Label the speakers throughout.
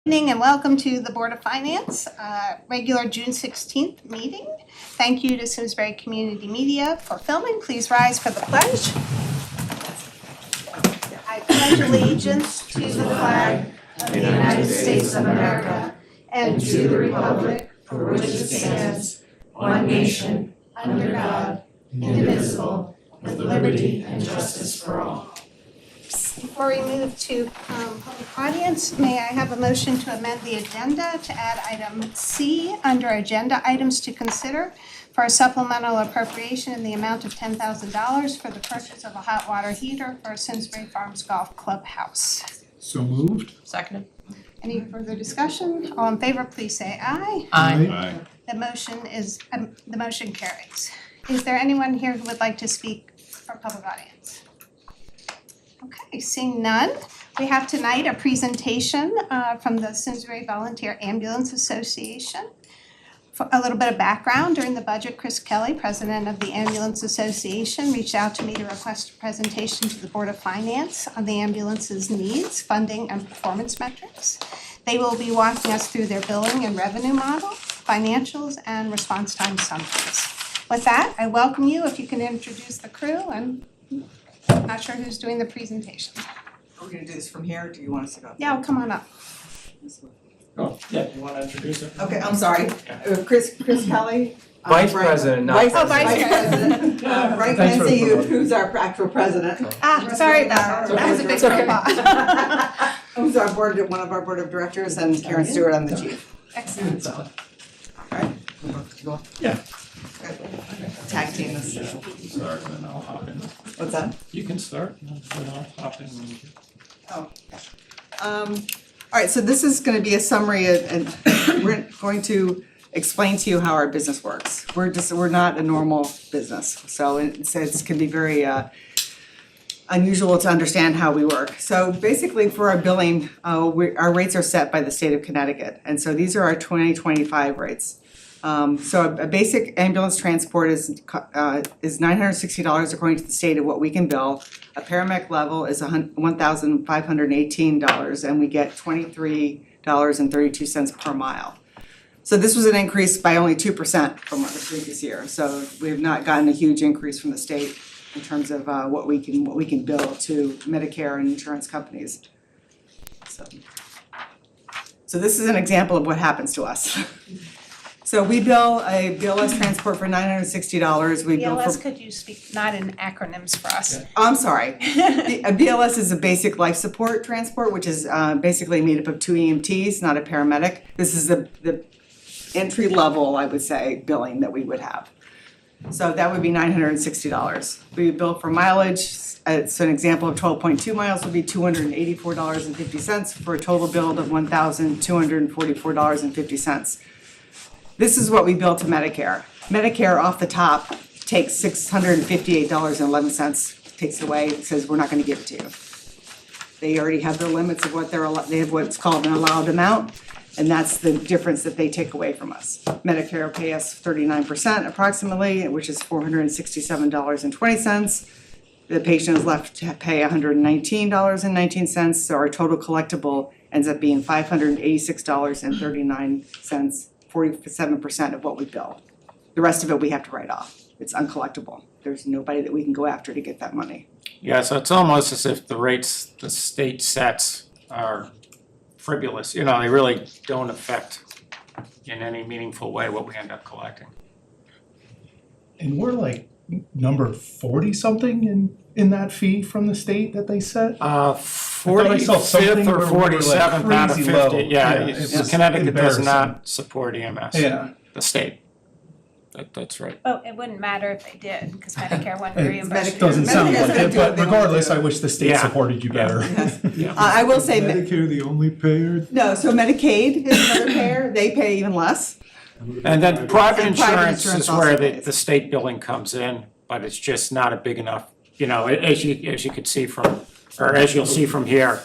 Speaker 1: Evening and welcome to the Board of Finance, regular June 16th meeting. Thank you to Simsbury Community Media for filming. Please rise for the pledge. I pledge allegiance to the flag of the United States of America and to the republic for which it stands, one nation, under God, indivisible, with liberty and justice for all. Before we move to public audience, may I have a motion to amend the agenda to add item C under agenda items to consider for a supplemental appropriation in the amount of $10,000 for the purchase of a hot water heater for Simsbury Farms Golf Clubhouse.
Speaker 2: So moved.
Speaker 3: Seconded.
Speaker 1: Any further discussion? All in favor, please say aye.
Speaker 3: Aye.
Speaker 1: The motion carries. Is there anyone here who would like to speak for public audience? Okay, seeing none, we have tonight a presentation from the Simsbury Volunteer Ambulance Association. For a little bit of background, during the budget, Chris Kelly, president of the Ambulance Association, reached out to me to request a presentation to the Board of Finance on the ambulance's needs, funding, and performance metrics. They will be walking us through their billing and revenue model, financials, and response time summaries. With that, I welcome you. If you can introduce the crew, and I'm not sure who's doing the presentation.
Speaker 4: Are we gonna do this from here, or do you want us to go?
Speaker 1: Yeah, come on up.
Speaker 2: Oh, yeah, you wanna introduce it?
Speaker 4: Okay, I'm sorry, Chris Kelly.
Speaker 3: Vice
Speaker 4: Brian-
Speaker 3: President, not
Speaker 4: Vice
Speaker 1: President.
Speaker 4: President, Brian
Speaker 2: Thanks for
Speaker 4: Clancy,
Speaker 2: the
Speaker 4: who's our actual president.
Speaker 1: Sorry about that. That was a big faux
Speaker 4: Who's our one of our board of directors, and Karen Stewart, I'm the chief.
Speaker 1: Excellent.
Speaker 4: Alright.
Speaker 2: Yeah.
Speaker 4: Tag team this.
Speaker 2: Start and then I'll hop in.
Speaker 4: What's that?
Speaker 2: You can start and then I'll hop in when you get.
Speaker 4: Alright, so this is gonna be a summary and we're going to explain to you how our business works. We're not a normal business, so it can be very unusual to understand how we work. So basically for our billing, our rates are set by the state of Connecticut, and so these are our 2025 rates. So a basic ambulance transport is $960 according to the state of what we can bill. A paramedic level is $1,518, and we get $23.32 per mile. So this was an increase by only 2% from the previous year. So we have not gotten a huge increase from the state in terms of what we can bill to Medicare and insurance companies. So this is an example of what happens to us. So we bill a BLS transport for $960. We bill
Speaker 1: BLS,
Speaker 4: for,
Speaker 1: could you speak not in acronyms for us?
Speaker 4: oh, I'm sorry. A BLS is a basic life support transport, which is basically made up of 2 EMTs, not a paramedic. This is the entry level, I would say, billing that we would have. So that would be $960. We bill for mileage. So an example of 12.2 miles would be $284.50 for a total bill of $1,244.50. This is what we bill to Medicare. Medicare off the top takes $658.11, takes it away, it says we're not gonna give it to you. They already have their limits of what they have what's called an allowed amount, and that's the difference that they take away from us. Medicare will pay us 39% approximately, which is $467.20. The patient is left to pay $119.19, so our total collectible ends up being $586.39. 47% of what we bill. The rest of it we have to write off. It's uncollectible. There's nobody that we can go after to get that money.
Speaker 5: Yeah, so it's almost as if the rates the state sets are frivolous. You know, they really don't affect in any meaningful way what we end up collecting.
Speaker 2: And we're like number 40 something in that fee from the state that they set?
Speaker 5: Uh,
Speaker 2: I saw something
Speaker 5: 45th or
Speaker 2: where we were, like,
Speaker 5: 47th out of
Speaker 2: crazy
Speaker 5: 50,
Speaker 2: low.
Speaker 5: yeah,
Speaker 2: Yeah,
Speaker 5: it's-
Speaker 2: it's
Speaker 5: Connecticut does
Speaker 2: embarrassing.
Speaker 5: not support EMS,
Speaker 2: Yeah.
Speaker 5: the state. That's right.
Speaker 1: Oh, it wouldn't matter if they did, because Medicare wouldn't reimburse you.
Speaker 2: It doesn't sound
Speaker 4: Medicare's
Speaker 2: like
Speaker 4: gonna
Speaker 2: it,
Speaker 4: do what
Speaker 2: but
Speaker 4: they want
Speaker 2: regardless,
Speaker 4: to.
Speaker 2: I wish the state
Speaker 5: Yeah.
Speaker 2: supported you better.
Speaker 5: Yeah.
Speaker 4: I will say,
Speaker 6: Medicare the only payer?
Speaker 4: no, so Medicaid is another payer, they pay even less.
Speaker 5: And then private
Speaker 4: And private
Speaker 5: insurance
Speaker 4: insurance
Speaker 5: is where
Speaker 4: also
Speaker 5: the
Speaker 4: pays.
Speaker 5: state billing comes in, but it's just not a big enough, you know, as you could see from, or as you'll see from here,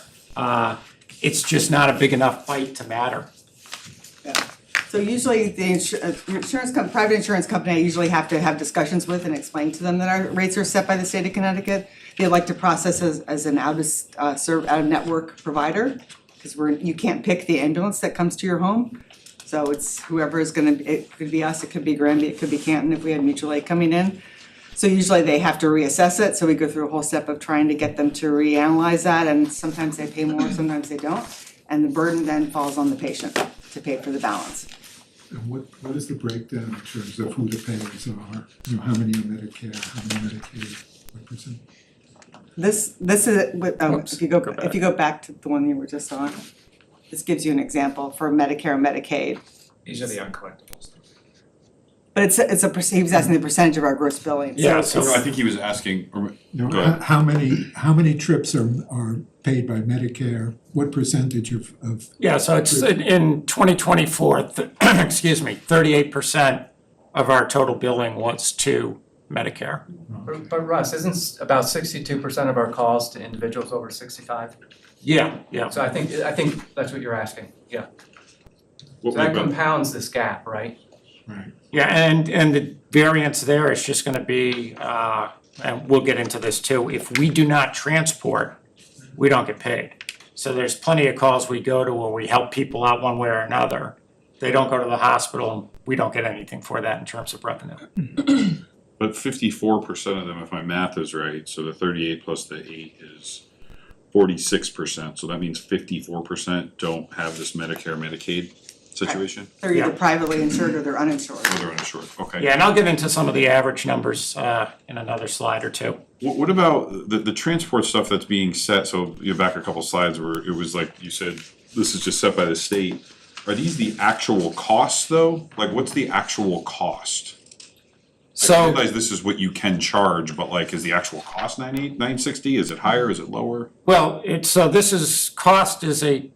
Speaker 5: it's just not a big enough bite to matter.
Speaker 4: So usually the private insurance company, I usually have to have discussions with and explain to them that our rates are set by the state of Connecticut. They like to process as an out of network provider, because you can't pick the ambulance that comes to your home. So it's whoever is it could be us, it could be Granby, it could be Canton if we had mutual aid coming in. So usually they have to reassess it, so we go through a whole step of trying to get them to reanalyze that, and sometimes they pay more, sometimes they don't. And the burden then falls on the patient to pay for the balance.
Speaker 3: And what is the breakdown in terms of who the payers are? You know, how many are Medicare, how many Medicaid, what percent?
Speaker 4: This is,
Speaker 5: Oops,
Speaker 4: if you go back to the one you were just on, this gives you an example for Medicare and Medicaid.
Speaker 6: These are the uncollectibles.
Speaker 4: But he was asking the percentage of our gross billing,
Speaker 5: Yeah,
Speaker 4: so
Speaker 5: so
Speaker 7: No, I think he was asking,
Speaker 3: No,
Speaker 7: Go ahead.
Speaker 3: how many trips are paid by Medicare? What percentage of
Speaker 5: yeah, so it's in 2024, excuse me, 38% of our total billing was to Medicare.
Speaker 6: But Russ, isn't about 62% of our calls to individuals over 65?
Speaker 5: Yeah, yeah.
Speaker 6: So I think that's what you're asking, yeah.
Speaker 7: what
Speaker 6: So that
Speaker 7: we've been,
Speaker 6: compounds this gap, right?
Speaker 3: right?
Speaker 5: Yeah, and the variance there is just gonna be, and we'll get into this too, if we do not transport, we don't get paid. So there's plenty of calls we go to where we help people out one way or another. They don't go to the hospital, and we don't get anything for that in terms of revenue.
Speaker 7: but 54% of them, if my math is right, so the 38 plus the 8 is 46%, so that means 54% don't have this Medicare, Medicaid situation?
Speaker 4: they're either
Speaker 5: Yeah.
Speaker 4: privately insured or they're uninsured.
Speaker 7: Oh, they're uninsured, okay.
Speaker 5: Yeah, and I'll get into some of the average numbers in another slide or two.
Speaker 7: What about the transport stuff that's being set, so you're back a couple slides where it was like, you said, this is just set by the state. Are these the actual costs though? Like, what's the actual cost? I
Speaker 5: So,
Speaker 7: realize this is what you can charge, but like, is the actual cost 960? Is it higher, is it lower?
Speaker 5: well, cost is a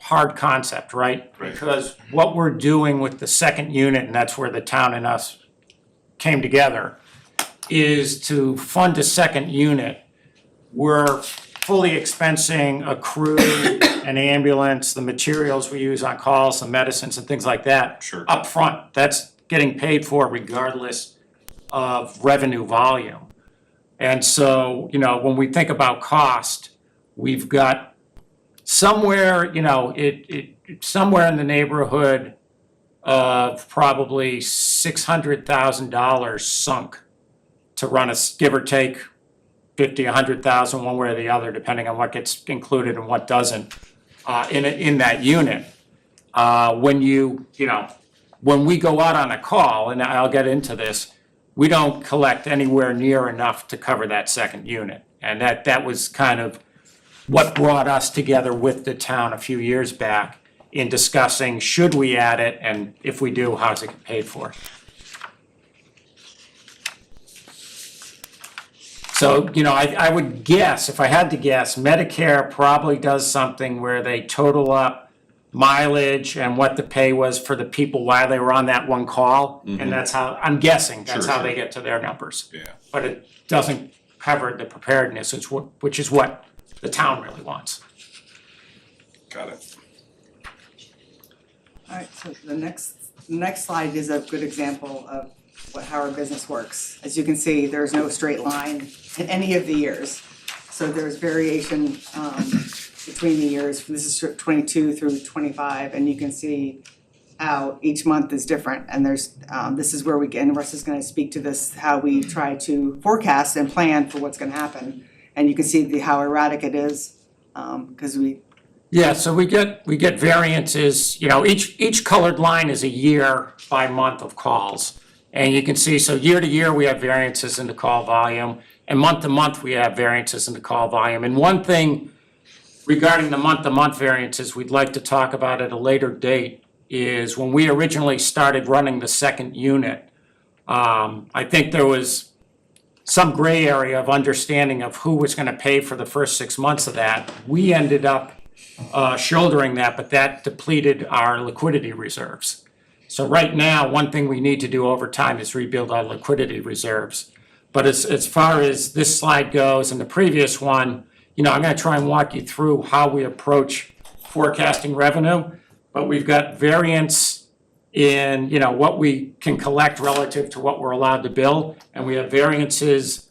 Speaker 5: hard concept, right?
Speaker 7: Right.
Speaker 5: Because what we're doing with the second unit, and that's where the town and us came together, is to fund a second unit. We're fully expensing a crew, an ambulance, the materials we use on calls, the medicines and things like that.
Speaker 7: Sure.
Speaker 5: Up front. That's getting paid for regardless of revenue volume. And so, when we think about cost, we've got somewhere, somewhere in the neighborhood of probably $600,000 sunk to run give or take 50, 100,000 one way or the other, depending on what gets included and what doesn't, in that unit. When we go out on a call, and I'll get into this, we don't collect anywhere near enough to cover that second unit. And that was kind of what brought us together with the town a few years back in discussing, should we add it, and if we do, how's it get paid for? So, I would guess, if I had to guess, Medicare probably does something where they total up mileage and what the pay was for the people while they were on that one call, and that's how, I'm guessing, that's
Speaker 7: Sure,
Speaker 5: how they
Speaker 7: sure.
Speaker 5: get to their numbers.
Speaker 7: Yeah.
Speaker 5: But it doesn't cover the preparedness, which is what the town really wants.
Speaker 7: Got it.
Speaker 4: Alright, so the next slide is a good example of how our business works. As you can see, there's no straight line in any of the years. So there's variation between the years. This is 22 through 25, and you can see how each month is different. And this is where and Russ is gonna speak to this, how we try to forecast and plan for what's gonna happen. And you can see how erratic it is, because
Speaker 5: Yeah, so we get variances, each colored line is a year by month of calls. And you can see, so year to year, we have variances in the call volume, and month to month, we have variances in the call volume. And one thing regarding the month to month variances we'd like to talk about at a later date is when we originally started running the second unit, I think there was some gray area of understanding of who was gonna pay for the first 6 months of that. We ended up shouldering that, but that depleted our liquidity reserves. So right now, one thing we need to do over time is rebuild our liquidity reserves. But as far as this slide goes and the previous one, I'm gonna try and walk you through how we approach forecasting revenue. But we've got variance in, what we can collect relative to what we're allowed to bill. And we have variances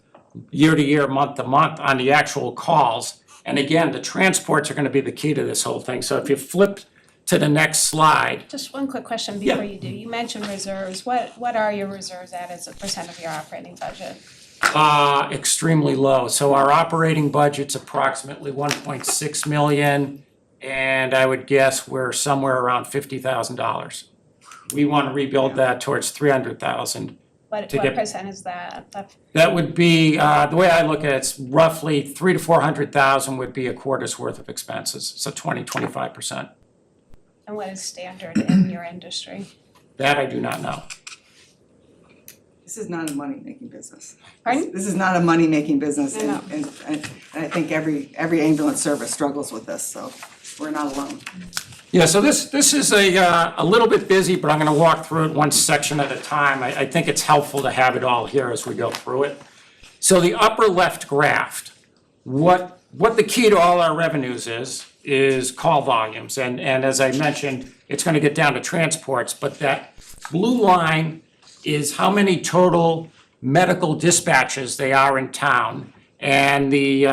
Speaker 5: year to year, month to month on the actual calls. And again, the transports are gonna be the key to this whole thing. So if you flip to the next slide,
Speaker 1: Just one quick question
Speaker 5: Yeah.
Speaker 1: before you do. You mentioned reserves. What are your reserves at as a percent of your operating budget?
Speaker 5: extremely low. So our operating budget's approximately 1.6 million, and I would guess we're somewhere around $50,000. We want to rebuild that towards 300,000.
Speaker 1: What
Speaker 5: To get-
Speaker 1: percent is that?
Speaker 5: That would be, the way I look at it, it's roughly 300,000 to 400,000 would be a quarter's worth of expenses, so 25%.
Speaker 1: And what is standard in your industry?
Speaker 5: That I do not know.
Speaker 4: This is not a money-making business.
Speaker 1: Pardon?
Speaker 4: This is not a money-making business,
Speaker 1: I know.
Speaker 4: and I think every ambulance service struggles with this, so we're not alone.
Speaker 5: Yeah, so this is a little bit busy, but I'm gonna walk through it one section at a time. I think it's helpful to have it all here as we go through it. So the upper left graph, what the key to all our revenues is call volumes. And as I mentioned, it's gonna get down to transports, but that blue line is how many total medical dispatches they are in town. And the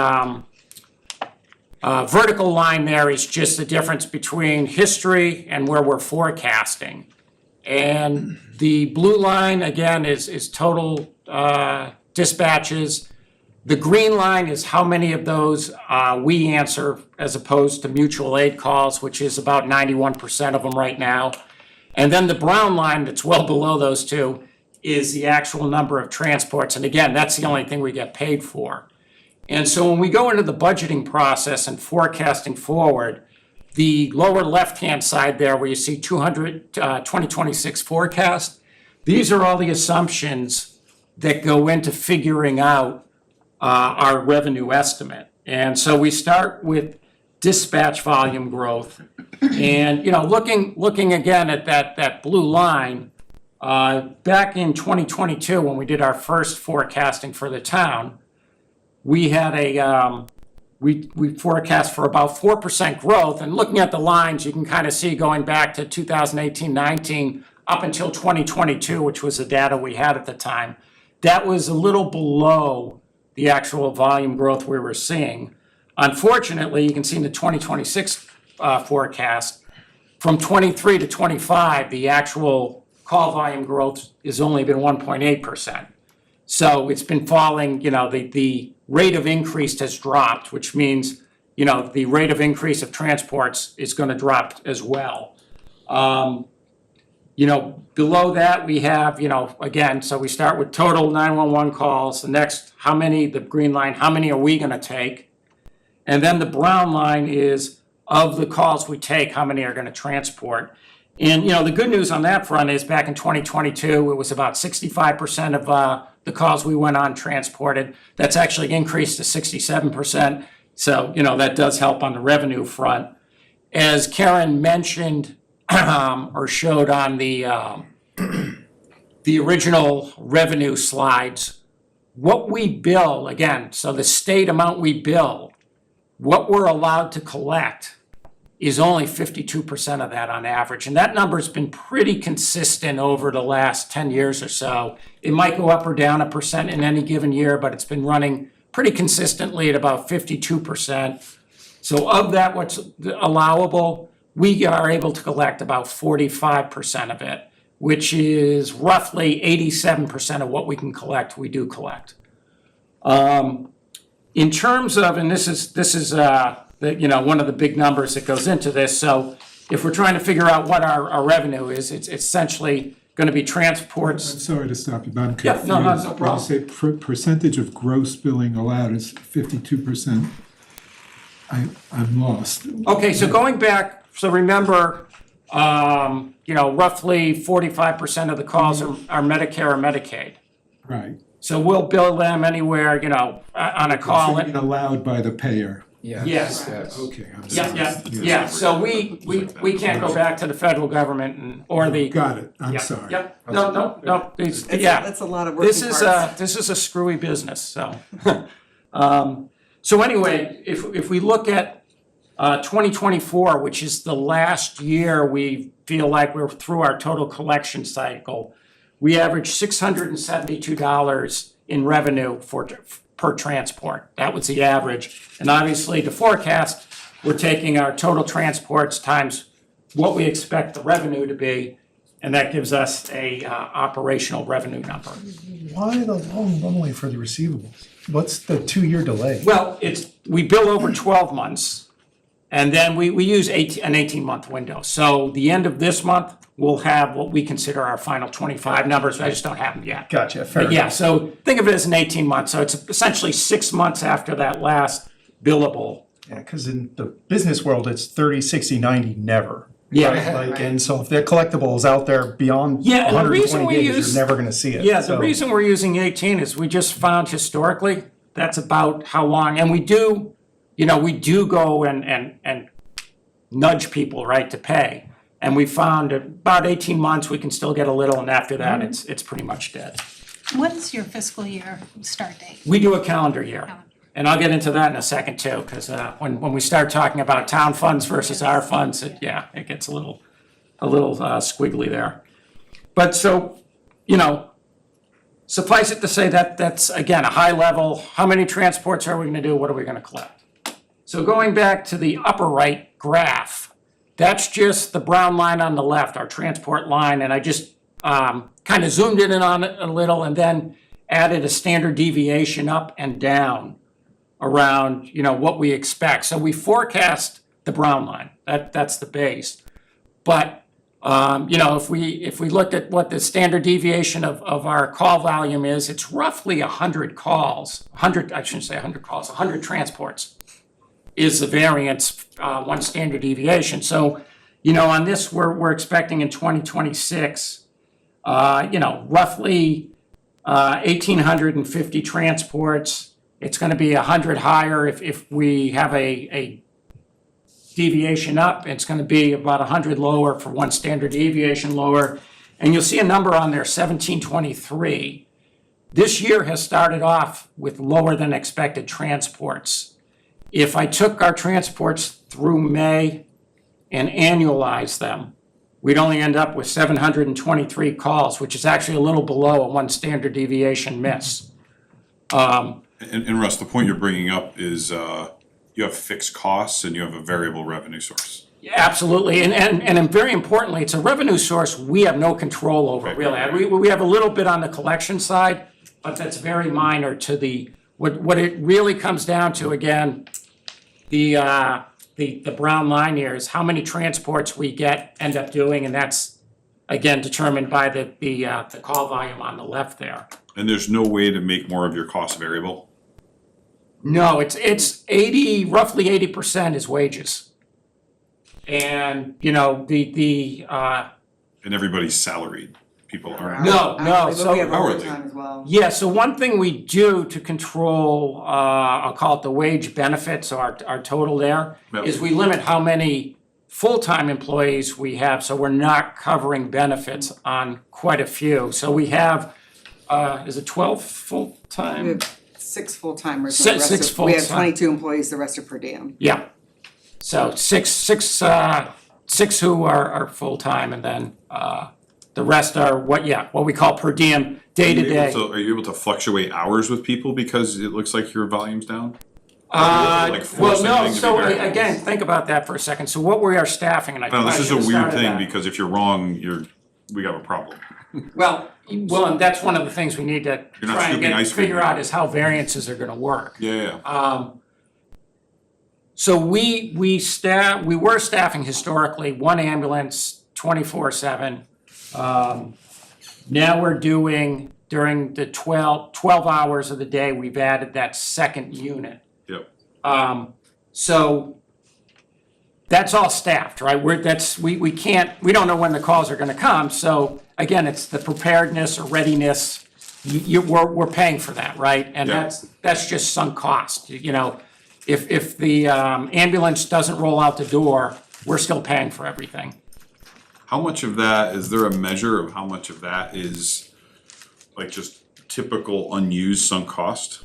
Speaker 5: vertical line there is just the difference between history and where we're forecasting. And the blue line, again, is total dispatches. The green line is how many of those we answer as opposed to mutual aid calls, which is about 91% of them right now. And then the brown line that's well below those two is the actual number of transports. And again, that's the only thing we get paid for. And so when we go into the budgeting process and forecasting forward, the lower left-hand side there where you see 2026 forecast, these are all the assumptions that go into figuring out our revenue estimate. And so we start with dispatch volume growth. And, looking again at that blue line, back in 2022, when we did our first forecasting for the town, we had we forecast for about 4% growth, and looking at the lines, you can kind of see going back to 2018-19 up until 2022, which was the data we had at the time, that was a little below the actual volume growth we were seeing. Unfortunately, you can see in the 2026 forecast, from 23 to 25, the actual call volume growth has only been 1.8%. So it's been falling, the rate of increase has dropped, which means, the rate of increase of transports is gonna drop as well. Below that, we have, again, so we start with total 911 calls. The next, the green line, how many are we gonna take? And then the brown line is, of the calls we take, how many are gonna transport? And, the good news on that front is back in 2022, it was about 65% of the calls we went on transported. That's actually increased to 67%. So, that does help on the revenue front. As Karen mentioned, or showed on the original revenue slides, what we bill, again, so the state amount we bill, what we're allowed to collect is only 52% of that on average. And that number's been pretty consistent over the last 10 years or so. It might go up or down 1% in any given year, but it's been running pretty consistently at about 52%. So of that, what's allowable, we are able to collect about 45% of it, which is roughly 87% of what we can collect, we do collect. In terms of, and this is one of the big numbers that goes into this. So if we're trying to figure out what our revenue is, it's essentially going to be
Speaker 3: I'm
Speaker 5: transports.
Speaker 3: sorry to stop you, but I'm
Speaker 5: Yeah,
Speaker 3: confused.
Speaker 5: no problem.
Speaker 3: When you say percentage of gross billing allowed is 52%, I'm lost.
Speaker 5: Okay, so going back, so remember, roughly 45% of the calls are Medicare or Medicaid.
Speaker 3: Right.
Speaker 5: So we'll bill them anywhere, on a call.
Speaker 3: It's allowed by the payer.
Speaker 5: Yes.
Speaker 3: Okay, I'm
Speaker 5: Yeah,
Speaker 3: sorry.
Speaker 5: yeah. So we can't go back to the federal government or the.
Speaker 3: Got it, I'm
Speaker 5: Yeah,
Speaker 3: sorry.
Speaker 5: Yep, no,
Speaker 4: That's a lot of working
Speaker 5: This
Speaker 4: parts.
Speaker 5: is a screwy business, so. So anyway, if we look at 2024, which is the last year we feel like we're through our total collection cycle, we averaged $672 in revenue per transport. That was the average. And obviously, to forecast, we're taking our total transports times what we expect the revenue to be, and that gives us a operational revenue number.
Speaker 2: Why the long runway for the receivables? What's the 2-year delay?
Speaker 5: Well, we bill over 12 months, and then we use an 18-month window. So the end of this month, we'll have what we consider our final 25 numbers. I just don't have them yet.
Speaker 2: Gotcha, fair
Speaker 5: But
Speaker 2: enough.
Speaker 5: yeah, so think of it as an 18 months. So it's essentially 6 months after that last billable.
Speaker 2: Yeah, because in the business world, it's 30, 60, 90, never.
Speaker 5: Yeah.
Speaker 2: Right? Like, and so if the collectible is out there beyond
Speaker 5: Yeah, and the reason
Speaker 2: 120
Speaker 5: we
Speaker 2: days,
Speaker 5: use-
Speaker 2: you're never gonna see it.
Speaker 5: Yeah, the
Speaker 2: So-
Speaker 5: reason we're using 18 is we just found historically, that's about how long, and we do go and nudge people, right, to pay. And we found at about 18 months, we can still get a little, and after that, it's pretty much dead.
Speaker 1: When's your fiscal year start date?
Speaker 5: We do a calendar year. And I'll get into that in a second too, because when we start talking about town funds versus our funds, it gets a little squiggly there. But so, suffice it to say that that's, again, a high level. How many transports are we gonna do? What are we gonna collect? So going back to the upper right graph, that's just the brown line on the left, our transport line, and I just kind of zoomed in on it a little and then added a standard deviation up and down around, what we expect. So we forecast the brown line, that's the base. But, if we looked at what the standard deviation of our call volume is, it's roughly 100 calls, 100 transports is the variance, one standard deviation. So, on this, we're expecting in 2026, roughly 1,850 transports. It's gonna be 100 higher if we have a deviation up. It's gonna be about 100 lower for one standard deviation lower. And you'll see a number on there, 1723. This year has started off with lower than expected transports. If I took our transports through May and annualized them, we'd only end up with 723 calls, which is actually a little below a one standard deviation miss.
Speaker 7: And Russ, the point you're bringing up is, you have fixed costs and you have a variable revenue source.
Speaker 5: Yeah, absolutely, and very importantly, it's a revenue source we have no control over,
Speaker 7: Right,
Speaker 5: really.
Speaker 7: right.
Speaker 5: We have a little bit on the collection side, but that's very minor to what it really comes down to, again, the brown line here is how many transports we end up doing, and that's, again, determined by the call volume on the left there.
Speaker 7: And there's no way to make more of your costs variable?
Speaker 5: No, it's roughly 80% is wages. And,
Speaker 7: And everybody's salaried, people aren't.
Speaker 5: No,
Speaker 4: But
Speaker 5: so-
Speaker 4: we have
Speaker 7: Hourly.
Speaker 4: overtime as well.
Speaker 5: Yeah, so one thing we do to control, I'll call it the wage benefits, so our total there,
Speaker 7: Yep.
Speaker 5: is we limit how many full-time employees we have, so we're not covering benefits on quite a few. So we have, is it 12
Speaker 4: We
Speaker 5: full-time?
Speaker 4: have 6 full-timers.
Speaker 5: Six-
Speaker 4: the rest
Speaker 5: six
Speaker 4: of- We have
Speaker 5: full-time.
Speaker 4: 22 employees, the rest are per diem.
Speaker 5: Yeah. So six who are full-time, and then the rest are what we call per diem, day-to-day.
Speaker 7: Are you able to fluctuate hours with people because it looks like your volume's down? Like force
Speaker 5: Well, no,
Speaker 7: anything to be
Speaker 5: so
Speaker 7: variable?
Speaker 5: again, think about that for a second. So what we are staffing, and I
Speaker 7: No, this is a
Speaker 5: should've
Speaker 7: weird
Speaker 5: started
Speaker 7: thing
Speaker 5: that.
Speaker 7: because if you're wrong, we got a problem.
Speaker 5: Well, and that's one of the things we need to
Speaker 7: You're not
Speaker 5: try and
Speaker 7: scooping ice cream.
Speaker 5: figure out is how variances are gonna work.
Speaker 7: Yeah.
Speaker 5: So we were staffing historically one ambulance 24/7. Now we're doing, during the 12 hours of the day, we've added that second unit.
Speaker 7: Yep.
Speaker 5: So that's all staffed, right? We don't know when the calls are gonna come, so again, it's the preparedness or readiness. We're paying for that, right? And
Speaker 7: Yeah.
Speaker 5: that's just sunk cost, If the ambulance doesn't roll out the door, we're still paying for everything.
Speaker 7: How much of that, is there a measure of how much of that is like just typical unused sunk cost?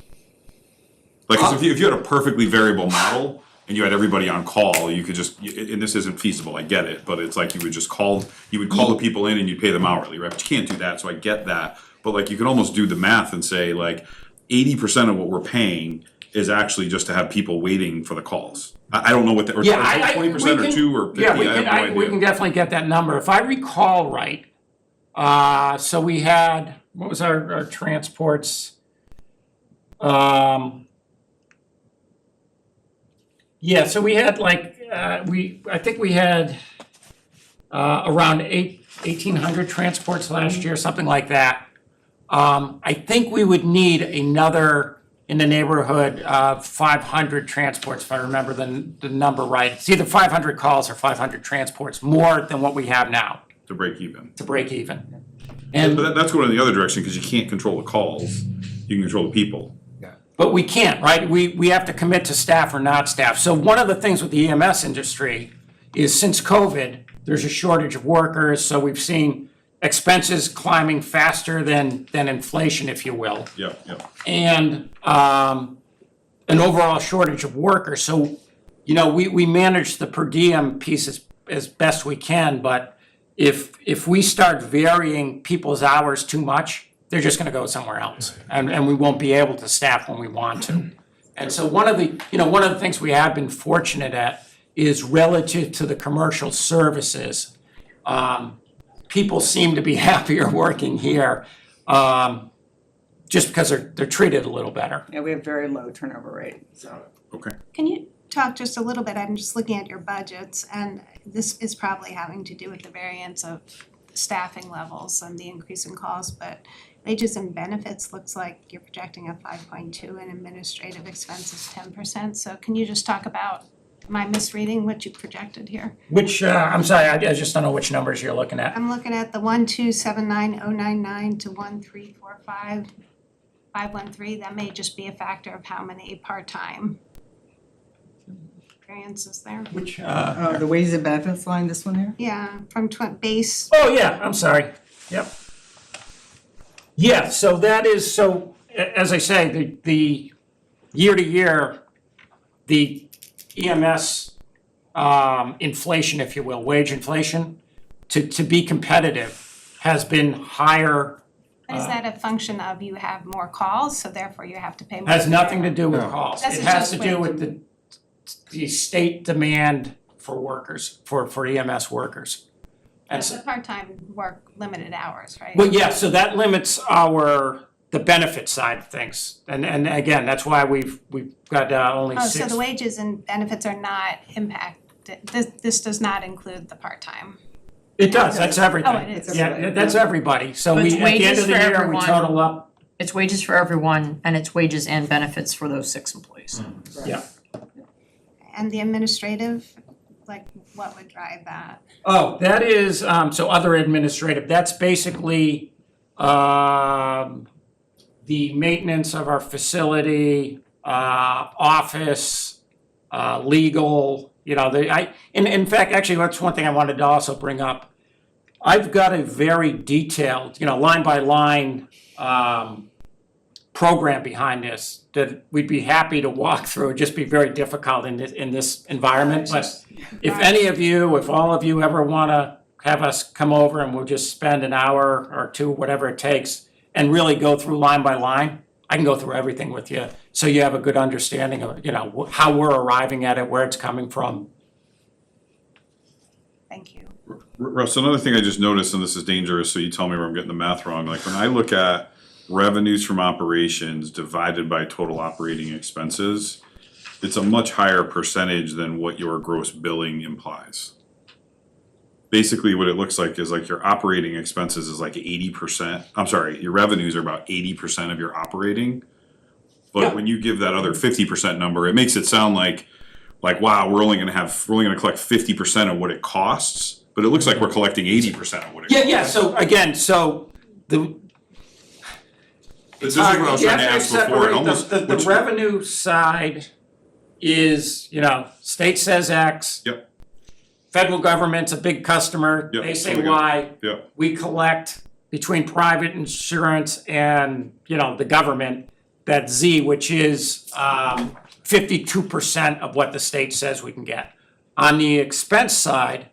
Speaker 7: Like, 'cause if you had a perfectly variable model, and you had everybody on call, you could just, and this isn't feasible, I get it, but it's like you would call the people in and you'd pay them hourly, right? But you can't do that, so I get that. But like, you can almost do the math and say like 80% of what we're paying is actually just to have people waiting for the calls. I don't know what the, or
Speaker 5: Yeah, I-
Speaker 7: 20% or 2 or 50,
Speaker 5: Yeah,
Speaker 7: I have no idea.
Speaker 5: we can definitely get that number. If I recall right, so we had, what was our transports? Yeah, so we had like, I think we had around 1,800 transports last year, something like that. I think we would need another in the neighborhood of 500 transports, if I remember the number right. It's either 500 calls or 500 transports, more than what we have now
Speaker 7: To break even.
Speaker 5: to break even.
Speaker 7: But
Speaker 5: And,
Speaker 7: that's going in the other direction, because you can't control the calls, you can control the people.
Speaker 5: but we can't, right? We have to commit to staff or not staff. So one of the things with the EMS industry is since COVID, there's a shortage of workers, so we've seen expenses climbing faster than inflation, if you will.
Speaker 7: Yeah.
Speaker 5: And an overall shortage of workers. So, you know, we manage the per diem piece as best we can, but if we start varying people's hours too much, they're just gonna go somewhere else. And we won't be able to staff when we want to. And so one of the things we have been fortunate at is relative to the commercial services. People seem to be happier working here, just because they're treated a little better.
Speaker 4: Yeah, we have very low turnover rate, so.
Speaker 7: Okay.
Speaker 1: Can you talk just a little bit, I'm just looking at your budgets, and this is probably having to do with the variance of staffing levels and the increase in calls, but wages and benefits looks like you're projecting a 5.2 and administrative expenses 10%. So can you just talk about, am I misreading what you projected here?
Speaker 5: Which, I'm sorry, I just don't know which numbers you're looking at.
Speaker 1: I'm looking at the 1279099 to 1345513. That may just be a factor of how many part-time variances there.
Speaker 5: Which,
Speaker 4: The wages and benefits line, this one here?
Speaker 1: Yeah, from base.
Speaker 5: oh, yeah, I'm sorry, yep. Yeah, so that is, so, as I say, the year to year, the EMS inflation, if you will, wage inflation, to be competitive, has been higher.
Speaker 1: Is that a function of you have more calls, so therefore you have to pay more?
Speaker 5: Has nothing to do with calls.
Speaker 1: This
Speaker 5: It
Speaker 1: is
Speaker 5: has
Speaker 1: just
Speaker 5: to do
Speaker 1: wage.
Speaker 5: with the state demand for workers, for EMS workers. And
Speaker 1: That's
Speaker 5: so,
Speaker 1: the part-time work, limited hours, right?
Speaker 5: well, yeah, so that limits the benefit side of things. And again, that's why we've got only
Speaker 1: Oh,
Speaker 5: six.
Speaker 1: so the wages and benefits are not impacted, this does not include the part-time?
Speaker 5: It does, that's everything.
Speaker 1: Oh, it is.
Speaker 5: Yeah, that's everybody. So
Speaker 8: But
Speaker 5: we,
Speaker 8: it's
Speaker 5: at the end
Speaker 8: wages
Speaker 5: of the
Speaker 8: for
Speaker 5: year, we
Speaker 8: everyone.
Speaker 5: total up,
Speaker 8: It's wages for everyone, and it's wages and benefits for those 6 employees.
Speaker 5: yeah.
Speaker 1: And the administrative, like, what would drive that?
Speaker 5: Oh, that is, so other administrative, that's basically, the maintenance of our facility, office, legal, in fact, actually, that's one thing I wanted to also bring up. I've got a very detailed, line by line, program behind this that we'd be happy to walk through. It'd just be very difficult in this environment, but if any of you, if all of you ever wanna have us come over and we'll just spend an hour or two, whatever it takes, and really go through line by line, I can go through everything with you, so you have a good understanding of, how we're arriving at it, where it's coming from.
Speaker 1: Thank you.
Speaker 7: Russ, another thing I just noticed, and this is dangerous, so you tell me where I'm getting the math wrong, like when I look at revenues from operations divided by total operating expenses, it's a much higher percentage than what your gross billing implies. Basically, what it looks like is like your operating expenses is like 80%, I'm sorry, your revenues are about 80% of your operating.
Speaker 5: Yeah.
Speaker 7: But when you give that other 50% number, it makes it sound like, wow, we're only gonna collect 50% of what it costs, but it looks like we're collecting 80% of what it costs.
Speaker 5: Yeah, so again,
Speaker 7: This is what I was trying to ask before, it almost,
Speaker 5: The revenue side is, state says X.
Speaker 7: Yep.
Speaker 5: Federal government's a big customer,
Speaker 7: Yep,
Speaker 5: they say
Speaker 7: totally.
Speaker 5: Y.
Speaker 7: Yep.
Speaker 5: We collect between private insurance and, the government. that Z, which is 52% of what the state says we can get. On the expense side,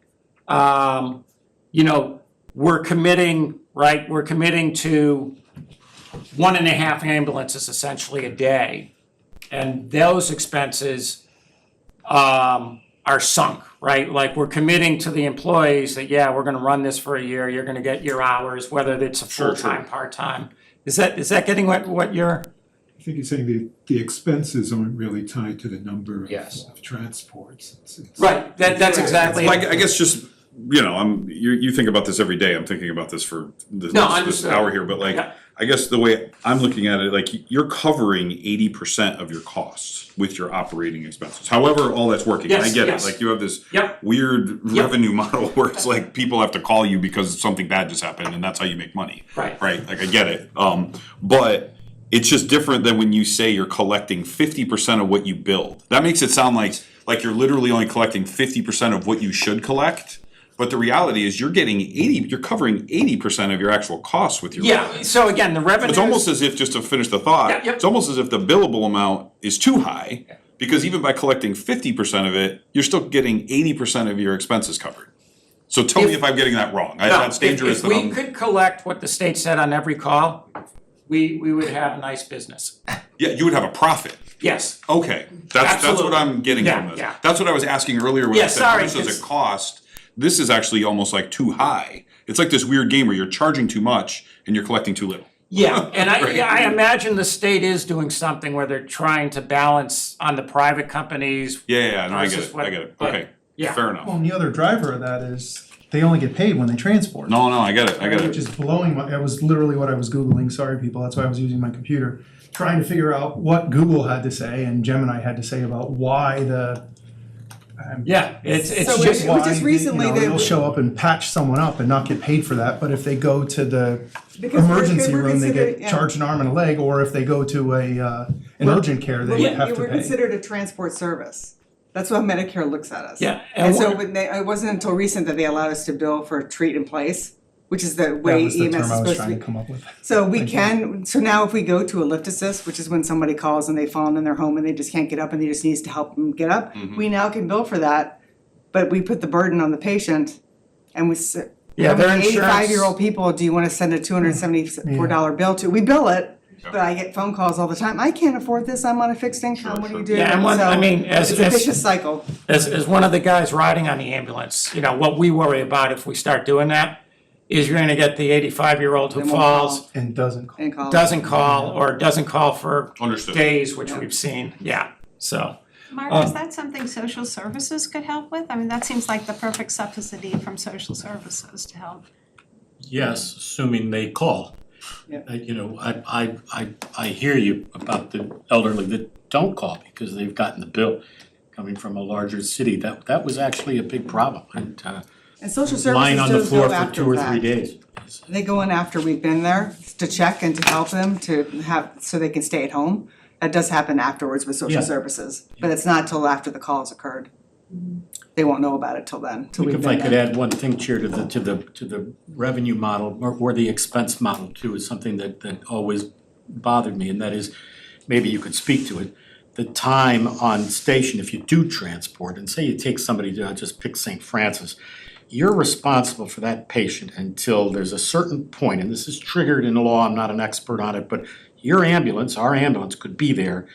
Speaker 5: you know, we're committing, right, we're committing to 1.5 ambulances essentially a day. And those expenses are sunk, right? Like we're committing to the employees that, yeah, we're gonna run this for a year, you're gonna get your hours, whether it's a
Speaker 7: Sure,
Speaker 5: full-time, part-time. Is that getting what you're?
Speaker 3: I think you're saying the expenses aren't really tied to the number
Speaker 5: Yes.
Speaker 3: of transports. It's-
Speaker 5: Right, that's exactly
Speaker 7: Like,
Speaker 5: it.
Speaker 7: I guess just, you know, you think about this every day, I'm thinking about this for this
Speaker 5: No,
Speaker 7: this
Speaker 5: understood.
Speaker 7: hour here, but like,
Speaker 5: Yeah.
Speaker 7: I guess the way I'm looking at it, like, you're covering 80% of your costs with your operating expenses, however all that's working, and I
Speaker 5: Yes,
Speaker 7: get it,
Speaker 5: yes.
Speaker 7: like, you have this
Speaker 5: Yep.
Speaker 7: weird
Speaker 5: Yep.
Speaker 7: revenue model where it's like, people have to call you because something bad just happened, and that's how you make money.
Speaker 5: Right.
Speaker 7: Right, like, I get it, but it's just different than when you say you're collecting 50% of what you build. That makes it sound like you're literally only collecting 50% of what you should collect. But the reality is you're covering 80% of your actual costs with your revenue.
Speaker 5: Yeah, so again, the revenue.
Speaker 7: It's almost as if, just to finish the thought,
Speaker 5: Yeah, yep.
Speaker 7: it's almost as if the billable amount is too high. Because even by collecting 50% of it, you're still getting 80% of your expenses covered. So tell me if I'm getting that wrong. That's dangerous.
Speaker 5: If we could collect what the state said on every call, we would have a nice business.
Speaker 7: Yeah, you would have a profit.
Speaker 5: Yes.
Speaker 7: Okay, that's what
Speaker 5: Absolutely.
Speaker 7: I'm getting
Speaker 5: Yeah,
Speaker 7: from this.
Speaker 5: yeah.
Speaker 7: That's what I was asking earlier when
Speaker 5: Yeah,
Speaker 7: I said
Speaker 5: sorry,
Speaker 7: this is
Speaker 5: 'cause-
Speaker 7: a cost. This is actually almost like too high. It's like this weird game where you're charging too much and you're collecting too little.
Speaker 5: Yeah, and
Speaker 7: Right.
Speaker 5: I imagine the state is doing something where they're trying to balance on the private companies.
Speaker 7: Yeah, no, I get
Speaker 5: Versus
Speaker 7: it,
Speaker 5: what-
Speaker 7: I get it.
Speaker 5: but-
Speaker 7: Okay,
Speaker 5: yeah.
Speaker 7: fair
Speaker 2: Well,
Speaker 7: enough.
Speaker 2: and the other driver of that is they only get paid when they transport.
Speaker 7: No, I get it, I get
Speaker 2: Which
Speaker 7: it.
Speaker 2: is blowing my, that was literally what I was Googling, sorry people, that's why I was using my computer. Trying to figure out what Google had to say and Gemini had to say about why the.
Speaker 5: Yeah, it's
Speaker 4: So we-
Speaker 5: just,
Speaker 4: we just recently they-
Speaker 2: They'll show up and patch someone up and not get paid for that, but if they go to the
Speaker 4: Because we're-
Speaker 2: emergency
Speaker 4: we're
Speaker 2: room, they
Speaker 4: considered-
Speaker 2: get
Speaker 4: yeah.
Speaker 2: charged an arm and a leg, or if they go to an urgent care, they have to
Speaker 4: We're
Speaker 2: pay.
Speaker 4: considered a transport service. That's what Medicare looks at us.
Speaker 5: Yeah,
Speaker 4: And
Speaker 5: and
Speaker 4: so
Speaker 5: we're-
Speaker 4: when it wasn't until recent that they allowed us to bill for treat in place, which is the
Speaker 2: That
Speaker 4: way
Speaker 2: was the
Speaker 4: EMS is
Speaker 2: term I was
Speaker 4: supposed to
Speaker 2: trying
Speaker 4: be.
Speaker 2: to come up with.
Speaker 4: So we
Speaker 2: Thank you.
Speaker 4: can, so now if we go to a lift assist, which is when somebody calls and they've fallen in their home and they just can't get up and they just needs to help them get up, we now can bill for that, but we put the burden on the patient and we say,
Speaker 5: Yeah,
Speaker 4: how
Speaker 5: their
Speaker 4: many
Speaker 5: insurance-
Speaker 4: 85-year-old people do you wanna send a $274 bill to? We bill it, but I get phone calls all the time, I can't afford this, I'm on a fixed income, what do you do?
Speaker 5: Yeah, and I mean, as-
Speaker 4: It's a
Speaker 5: as-
Speaker 4: vicious cycle.
Speaker 5: as one of the guys riding on the ambulance, you know, what we worry about if we start doing that is you're gonna get the 85-year-old who
Speaker 4: They won't
Speaker 5: falls,
Speaker 2: And doesn't.
Speaker 4: And call.
Speaker 5: doesn't call, or doesn't call for
Speaker 7: Understood.
Speaker 5: days, which we've seen, yeah, so.
Speaker 1: Mark, is that something social services could help with? I mean, that seems like the perfect subsidy from social services to help.
Speaker 9: Yes, assuming they call.
Speaker 4: Yeah.
Speaker 9: You know, I hear you about the elderly that don't call because they've gotten the bill coming from a larger city. That was actually a big problem. And
Speaker 4: And social
Speaker 9: lying
Speaker 4: services
Speaker 9: on the
Speaker 4: does
Speaker 9: floor
Speaker 4: go
Speaker 9: for
Speaker 4: after
Speaker 9: 2 or
Speaker 4: that.
Speaker 9: 3 days.
Speaker 4: They go in after we've been there to check and to help them to have, so they can stay at home. That does happen afterwards with social
Speaker 9: Yeah.
Speaker 4: services, but it's not till after the call's occurred. They won't know about it till then, till we've
Speaker 9: If I
Speaker 4: been
Speaker 9: could
Speaker 4: there.
Speaker 9: add one thing, Chair, to the revenue model or the expense model too, is something that always bothered me, and that is, maybe you could speak to it. The time on station, if you do transport, and say you take somebody to, just pick St. Francis, you're responsible for that patient until there's a certain point, and this is triggered in law, I'm not an expert on it, but your ambulance, our ambulance could be there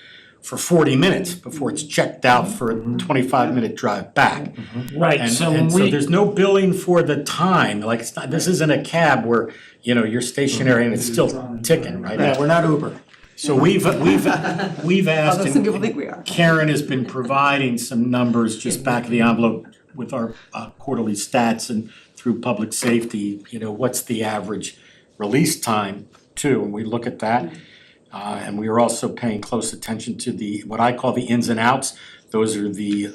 Speaker 9: for 40 minutes before it's checked out for a 25-minute drive back.
Speaker 5: Right,
Speaker 9: And,
Speaker 5: so
Speaker 9: and so
Speaker 5: we,
Speaker 9: there's no billing for the time, like it's not, this isn't a cab where, you know, you're stationary and it's still ticking, right?
Speaker 5: yeah, we're not Uber.
Speaker 9: So we've asked,
Speaker 4: Although some people
Speaker 9: and
Speaker 4: think we are.
Speaker 9: Karen has been providing some numbers just back of the envelope with our quarterly stats and through public safety, you know, what's the average release time too, and we look at that. And we are also paying close attention to the, what I call the ins and outs. Those are the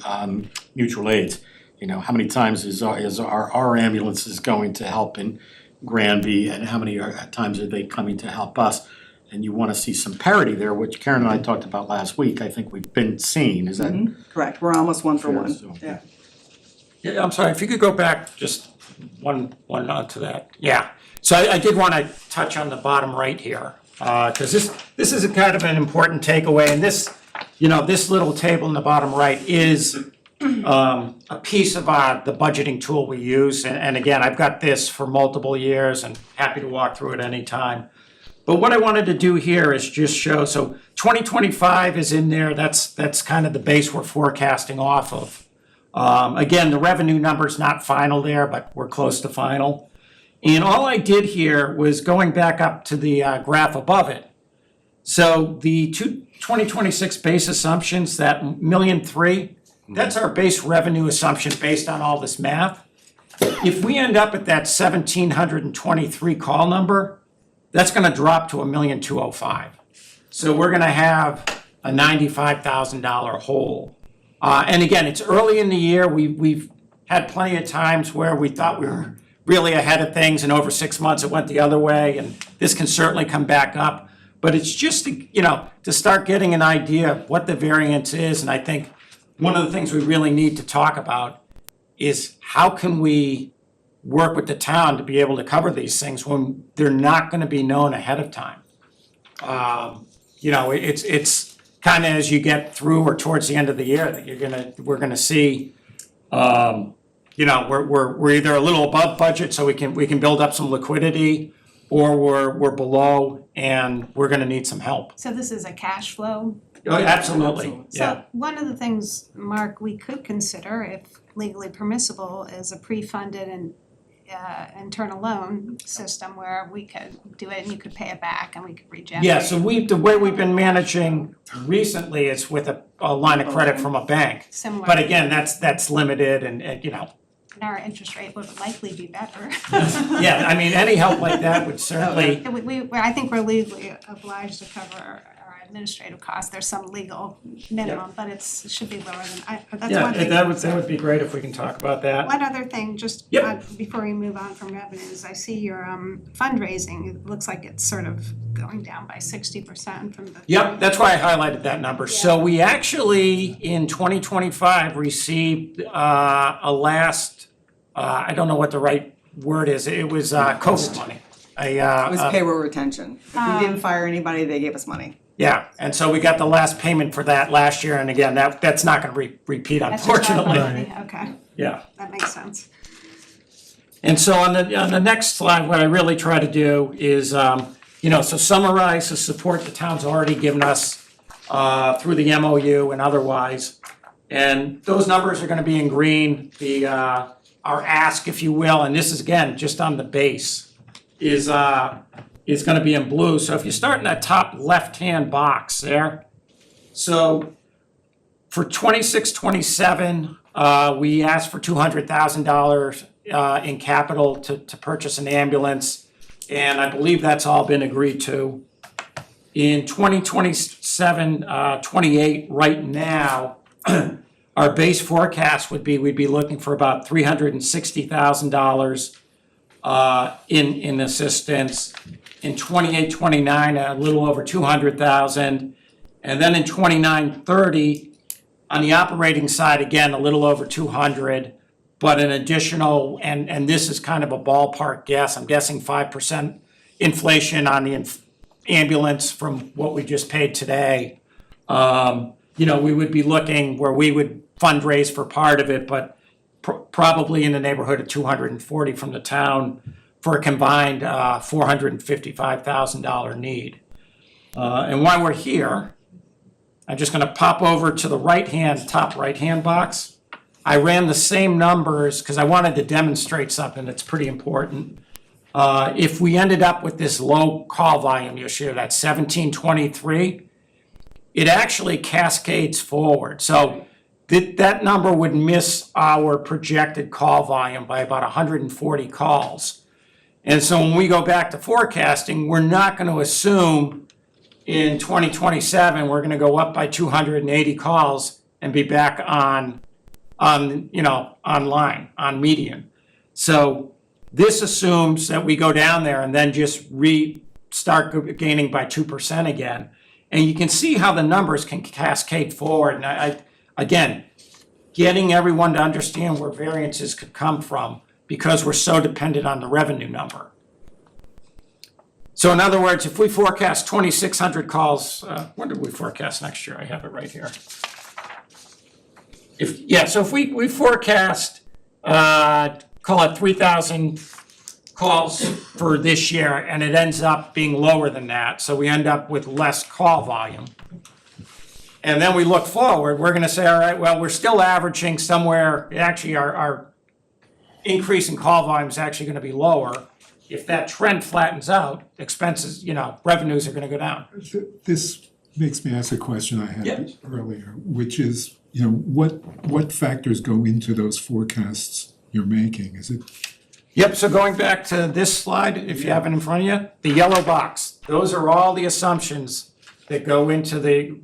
Speaker 9: mutual aids. You know, how many times is our ambulances going to help in Granby, and how many times are they coming to help us? And you wanna see some parity there, which Karen and I talked about last week, I think we've been seeing, is that?
Speaker 4: Correct, we're almost one for
Speaker 9: Sure,
Speaker 4: one,
Speaker 9: so-
Speaker 4: yeah.
Speaker 5: Yeah, I'm sorry, if you could go back just one nod to that, yeah. So I did wanna touch on the bottom right here. Cause this is a kind of an important takeaway, and this little table in the bottom right is a piece of the budgeting tool we use, and again, I've got this for multiple years and happy to walk through it anytime. But what I wanted to do here is just show, so 2025 is in there, that's kind of the base we're forecasting off of. Again, the revenue number's not final there, but we're close to final. And all I did here was going back up to the graph above it. So the 2026 base assumptions, that $1.3 million, that's our base revenue assumption based on all this math. If we end up at that 1,723 call number, that's gonna drop to $1,205,000. So we're gonna have a $95,000 hole. And again, it's early in the year. We've had plenty of times where we thought we were really ahead of things, and over 6 months it went the other way, and this can certainly come back up. But it's just, to start getting an idea of what the variance is, and I think one of the things we really need to talk about is how can we work with the town to be able to cover these things when they're not gonna be known ahead of time. It's kind of as you get through or towards the end of the year that we're gonna see, we're either a little above budget so we can build up some liquidity, or we're below and we're gonna need some help.
Speaker 1: So this is a cash flow?
Speaker 5: Oh, absolutely, yeah.
Speaker 1: So one of the things, Mark, we could consider, if legally permissible, is a pre-funded and internal loan system where we could do it and you could pay it back and we could regenerate.
Speaker 5: Yeah, so the way we've been managing recently is with a line of credit from a bank.
Speaker 1: Similar.
Speaker 5: But again, that's limited and
Speaker 1: And our interest rate would likely be better.
Speaker 5: yeah, I mean, any help like that would certainly,
Speaker 1: I think we're legally obliged to cover our administrative costs. There's some legal minimum, but it should be lower than, that's
Speaker 5: yeah,
Speaker 1: one thing.
Speaker 5: that would be great if we can talk about that.
Speaker 1: One other thing, just
Speaker 5: Yep.
Speaker 1: before we move on from revenues, I see your fundraising, it looks like it's sort of going down by 60% from the.
Speaker 5: Yep, that's why I highlighted that number. So we actually, in 2025, received a last, I don't know what the right word is, it was COVID money.
Speaker 4: It was payroll retention. If we didn't fire anybody, they gave us money.
Speaker 5: Yeah, and so we got the last payment for that last year, and again, that's not gonna repeat,
Speaker 1: That's just our
Speaker 5: unfortunately.
Speaker 1: money. Okay,
Speaker 5: Yeah.
Speaker 1: that makes sense.
Speaker 5: And so on the next slide, what I really try to do is, so summarize the support the town's already given us through the MOU and otherwise. And those numbers are gonna be in green, our ask, if you will, and this is again, just on the base, is gonna be in blue. So if you start in that top left-hand box there, so for 26-27, we asked for $200,000 in capital to purchase an ambulance, and I believe that's all been agreed to. In 2027, 28, right now, our base forecast would be, we'd be looking for about $360,000 in assistance. In 28, 29, a little over 200,000. And then in 29, 30, on the operating side, again, a little over 200, but an additional, and this is kind of a ballpark guess, I'm guessing 5% inflation on the ambulance from what we just paid today. We would be looking where we would fundraise for part of it, but probably in the neighborhood of 240 from the town for a combined $455,000 need. And while we're here, I'm just gonna pop over to the top right-hand box. I ran the same numbers because I wanted to demonstrate something that's pretty important. If we ended up with this low call volume this year, that 1723, it actually cascades forward. So that number would miss our projected call volume by about 140 calls. And so when we go back to forecasting, we're not gonna assume in 2027, we're gonna go up by 280 calls and be back online, on median. So this assumes that we go down there and then just start gaining by 2% again. And you can see how the numbers can cascade forward. And again, getting everyone to understand where variances could come from because we're so dependent on the revenue number. So in other words, if we forecast 2,600 calls, when did we forecast next year? I have it right here. So if we forecast, call it 3,000 calls for this year, and it ends up being lower than that, so we end up with less call volume. And then we look forward, we're gonna say, all right, well, we're still averaging somewhere, actually our increase in call volume is actually gonna be lower. If that trend flattens out, expenses, revenues are gonna go down.
Speaker 3: This makes me ask a question I
Speaker 5: Yeah.
Speaker 3: had earlier, which is, what factors go into those forecasts you're making? Is it,
Speaker 5: Yep, so going back to this slide, if you have it in front of you, the yellow box, those are all the assumptions that go into the,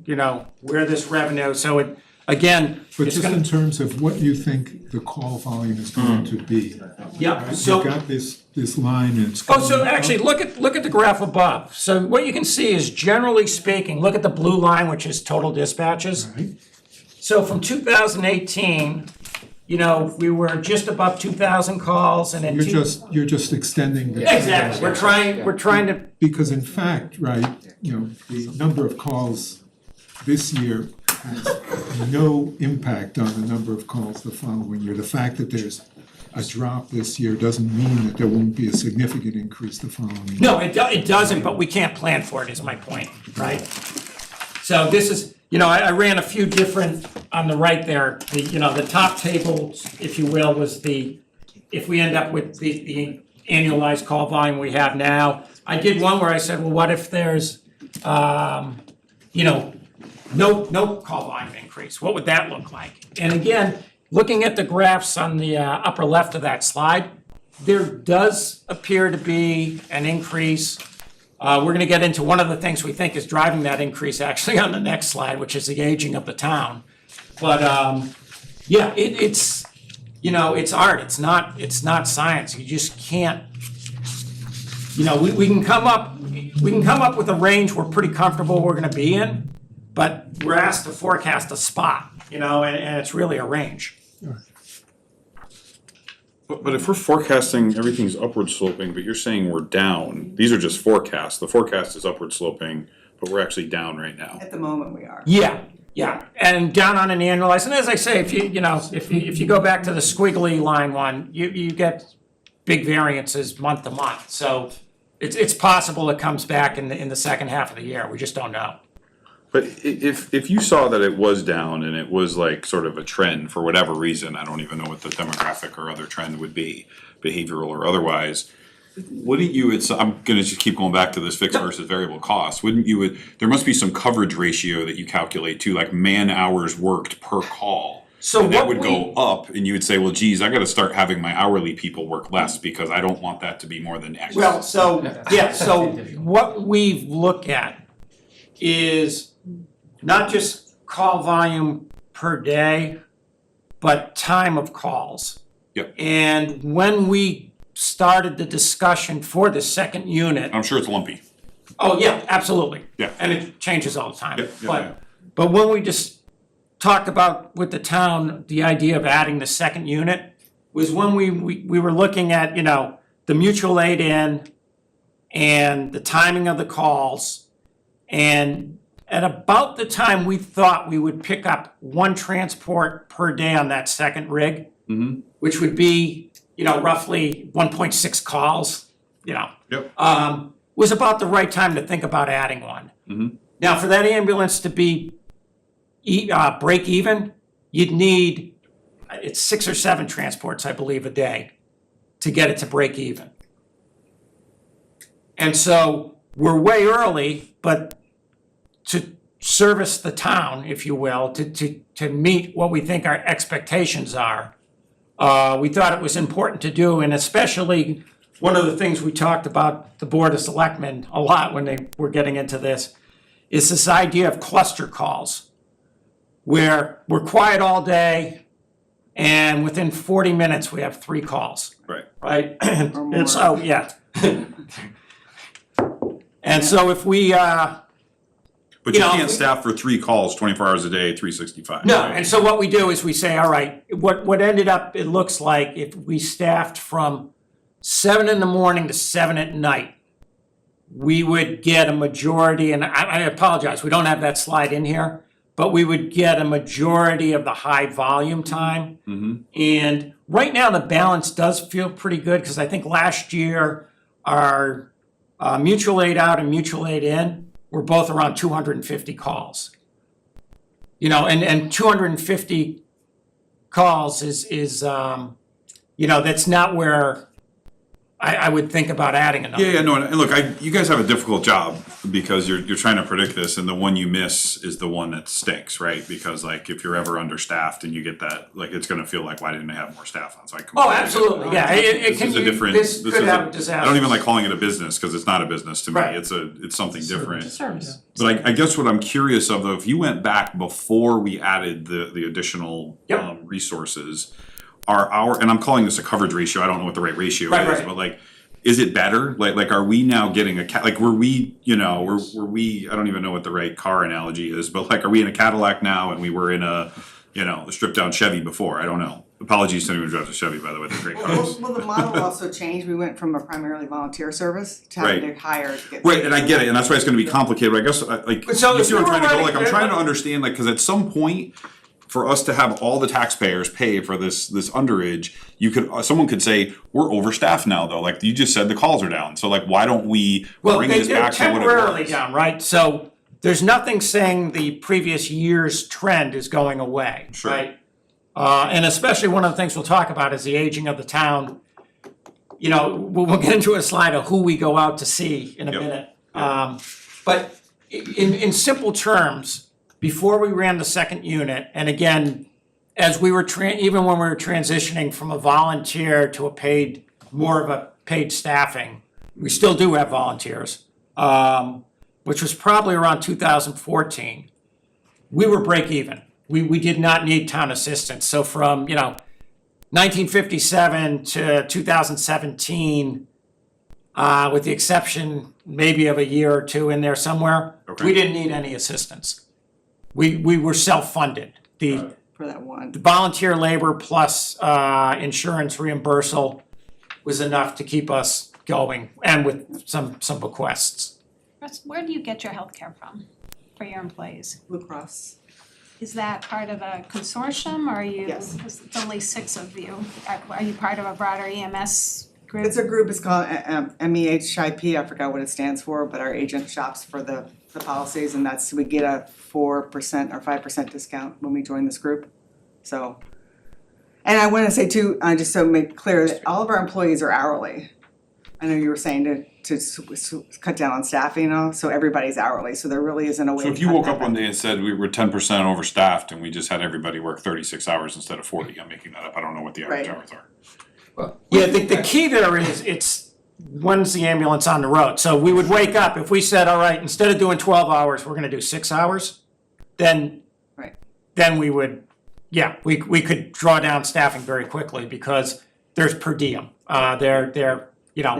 Speaker 5: where this revenue, so it, again,
Speaker 3: but
Speaker 5: it's
Speaker 3: just
Speaker 5: gonna.
Speaker 3: in terms of what you think the call volume is going to be?
Speaker 5: Yeah,
Speaker 3: Right?
Speaker 5: so.
Speaker 3: You've got this line and it's.
Speaker 5: Oh, so
Speaker 3: going
Speaker 5: actually,
Speaker 3: up.
Speaker 5: look at the graph above. So what you can see is, generally speaking, look at the blue line, which is total dispatches.
Speaker 3: Right?
Speaker 5: So from 2018, we were just above 2,000 calls, and
Speaker 3: You're just extending the.
Speaker 5: Exactly, we're trying to.
Speaker 3: Because in fact, right, the number of calls this year has no impact on the number of calls the following year. The fact that there's a drop this year doesn't mean that there won't be a significant increase the following year.
Speaker 5: No, it doesn't, but we can't plan for it, is my point, right? So this is, I ran a few different, on the right there, the top table, if you will, was if we end up with the annualized call volume we have now. I did one where I said, well, what if there's, no call volume increase? What would that look like? And again, looking at the graphs on the upper left of that slide, there does appear to be an increase. We're going to get into one of the things we think is driving that increase actually on the next slide, which is the aging of the town. But it's art. It's not science. You just can't. We can come up with a range we're pretty comfortable we're going to be in, but we're asked to forecast a spot, and it's really a range.
Speaker 7: But if we're forecasting everything's upward sloping, but you're saying we're down, these are just forecasts. The forecast is upward sloping, but we're actually down right now.
Speaker 4: At the moment, we are.
Speaker 5: Yeah, and down on an annualized, and as I say, if you go back to the squiggly line one, you get big variances month to month. So it's possible it comes back in the second half of the year. We just don't know.
Speaker 7: But if you saw that it was down and it was like sort of a trend for whatever reason, I don't even know what the demographic or other trend would be, behavioral or otherwise, wouldn't you, I'm gonna just keep going back to this fixed versus variable cost, wouldn't you, there must be some coverage ratio that you calculate too, like man hours worked per call.
Speaker 5: So
Speaker 7: And that
Speaker 5: what
Speaker 7: would go up and you would say, well, geez, I gotta start having my hourly people work less because I don't want that to be more than X.
Speaker 5: Well, so what we've looked at is not just call volume per day, but time of calls.
Speaker 7: Yep.
Speaker 5: And when we started the discussion for the second unit,
Speaker 7: I'm sure it's lumpy.
Speaker 5: oh, yeah, absolutely.
Speaker 7: Yeah.
Speaker 5: And it changes all the time.
Speaker 7: Yeah.
Speaker 5: But when we just talked about with the town, the idea of adding the second unit was when we were looking at, the mutual aid in and the timing of the calls. And at about the time we thought we would pick up one transport per day on that second rig, which would be, roughly 1.6 calls,
Speaker 7: Yep.
Speaker 5: was about the right time to think about adding one. Now, for that ambulance to be break even, you'd need, it's 6 or 7 transports, I believe, a day to get it to break even. And so we're way early, but to service the town, if you will, to meet what we think our expectations are, we thought it was important to do, and especially one of the things we talked about the Board of Selectmen a lot when they were getting into this is this idea of cluster calls, where we're quiet all day and within 40 minutes we have 3 calls,
Speaker 7: Right.
Speaker 5: right?
Speaker 4: Or more.
Speaker 5: And so, yeah. And so if we,
Speaker 7: But you
Speaker 5: You know,
Speaker 7: can't staff for 3 calls, 24 hours a day, 365.
Speaker 5: no,
Speaker 7: right?
Speaker 5: and so what we do is we say, all right, what ended up, it looks like if we staffed from 7 in the morning to 7 at night, we would get a majority, and I apologize, we don't have that slide in here, but we would get a majority of the high volume time. And right now, the balance does feel pretty good, because I think last year, our mutual aid out and mutual aid in were both around 250 calls. You know, and 250 calls is that's not where I would think about adding another.
Speaker 7: Yeah, no, and look, you guys have a difficult job because you're trying to predict this, and the one you miss is the one that stinks, right? Because like if you're ever understaffed and you get that, like it's gonna feel like, why didn't I have more staff on? So I completely get
Speaker 5: Absolutely,
Speaker 7: that.
Speaker 5: yeah, it
Speaker 7: This
Speaker 5: can
Speaker 7: is a
Speaker 5: be,
Speaker 7: different.
Speaker 5: this
Speaker 7: this
Speaker 5: could
Speaker 7: is
Speaker 5: have
Speaker 7: a-
Speaker 5: disaster.
Speaker 7: I don't even like calling it a business because it's not a business to me.
Speaker 5: Right.
Speaker 7: It's something different.
Speaker 8: Service.
Speaker 7: But I guess what I'm curious of though, if you went back before we added the additional
Speaker 5: Yep.
Speaker 7: resources, and I'm calling this a coverage ratio, I don't know what the right ratio
Speaker 5: Right,
Speaker 7: is,
Speaker 5: right.
Speaker 7: but like, is it better? Like are we now getting were we, were we, I don't even know what the right car analogy is, but like, are we in a Cadillac now and we were in a stripped down Chevy before? I don't know. Apologies to anyone who drives a Chevy, by the way, they're great cars.
Speaker 4: Well, the model also changed. We went from a primarily volunteer service to having
Speaker 7: Right.
Speaker 4: to hire to get.
Speaker 7: Right, and I get it, and that's why it's gonna be complicated, but I guess, like, you
Speaker 5: So if
Speaker 7: see where I'm
Speaker 5: you were
Speaker 7: trying to go,
Speaker 5: running-
Speaker 7: like, I'm trying to understand, like, cause at some point, for us to have all the taxpayers pay for this underage, someone could say, we're overstaffed now, though, like, you just said the calls are down, so like, why don't we bring this
Speaker 5: They're
Speaker 7: back to what it was?
Speaker 5: temporarily down, right? So there's nothing saying the previous year's trend is going away,
Speaker 7: Sure.
Speaker 5: right? And especially one of the things we'll talk about is the aging of the town. You know, we'll get into a slide of who we go out to see in a
Speaker 7: Yep.
Speaker 5: minute. But in simple terms, before we ran the second unit, and again, as we were even when we were transitioning from a volunteer to a paid, more of a paid staffing, we still do have volunteers, which was probably around 2014. We were break even. We did not need town assistance. So from 1957 to 2017, with the exception maybe of a year or two in there somewhere,
Speaker 7: Okay.
Speaker 5: we didn't need any assistance. We were self-funded. The
Speaker 4: For that one.
Speaker 5: volunteer labor plus insurance reimbursal was enough to keep us going, and with some bequests.
Speaker 1: Russ, where do you get your healthcare from for your employees?
Speaker 4: Blue Cross.
Speaker 1: Is that part of a consortium, or are you?
Speaker 4: Yes.
Speaker 1: 'Cause it's only 6 of you. Are you part of a broader EMS group?
Speaker 4: It's a group, it's called MEHIP, I forgot what it stands for, but our agent shops for the policies, and we get a 4% or 5% discount when we join this group, so. And I wanna say too, just so make clear, that all of our employees are hourly. I know you were saying to cut down on staffing, so everybody's hourly, so there really isn't a way
Speaker 7: So
Speaker 4: to
Speaker 7: if you
Speaker 4: cut
Speaker 7: woke
Speaker 4: that
Speaker 7: up one
Speaker 4: back.
Speaker 7: day and said we were 10% overstaffed and we just had everybody work 36 hours instead of 40, I'm making that up, I don't know what the average
Speaker 4: Right.
Speaker 7: hours are.
Speaker 5: Yeah, the key there is when's the ambulance on the road? So we would wake up, if we said, all right, instead of doing 12 hours, we're gonna do 6 hours, then
Speaker 4: Right.
Speaker 5: then we would, we could draw down staffing very quickly because there's per diem. They're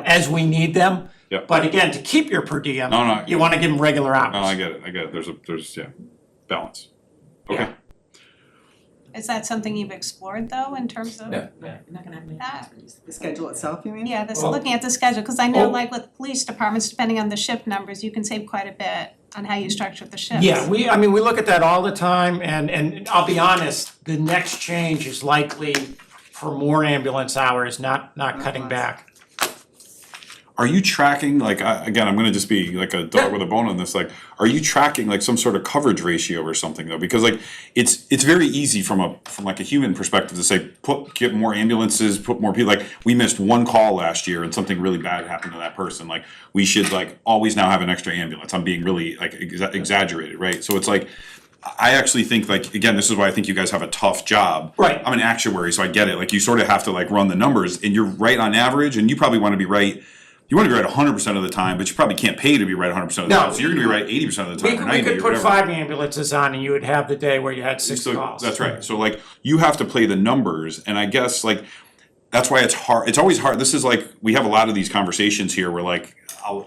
Speaker 5: as we need them.
Speaker 7: Yep.
Speaker 5: But again, to keep your per diem,
Speaker 7: No,
Speaker 5: you wanna give them regular hours.
Speaker 7: No, I get it, there's balance. Okay.
Speaker 1: Is that something you've explored though, in terms of?
Speaker 8: You're not gonna have me.
Speaker 1: That?
Speaker 4: The schedule itself, you mean?
Speaker 1: Yeah,
Speaker 5: Well-
Speaker 1: looking at the schedule, because I know
Speaker 5: Oh.
Speaker 1: like with police departments, depending on the shift numbers, you can save quite a bit on how you structure the shifts.
Speaker 5: Yeah, we look at that all the time, and I'll be honest, the next change is likely for more ambulance hours, not cutting back.
Speaker 7: Are you tracking, like, again, I'm gonna just be like a dog with a bone on this, like, are you tracking like some sort of coverage ratio or something though? Because like, it's very easy from like a human perspective to say, get more ambulances, put more people, like, we missed one call last year and something really bad happened to that person, like, we should like always now have an extra ambulance, I'm being really like exaggerated, right? So it's like, I actually think like, again, this is why I think you guys have a tough job.
Speaker 5: Right.
Speaker 7: I'm an actuary, so I get it, like, you sort of have to like run the numbers and you're right on average, and you probably wanna be right. You want to be right 100% of the time, but you probably can't pay to be right 100% of the
Speaker 5: No.
Speaker 7: time. So you're going to be right 80% of the time, or 90
Speaker 5: We could
Speaker 7: or
Speaker 5: put
Speaker 7: whatever.
Speaker 5: 5 ambulances on and you would have the day where you had 6
Speaker 7: So
Speaker 5: calls.
Speaker 7: that's right. So like, you have to play the numbers, and I guess like that's why it's hard. It's always hard. This is like, we have a lot of these conversations here where like,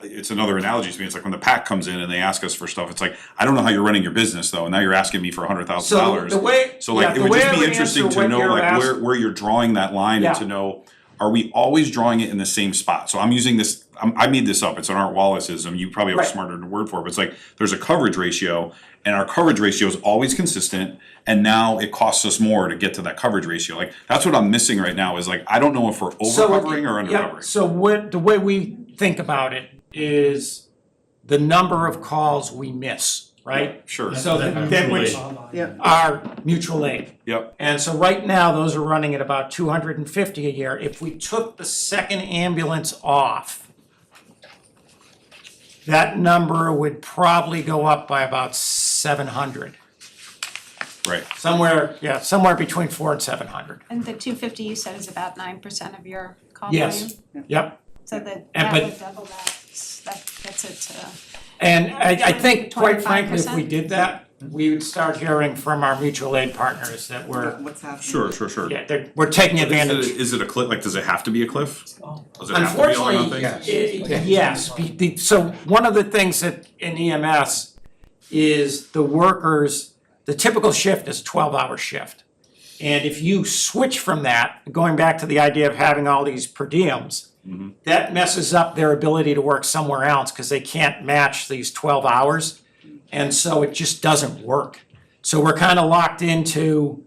Speaker 7: it's another analogy to me. It's like when the PAC comes in and they ask us for stuff. It's like, I don't know how you're running your business though, and now you're asking me for $100,000.
Speaker 5: So the way,
Speaker 7: So like,
Speaker 5: yeah,
Speaker 7: it
Speaker 5: the
Speaker 7: would
Speaker 5: way
Speaker 7: just
Speaker 5: I
Speaker 7: be
Speaker 5: would
Speaker 7: interesting
Speaker 5: answer
Speaker 7: to
Speaker 5: what
Speaker 7: know
Speaker 5: you're
Speaker 7: like
Speaker 5: asking-
Speaker 7: where you're drawing that line,
Speaker 5: Yeah.
Speaker 7: and to know, are we always drawing it in the same spot? So I'm using this, I made this up, it's an Art Wallaceism, you probably have a
Speaker 5: Right.
Speaker 7: smarter word for it, but it's like, there's a coverage ratio, and our coverage ratio is always consistent, and now it costs us more to get to that coverage ratio. Like, that's what I'm missing right now, is like, I don't know if we're over-covering or
Speaker 5: Yeah,
Speaker 7: under-covering.
Speaker 5: so the way we think about it is the number of calls we miss, right?
Speaker 7: Sure,
Speaker 5: So that which
Speaker 4: Yeah.
Speaker 5: are mutual aid.
Speaker 7: yep,
Speaker 5: And so right now, those are running at about 250 a year. If we took the second ambulance off, that number would probably go up by about 700.
Speaker 7: right.
Speaker 5: Somewhere between 400 and 700.
Speaker 1: And the 250 you said is about 9% of your call volume?
Speaker 5: Yes, yep.
Speaker 1: So that
Speaker 5: And
Speaker 1: that
Speaker 5: but-
Speaker 1: would double that gets it to,
Speaker 5: And I think, quite frankly, if we
Speaker 1: 25%?
Speaker 5: did that, we would start hearing from our mutual aid partners that we're,
Speaker 4: What's happening?
Speaker 7: Sure.
Speaker 5: we're taking advantage.
Speaker 7: Is it a cliff, like, does it have to be a cliff? Does it have to be all or nothing?
Speaker 5: Unfortunately, yes. So one of the things that in EMS is the workers, the typical shift is a 12-hour shift. And if you switch from that, going back to the idea of having all these per diems, that messes up their ability to work somewhere else because they can't match these 12 hours. And so it just doesn't work. So we're kind of locked into,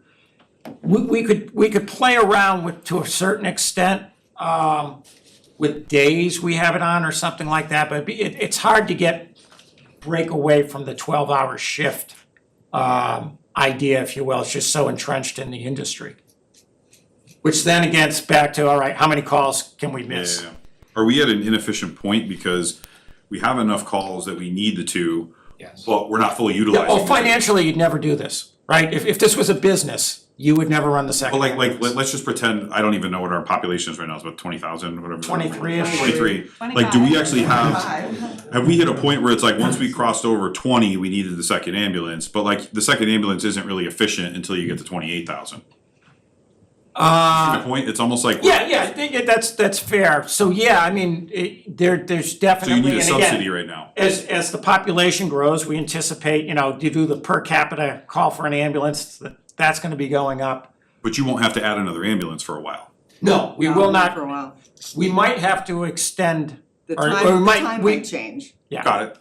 Speaker 5: we could play around with, to a certain extent, with days we have it on or something like that, but it's hard to break away from the 12-hour shift idea, if you will. It's just so entrenched in the industry. Which then again gets back to, all right, how many calls can we miss?
Speaker 7: Yeah. Are we at an inefficient point because we have enough calls that we need the two, but we're not fully utilizing?
Speaker 5: Oh,
Speaker 7: the two?
Speaker 5: financially, you'd never do this, right? If this was a business, you would never run the second.
Speaker 7: Well, let's just pretend, I don't even know what our population is right now, it's about 20,000, whatever.
Speaker 5: 23-ish.
Speaker 7: 23. Like, do we actually have we hit a point where it's like, once we crossed over 20, we needed the second ambulance, but like, the second ambulance isn't really efficient until you get to 28,000? The point, it's almost like.
Speaker 5: I think that's fair. So, yeah, I mean, there's
Speaker 7: So
Speaker 5: definitely.
Speaker 7: you need a
Speaker 5: and again,
Speaker 7: subsidy right now?
Speaker 5: As the population grows, we anticipate, you do the per capita call for an ambulance, that's gonna be going up.
Speaker 7: But you won't have to add another ambulance for a while.
Speaker 5: No, we will
Speaker 4: For a
Speaker 5: not,
Speaker 4: while.
Speaker 5: we might have to extend,
Speaker 4: The
Speaker 5: or
Speaker 4: time,
Speaker 5: we
Speaker 4: the
Speaker 5: might,
Speaker 4: time
Speaker 5: we,
Speaker 4: might change.
Speaker 5: yeah.
Speaker 7: Got it.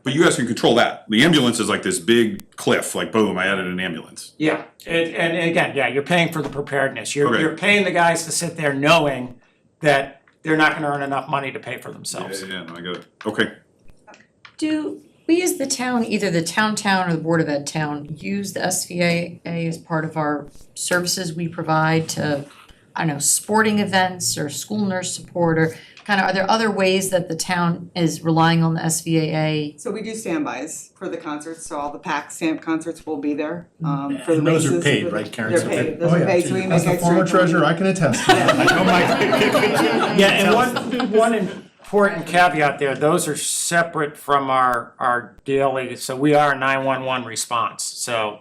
Speaker 7: But you guys can control that. The ambulance is like this big cliff, like boom, I added an ambulance.
Speaker 5: Yeah, and again, yeah, you're paying for the preparedness.
Speaker 7: Okay.
Speaker 5: You're paying the guys to sit there knowing that they're not gonna earn enough money to pay for themselves.
Speaker 7: Yeah, no, I get it. Okay.
Speaker 8: Do we as the town, either the town or the Board of Ed town, use the SVAA as part of our services we provide to, I don't know, sporting events or school nurse support, or kind of, are there other ways that the town is relying on the SVAA?
Speaker 4: So we do standbys for the concerts, so all the PAC stamp concerts will be there, for the
Speaker 9: And those are
Speaker 4: races.
Speaker 9: paid, right, Karen?
Speaker 4: They're
Speaker 9: So
Speaker 4: paid,
Speaker 9: they-
Speaker 4: those
Speaker 2: Oh,
Speaker 4: are
Speaker 2: yeah.
Speaker 4: paid, so we make
Speaker 2: As
Speaker 4: extra.
Speaker 2: the former treasurer, I can attest to that.
Speaker 9: I know my-
Speaker 5: Yeah, and one important caveat there, those are separate from our daily, so we are a 911 response. So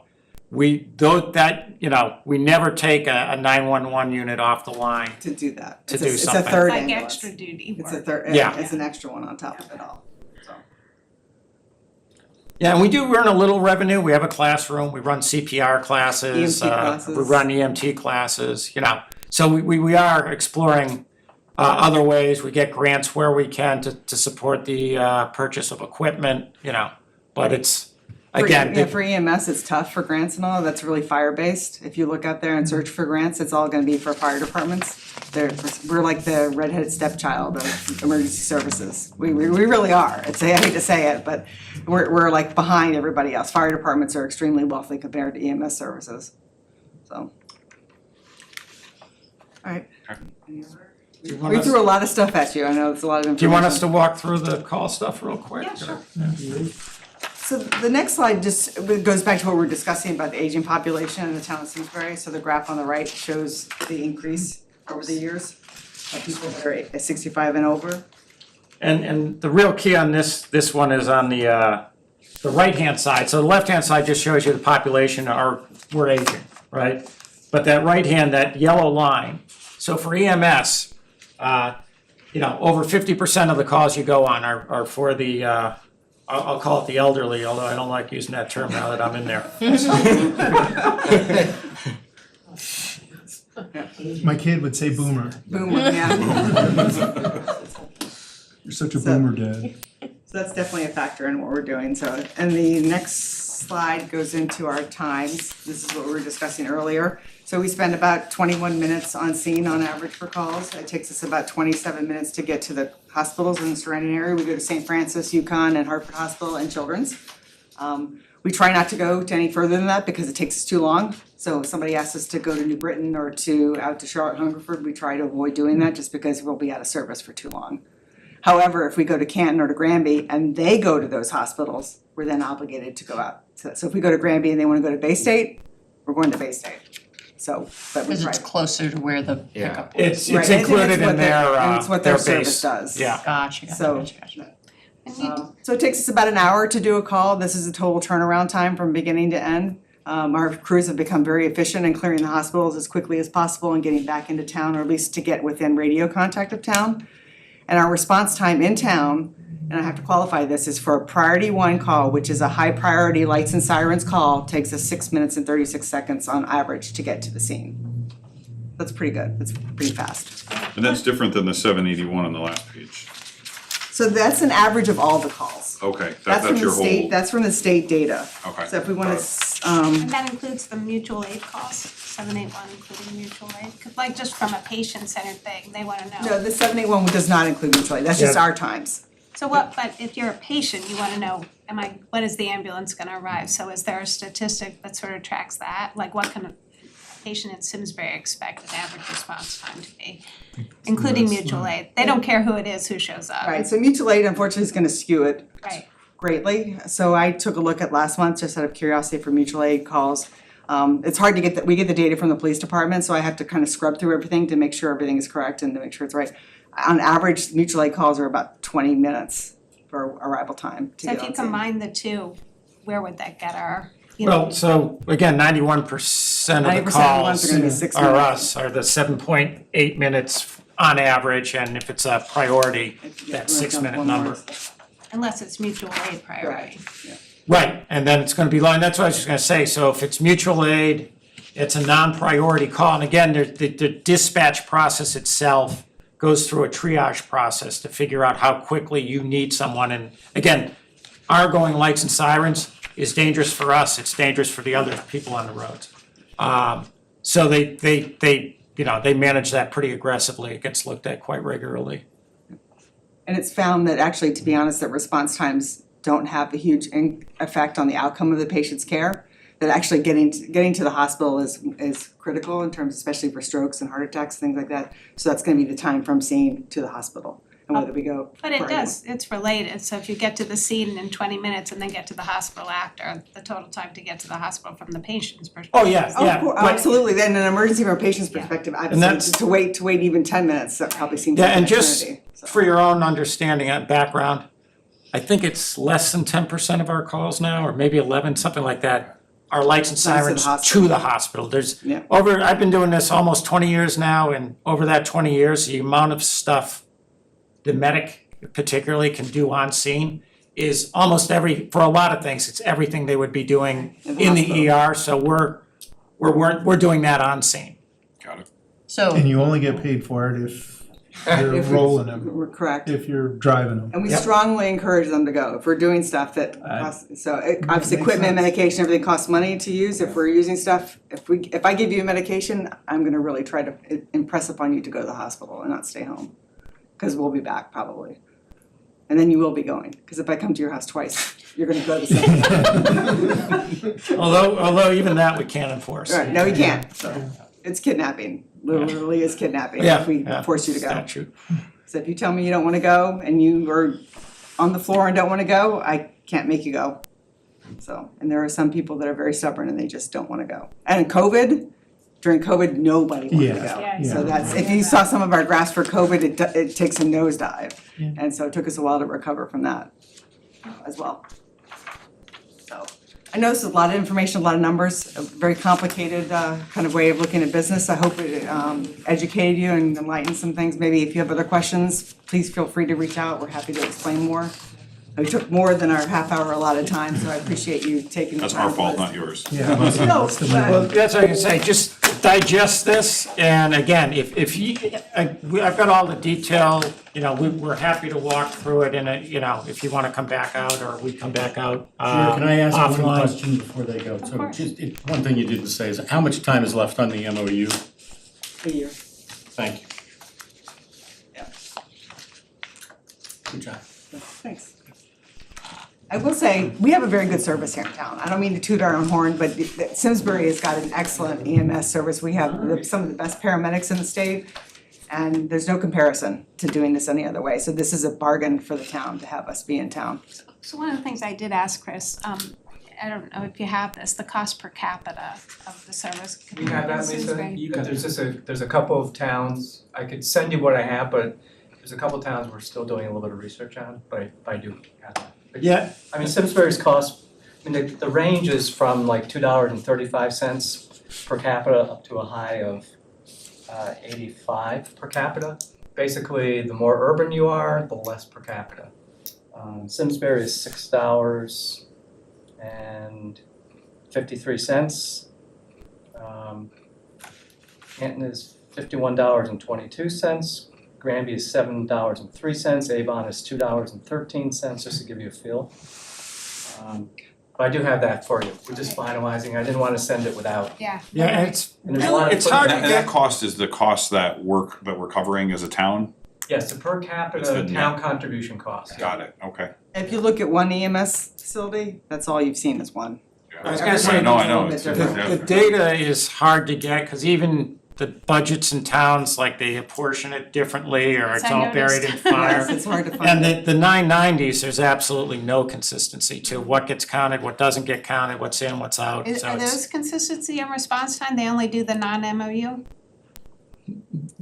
Speaker 5: we never take a 911 unit off the line.
Speaker 4: To do that.
Speaker 5: To
Speaker 4: It's a-
Speaker 5: do
Speaker 4: It's
Speaker 5: something.
Speaker 4: a third
Speaker 1: like
Speaker 4: ambulance.
Speaker 1: extra duty
Speaker 4: It's a
Speaker 1: work.
Speaker 4: third,
Speaker 5: Yeah.
Speaker 4: it's an extra one on top of it all, so.
Speaker 5: Yeah, and we do earn a little revenue. We have a classroom, we run CPR classes,
Speaker 4: EMT classes.
Speaker 5: we run EMT classes, So we are exploring other ways. We get grants where we can to support the purchase of equipment, but it's, again,
Speaker 4: For EMS, it's tough for grants and all, that's really fire-based. If you look out there and search for grants, it's all gonna be for fire departments. We're like the redheaded stepchild of emergency services. We really are. I hate to say it, but we're like behind everybody else. Fire departments are extremely wealthy compared to EMS services, so. Alright.
Speaker 5: you want
Speaker 4: We
Speaker 5: us-
Speaker 4: threw a lot of stuff at you, I know it's a lot of information.
Speaker 5: do you want us to walk through the call stuff real quick?
Speaker 1: Yeah, sure.
Speaker 4: So the next slide just goes back to what we're discussing about the aging population in the town of Simsbury. So the graph on the right shows the increase over the years of people that are 65 and over.
Speaker 5: And the real key on this one is on the right-hand side. So the left-hand side just shows you the population, we're aging, right? But that right-hand, that yellow line, so for EMS, over 50% of the calls you go on are for the, I'll call it the elderly, although I don't like using that term now that I'm in there.
Speaker 2: My kid would say boomer.
Speaker 4: Boomer, yeah.
Speaker 2: You're such a
Speaker 4: So-
Speaker 2: boomer, Dad.
Speaker 4: So that's definitely a factor in what we're doing, so, and the next slide goes into our times, this is what we were discussing earlier. So we spend about 21 minutes on scene on average for calls, it takes us about 27 minutes to get to the hospitals in the surrounding area, we go to St. Francis, UConn, and Hartford Hospital and Children's. We try not to go to any further than that because it takes us too long, so if somebody asks us to go to New Britain or out to Charlotte Hungerford, we try to avoid doing that just because we'll be out of service for too long. However, if we go to Canton or to Granby and they go to those hospitals, we're then obligated to go out. So if we go to Granby and they wanna go to Bay State, we're going to Bay State. So, but we
Speaker 8: Because
Speaker 4: try.
Speaker 8: it's closer to where the
Speaker 5: Yeah,
Speaker 8: pickup.
Speaker 5: it's
Speaker 4: Right, and
Speaker 5: included
Speaker 4: it's what
Speaker 5: in
Speaker 4: their- and it's what
Speaker 5: their
Speaker 4: their
Speaker 5: base.
Speaker 4: service does.
Speaker 5: Yeah.
Speaker 8: Gotcha.
Speaker 4: So-
Speaker 1: And you,
Speaker 4: So it takes us about an hour to do a call. This is a total turnaround time from beginning to end. Our crews have become very efficient in clearing the hospitals as quickly as possible and getting back into town, or at least to get within radio contact of town. And our response time in town, and I have to qualify this, is for a priority 1 call, which is a high priority lights and sirens call, takes us 6 minutes and 36 seconds on average to get to the scene. That's pretty good. That's pretty fast.
Speaker 7: And that's different than the 781 on the last page.
Speaker 4: So that's an average of all the calls.
Speaker 7: Okay,
Speaker 4: That's from
Speaker 7: that's
Speaker 4: the
Speaker 7: your
Speaker 4: state,
Speaker 7: whole,
Speaker 4: that's from the state data.
Speaker 7: okay.
Speaker 4: So if we wanna,
Speaker 1: and that includes the mutual aid calls, 781 including mutual aid, 'cause like just from a patient-centered thing, they wanna know.
Speaker 4: no, the 781 does not include mutual aid, that's just
Speaker 5: Yeah.
Speaker 4: our times.
Speaker 1: So what, but if you're a patient, you wanna know, when is the ambulance gonna arrive? So is there a statistic that sort of tracks that? Like what can a patient in Simsbury expect an average response time to be? Including mutual aid. They don't care who it is who shows up.
Speaker 4: Right, so mutual aid unfortunately is gonna skew it
Speaker 1: Right.
Speaker 4: greatly. So I took a look at last month, just out of curiosity for mutual aid calls. It's hard to get we get the data from the police department, so I have to kind of scrub through everything to make sure everything is correct and to make sure it's right. On average, mutual aid calls are about 20 minutes for arrival time to
Speaker 1: So
Speaker 4: get
Speaker 1: if you
Speaker 4: on scene.
Speaker 1: combine the two, where would that get our, you know?
Speaker 5: Well, so again, 91% of the
Speaker 4: 90% of the ones
Speaker 5: calls
Speaker 4: are gonna be 6
Speaker 5: are
Speaker 4: minutes.
Speaker 5: us, are the 7.8 minutes on average, and if it's a priority,
Speaker 4: Yeah,
Speaker 5: that
Speaker 4: we're
Speaker 5: 6-minute
Speaker 4: one
Speaker 5: number.
Speaker 4: more.
Speaker 1: Unless it's mutual aid priority.
Speaker 5: Right, and then it's gonna be line, that's what I was just gonna say, so if it's mutual aid, it's a non-priority call, and again, the dispatch process itself goes through a triage process to figure out how quickly you need someone, and again, our going lights and sirens is dangerous for us, it's dangerous for the other people on the roads. So they they manage that pretty aggressively, it gets looked at quite regularly.
Speaker 4: And it's found that actually, to be honest, that response times don't have a huge effect on the outcome of the patient's care. That actually getting to the hospital is critical in terms, especially for strokes and heart attacks, things like that. So that's gonna be the time from scene to the hospital and whether we go.
Speaker 1: But it
Speaker 4: for
Speaker 1: does, it's related, so if you get to the scene in 20 minutes and then get to the hospital after, the total time to get to the hospital from the patient's perspective.
Speaker 5: Oh, yeah,
Speaker 4: Oh,
Speaker 5: yeah.
Speaker 4: cool.
Speaker 5: but-
Speaker 4: Absolutely, then an emergency from a patient's
Speaker 1: Yeah.
Speaker 4: perspective,
Speaker 5: that's-
Speaker 4: absolutely, to wait even 10 minutes, that probably seems
Speaker 5: Yeah,
Speaker 4: like an
Speaker 5: and just
Speaker 4: eternity, so.
Speaker 5: for your own understanding and background, I think it's less than 10% of our calls now, or maybe 11, something like that, are lights and
Speaker 4: Lights to the
Speaker 5: sirens
Speaker 4: hospital.
Speaker 5: to the hospital. There's
Speaker 4: Yeah.
Speaker 5: I've been doing this almost 20 years now, and over that 20 years, the amount of stuff the medic particularly can do on scene is almost for a lot of things, it's everything they would be doing
Speaker 4: In the
Speaker 5: in the
Speaker 4: hospital.
Speaker 5: ER, so we're doing that on scene.
Speaker 7: Got it.
Speaker 8: So,
Speaker 2: And you only get paid for it if you're
Speaker 4: If we-
Speaker 2: rolling them,
Speaker 4: We're correct.
Speaker 2: if you're driving them.
Speaker 4: And we
Speaker 5: Yep.
Speaker 4: strongly encourage them to go, if we're doing stuff that costs, so obviously
Speaker 2: makes
Speaker 4: equipment,
Speaker 2: sense.
Speaker 4: medication, everything costs money to use, if we're using stuff, if I give you a medication, I'm gonna really try to impress upon you to go to the hospital and not stay home. Cause we'll be back probably. And then you will be going, cause if I come to your house twice, you're gonna go to the same.
Speaker 5: Although even that we can't enforce.
Speaker 4: Right, no, you can't, so, it's kidnapping, literally is kidnapping
Speaker 5: Yeah,
Speaker 4: if we
Speaker 5: yeah,
Speaker 4: force you to go.
Speaker 5: statute.
Speaker 4: So if you tell me you don't wanna go and you are on the floor and don't wanna go, I can't make you go. So, and there are some people that are very stubborn and they just don't wanna go. And during COVID, nobody wanted to go.
Speaker 1: Yeah,
Speaker 4: So
Speaker 2: yeah.
Speaker 4: that's, if you saw some of our graphs for COVID, it takes a nosedive. And so it took us a while to recover from that as well. So, I know this is a lot of information, a lot of numbers, a very complicated kind of way of looking at business. I hope it educated you and enlightened some things. Maybe if you have other questions, please feel free to reach out. We're happy to explain more. We took more than our half hour allotted time, so I appreciate you taking the
Speaker 7: That's
Speaker 4: time.
Speaker 7: our fault,
Speaker 4: with us.
Speaker 7: not yours.
Speaker 2: Yeah.
Speaker 4: No,
Speaker 5: Well, that's what I can say, just digest this, and again, if you, I've got all the detail, you know, we're happy to walk through it, and, you know, if you wanna come back out, or we come back out,
Speaker 9: Sure, can I ask one
Speaker 5: offline.
Speaker 9: question before they go? So
Speaker 1: course.
Speaker 9: just, one thing you didn't say is, how much time is left on the MOU?
Speaker 4: A year.
Speaker 9: Thank you.
Speaker 4: Yeah.
Speaker 9: Good job.
Speaker 4: Thanks. I will say, we have a very good service here in town. I don't mean to toot our own horn, but Simsbury has got an excellent EMS service. We have some of the best paramedics in the state, and there's no comparison to doing this any other way. So this is a bargain for the town to have us be in town.
Speaker 1: So one of the things I did ask Chris, I don't know if you have this, the cost per capita of the service.
Speaker 6: We have that, Lisa,
Speaker 1: Simsbury.
Speaker 6: there's a couple of towns, I could send you what I have, but there's a couple of towns we're still doing a little bit of research on, but I do have that.
Speaker 5: Yeah,
Speaker 6: I mean, Simsbury's cost, I mean, the range is from like $2.35 per capita up to a high of 85 per capita. Basically, the more urban you are, the less per capita. Simsbury is $6.53. Canton is $51.22. Granby is $7.03, Avon is $2.13, just to give you a feel. But I do have that for you, we're just finalizing, I didn't wanna send it without.
Speaker 1: Yeah.
Speaker 5: yeah, and it's,
Speaker 6: And there's a lot of
Speaker 5: it's hard to
Speaker 7: And that
Speaker 5: get,
Speaker 7: cost is the cost that we're covering as a town?
Speaker 6: Yes, the per
Speaker 7: It's
Speaker 6: capita
Speaker 7: the
Speaker 6: town
Speaker 7: net.
Speaker 6: contribution cost.
Speaker 7: Got it, okay.
Speaker 4: If you look at one EMS facility, that's all you've seen is one.
Speaker 5: I was gonna say,
Speaker 7: I know,
Speaker 4: it's a little
Speaker 7: it's
Speaker 4: bit
Speaker 7: different,
Speaker 4: different.
Speaker 5: the data is hard to get, cause even the budgets in towns, like they apportion it differently, or
Speaker 1: Yes,
Speaker 5: it's
Speaker 1: I
Speaker 5: all buried in
Speaker 1: noticed.
Speaker 5: fire.
Speaker 4: Yes, it's hard to find.
Speaker 5: And the 990s, there's absolutely no consistency to what gets counted, what doesn't get counted, what's in, what's out, so
Speaker 1: Are
Speaker 5: it's,
Speaker 1: those consistency and response time, they only do the non-MOU?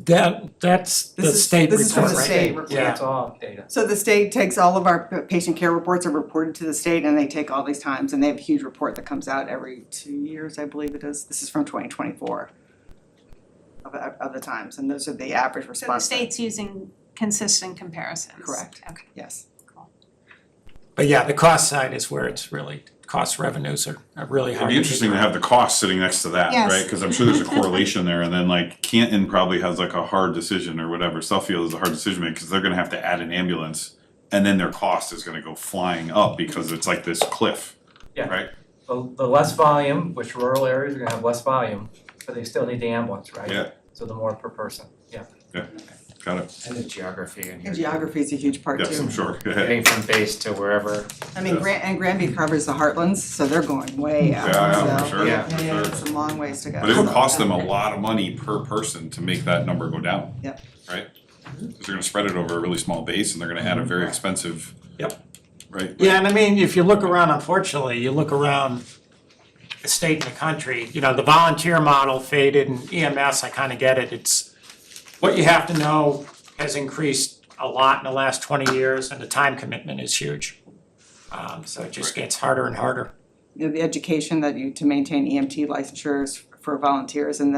Speaker 5: that's the
Speaker 4: This is-
Speaker 5: state
Speaker 4: this is from
Speaker 5: report,
Speaker 4: the
Speaker 5: right?
Speaker 4: state.
Speaker 5: Yeah.
Speaker 6: It's all data.
Speaker 4: So the state takes all of our patient care reports are reported to the state, and they take all these times, and they have a huge report that comes out every 2 years, I believe it is. This is from 2024 of the times, and those are the average
Speaker 1: So the
Speaker 4: response.
Speaker 1: state's using consistent comparisons?
Speaker 4: Correct.
Speaker 1: Okay.
Speaker 4: Yes.
Speaker 5: But yeah, the cost side is where it's really, cost revenues are really hard
Speaker 7: It'd be interesting to have the cost sitting next to that,
Speaker 1: Yes.
Speaker 7: right? Cause I'm sure there's a correlation there, and then like Canton probably has like a hard decision or whatever, Suffield is a hard decision maker, cause they're gonna have to add an ambulance. And then their cost is gonna go flying up because it's like this cliff,
Speaker 6: Yeah.
Speaker 7: right?
Speaker 6: The less volume, which rural areas are gonna have less volume, but they still need the ambulance, right?
Speaker 7: Yeah.
Speaker 6: So the more per person, yeah.
Speaker 7: Got it,
Speaker 10: And the geography in here.
Speaker 4: And geography is a huge part too.
Speaker 7: yes, I'm sure, go ahead.
Speaker 10: Getting from base to wherever.
Speaker 4: I mean, Granby covers the heartlands, so they're going way out.
Speaker 7: Yeah,
Speaker 4: So,
Speaker 7: for sure,
Speaker 10: yeah,
Speaker 7: for
Speaker 4: Yeah,
Speaker 7: sure.
Speaker 4: it's a long ways to go.
Speaker 7: But it would cost them a lot of money per person to make that number go down.
Speaker 4: Yep.
Speaker 7: Right? Cause they're gonna spread it over a really small base and they're gonna add a very expensive.
Speaker 5: Yep.
Speaker 7: Right?
Speaker 5: Yeah, and I mean, if you look around, unfortunately, you look around the state and the country, you know, the volunteer model faded, and EMS, I kinda get it, it's, what you have to know has increased a lot in the last 20 years, and the time commitment is huge. So it just gets harder and harder.
Speaker 4: You know, the education that to maintain EMT licensures for volunteers, and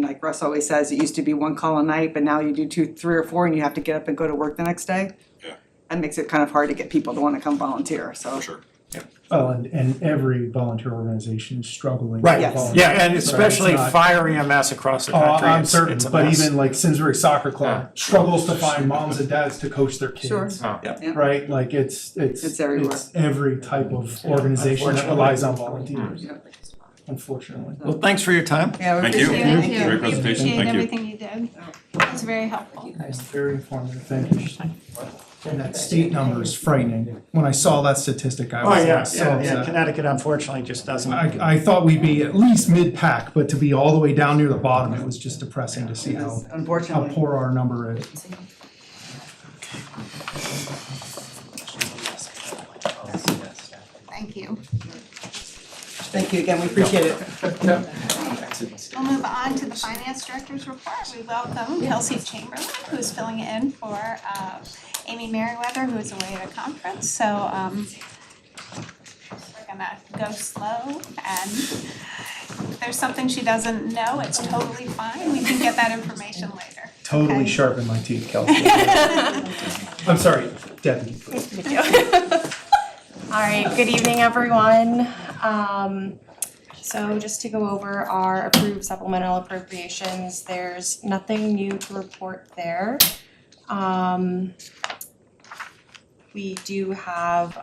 Speaker 4: like Russ always says, it used to be one call a night, but now you do 2, 3, or 4, and you have to get up and go to work the next day.
Speaker 7: Yeah.
Speaker 4: That makes it kind of hard to get people to wanna come volunteer, so.
Speaker 7: For sure.
Speaker 2: Well, and every volunteer organization is struggling.
Speaker 5: Right,
Speaker 2: to
Speaker 4: Yes.
Speaker 2: volunteer.
Speaker 5: yeah, and
Speaker 2: So it's
Speaker 5: especially
Speaker 2: not-
Speaker 5: fire EMS across the
Speaker 2: Oh,
Speaker 5: country,
Speaker 2: I'm
Speaker 5: it's
Speaker 2: certain,
Speaker 5: a
Speaker 2: but
Speaker 5: mess.
Speaker 2: even like Simsbury Soccer Club struggles to find moms and dads to coach their kids.
Speaker 4: Sure.
Speaker 10: Oh.
Speaker 2: Right, like it's
Speaker 4: It's everywhere.
Speaker 2: it's every type of organization that relies on volunteers, unfortunately.
Speaker 5: Well, thanks for your time.
Speaker 4: Yeah, we
Speaker 7: Thank you.
Speaker 4: appreciate it.
Speaker 1: Thank you,
Speaker 7: Great
Speaker 1: we
Speaker 7: presentation.
Speaker 1: appreciate
Speaker 7: Thank you.
Speaker 1: everything you did, it's very helpful.
Speaker 2: Very informative, thank you. And that state number is frightening. When I saw that statistic, I was so upset.
Speaker 5: Connecticut unfortunately just doesn't.
Speaker 2: I thought we'd be at least mid-pack, but to be all the way down near the bottom, it was just depressing to see how
Speaker 4: Unfortunately.
Speaker 2: poor our number is.
Speaker 1: Thank you.
Speaker 4: Thank you again, we appreciate it.
Speaker 1: We'll move on to the finance director's report. We welcome Kelsey Chamberlain, who's filling in for Amy Merriweather, who is away at a conference. So we're gonna go slow, and if there's something she doesn't know, it's totally fine. We can get that information later.
Speaker 2: Totally
Speaker 1: Okay.
Speaker 2: sharpen my teeth, Kelsey. I'm sorry, Deputy.
Speaker 11: Nice to meet you. All right, good evening, everyone. So just to go over our approved supplemental appropriations, there's nothing new to report there. We do have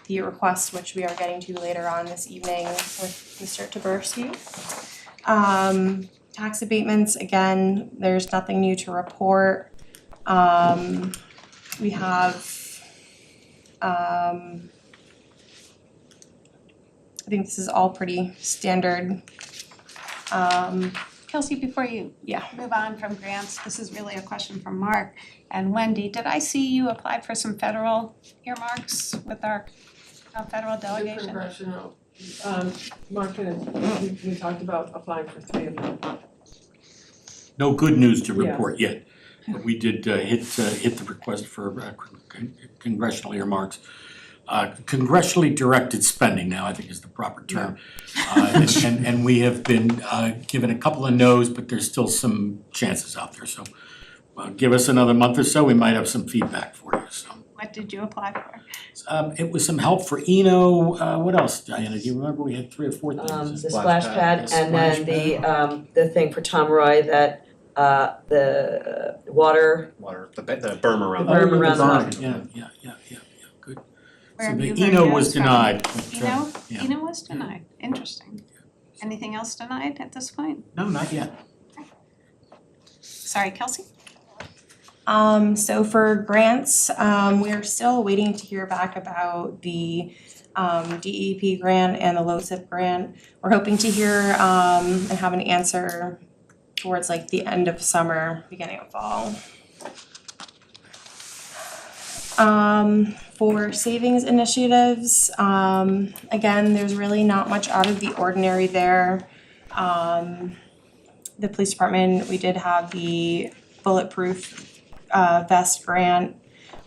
Speaker 11: the request, which we are getting to later on this evening with Mr. Taberski. Tax abatements, again, there's nothing new to report. We have I think this is all pretty standard.
Speaker 1: Kelsey, before you move on from grants, this is really a question from Mark and Wendy. Did I see you applied for some federal earmarks with our federal delegation?
Speaker 12: Congressional, Mark and we talked about applying for 3 of them.
Speaker 9: No good news to report yet, but we did hit the request for congressional earmarks. Congressionally directed spending now, I think is the proper term. And we have been given a couple of no's, but there's still some chances out there, so give us another month or so, we might have some feedback for you, so.
Speaker 1: What did you apply for?
Speaker 9: It was some help for Eno, what else, Diana, do you remember, we had 3 or 4 things?
Speaker 13: The splash pad and then the thing for Tom Roy that the water.
Speaker 10: The berm around.
Speaker 13: The berm around the house.
Speaker 9: Yeah, good.
Speaker 1: Where
Speaker 9: So
Speaker 1: have
Speaker 9: the
Speaker 1: you heard
Speaker 9: Eno
Speaker 1: no's
Speaker 9: was
Speaker 1: from?
Speaker 9: denied, but,
Speaker 1: Eno?
Speaker 9: yeah.
Speaker 1: Eno was denied, interesting. Anything else denied at this point?
Speaker 9: No, not yet.
Speaker 1: Sorry, Kelsey?
Speaker 11: So for grants, we're still waiting to hear back about the DEP grant and the LoSiP grant. We're hoping to hear and have an answer towards like the end of summer, beginning of fall. For savings initiatives, again, there's really not much out of the ordinary there. The police department, we did have the bulletproof vest grant,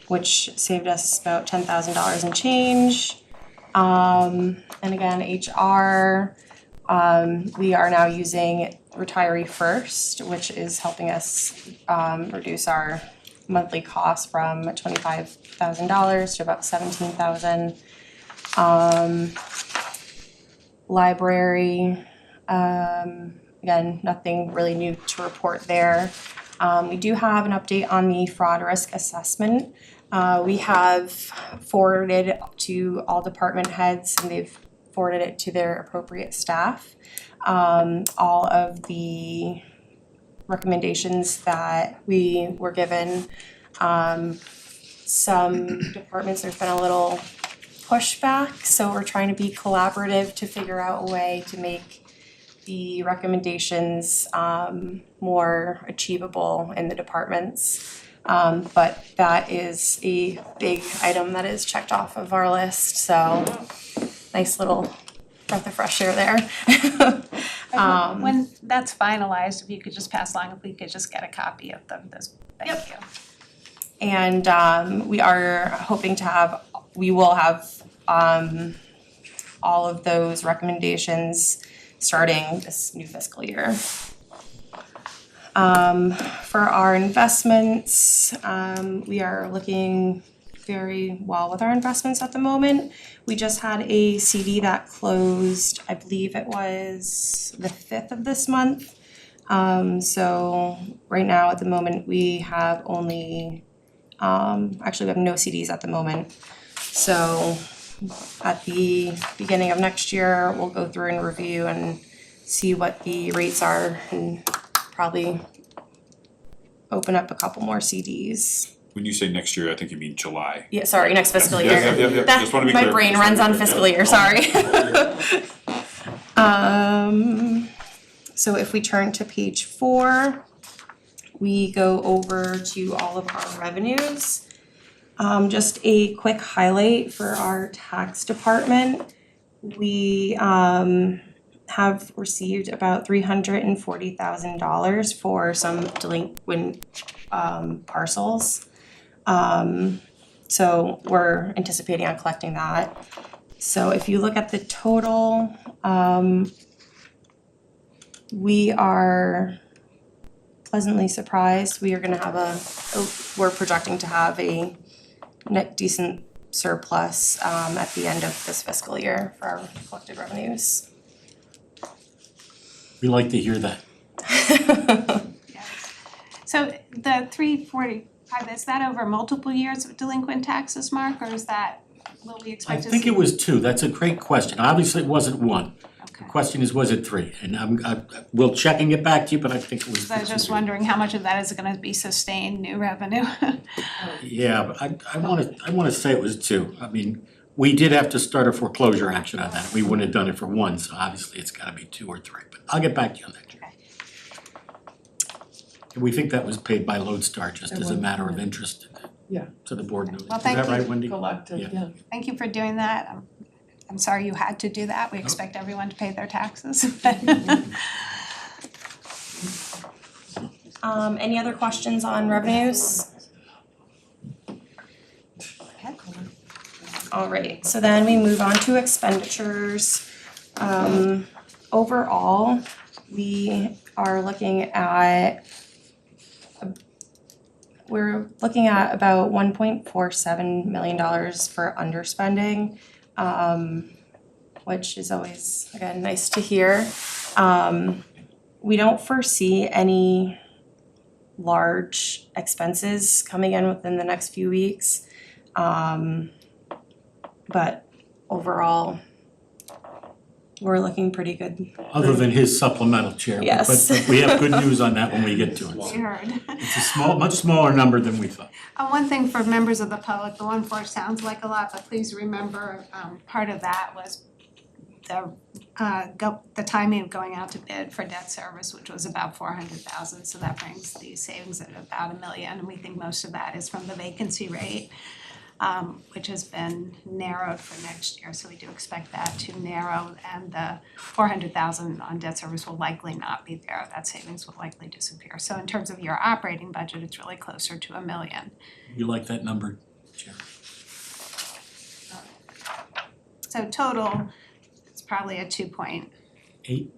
Speaker 11: which saved us about $10,000 in change. And again, HR, we are now using Retiree First, which is helping us reduce our monthly cost from $25,000 to about $17,000. Library, again, nothing really new to report there. We do have an update on the fraud risk assessment. We have forwarded to all department heads and they've forwarded it to their appropriate staff. All of the recommendations that we were given. Some departments, there's been a little pushback, so we're trying to be collaborative to figure out a way to make the recommendations more achievable in the departments. But that is a big item that is checked off of our list, so nice little breath of fresh air there.
Speaker 1: When that's finalized, if you could just pass along, if we could just get a copy of them, thank you.
Speaker 11: And we are hoping to have, we will have all of those recommendations starting this new fiscal year. For our investments, we are looking very well with our investments at the moment. We just had a CD that closed, I believe it was the 5th of this month. So right now at the moment we have only, actually we have no CDs at the moment. So at the beginning of next year, we'll go through and review and see what the rates are and probably open up a couple more CDs.
Speaker 7: When you say next year, I think you mean July.
Speaker 11: Yeah, sorry, next fiscal year.
Speaker 7: Yeah.
Speaker 11: That-
Speaker 7: Just wanna be
Speaker 11: my
Speaker 7: clear.
Speaker 11: brain
Speaker 7: Just wanna
Speaker 11: runs
Speaker 7: be
Speaker 11: on
Speaker 7: clear.
Speaker 11: fiscal year, sorry. So if we turn to page 4, we go over to all of our revenues. Just a quick highlight for our tax department. We have received about $340,000 for some delinquent parcels. So we're anticipating on collecting that. So if you look at the total, we are pleasantly surprised. We are gonna have we're projecting to have a net decent surplus at the end of this fiscal year for our collected revenues.
Speaker 9: We like to hear that.
Speaker 1: So the 345, is that over multiple years of delinquent taxes, Mark, or is that, will we
Speaker 9: I
Speaker 1: expect to see?
Speaker 9: think it was 2, that's a great question. Obviously, it wasn't 1. The
Speaker 1: Okay.
Speaker 9: question is, was it 3? And we'll check and get back to you, but I think it was
Speaker 1: So I was just wondering how much of that is gonna be sustained new revenue?
Speaker 9: Yeah, but I wanna say it was 2. I mean, we did have to start a foreclosure action on that. We wouldn't have done it for 1, so obviously it's gotta be 2 or 3, but I'll get back to you on that.
Speaker 1: Okay.
Speaker 9: And we think that was paid by Lodestar just
Speaker 12: It
Speaker 9: as a
Speaker 12: was,
Speaker 9: matter of
Speaker 12: yeah.
Speaker 9: interest.
Speaker 12: Yeah.
Speaker 9: So the board knows.
Speaker 1: Well,
Speaker 9: Is
Speaker 1: thank
Speaker 9: that
Speaker 1: you.
Speaker 9: right, Wendy?
Speaker 12: Collective,
Speaker 9: Yeah.
Speaker 12: yeah.
Speaker 1: Thank you for doing that. I'm sorry you had to do that. We expect everyone to pay their taxes.
Speaker 11: Any other questions on revenues? All right, so then we move on to expenditures. Overall, we are looking at about $1.47 million for underspending, which is always, again, nice to hear. We don't foresee any large expenses coming in within the next few weeks. But overall, we're looking pretty good.
Speaker 9: Other than his supplemental chair. but-
Speaker 11: Yes.
Speaker 9: But we have good news on that when we get to
Speaker 1: We
Speaker 9: it.
Speaker 1: heard.
Speaker 9: It's a much smaller number than we thought.
Speaker 1: One thing for members of the public, the 1.4 sounds like a lot, but please remember, part of that was the timing of going out to bid for debt service, which was about 400,000, so that brings the savings at about $1 million, and we think most of that is from the vacancy rate, which has been narrowed for next year, so we do expect that to narrow, and the 400,000 on debt service will likely not be there, that savings will likely disappear. So in terms of your operating budget, it's really closer to $1 million.
Speaker 9: You like that number, Chair?
Speaker 1: So total, it's probably a 2.8
Speaker 9: 8?